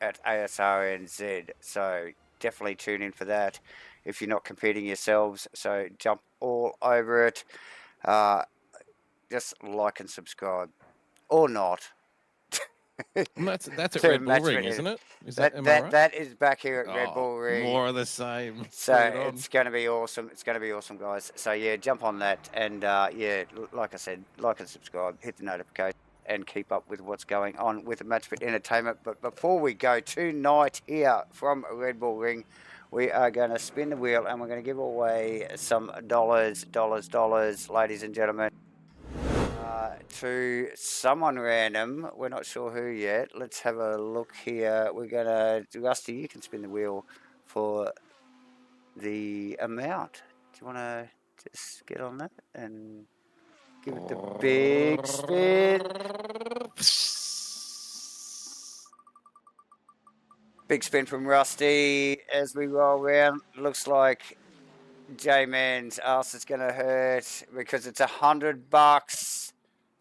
at Asrnz. So definitely tune in for that if you're not competing yourselves. So jump all over it. Just like and subscribe, or not. That's at Red Bull Ring, isn't it? Is that is back here at Red Bull Ring. More of the same. So it's going to be awesome. It's going to be awesome, guys. So yeah, jump on that, and like I said, like and subscribe, hit the notification, and keep up with what's going on with MatchFit Entertainment. But before we go tonight here from Red Bull Ring, we are going to spin the wheel, and we're going to give away some dollars, ladies and gentlemen. To someone random. We're not sure who yet. Let's have a look here. We're gonna, Rusty, you can spin the wheel for the amount. Do you want to just get on that and give it the big spin? Big spin from Rusty as we roll around. Looks like J-Man's ass is gonna hurt because it's $100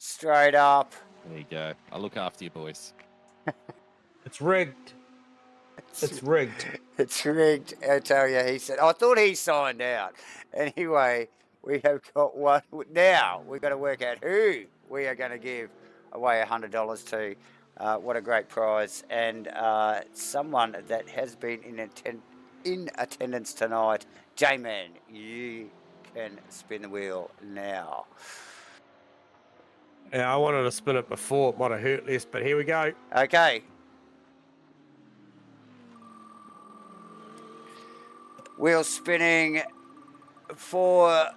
straight up. There you go. I'll look after you, boys. It's rigged. It's rigged. It's rigged. I tell you, he said. I thought he signed out. Anyway, we have got one. Now we've got to work out who we are going to give away $100 to. What a great prize. And someone that has been in attendance tonight. J-Man, you can spin the wheel now. Yeah, I wanted to spin it before. It might have hurt less, but here we go. Okay. Wheel spinning for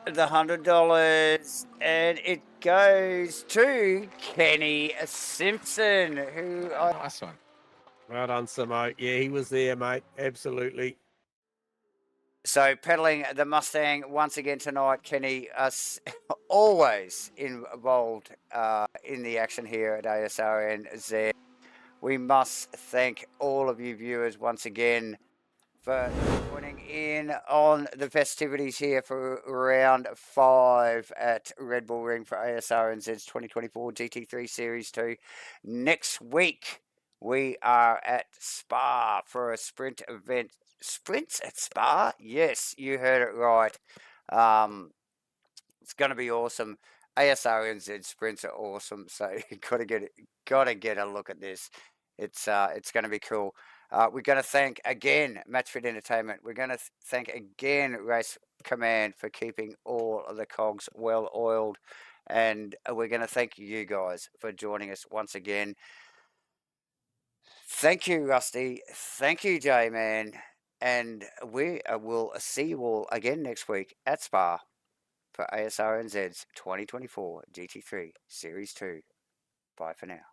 the $100, and it goes to Kenny Simpson, who nice one. Well done, Samo. Yeah, he was there, mate. Absolutely. So pedaling the Mustang once again tonight, Kenny, us always involved in the action here at Asrnz. We must thank all of you viewers once again for joining in on the festivities here for round 5 at Red Bull Ring for Asrnz's 2024 GT3 Series 2. Next week, we are at Spa for a sprint event. Sprints at Spa? Yes, you heard it right. It's going to be awesome. Asrnz sprints are awesome, so you gotta get a look at this. It's going to be cool. We're going to thank again MatchFit Entertainment. We're going to thank again Race Command for keeping all of the cogs well oiled, and we're going to thank you guys for joining us once again. Thank you, Rusty. Thank you, J-Man. And we will see you all again next week at Spa for Asrnz's 2024 GT3 Series 2. Bye for now.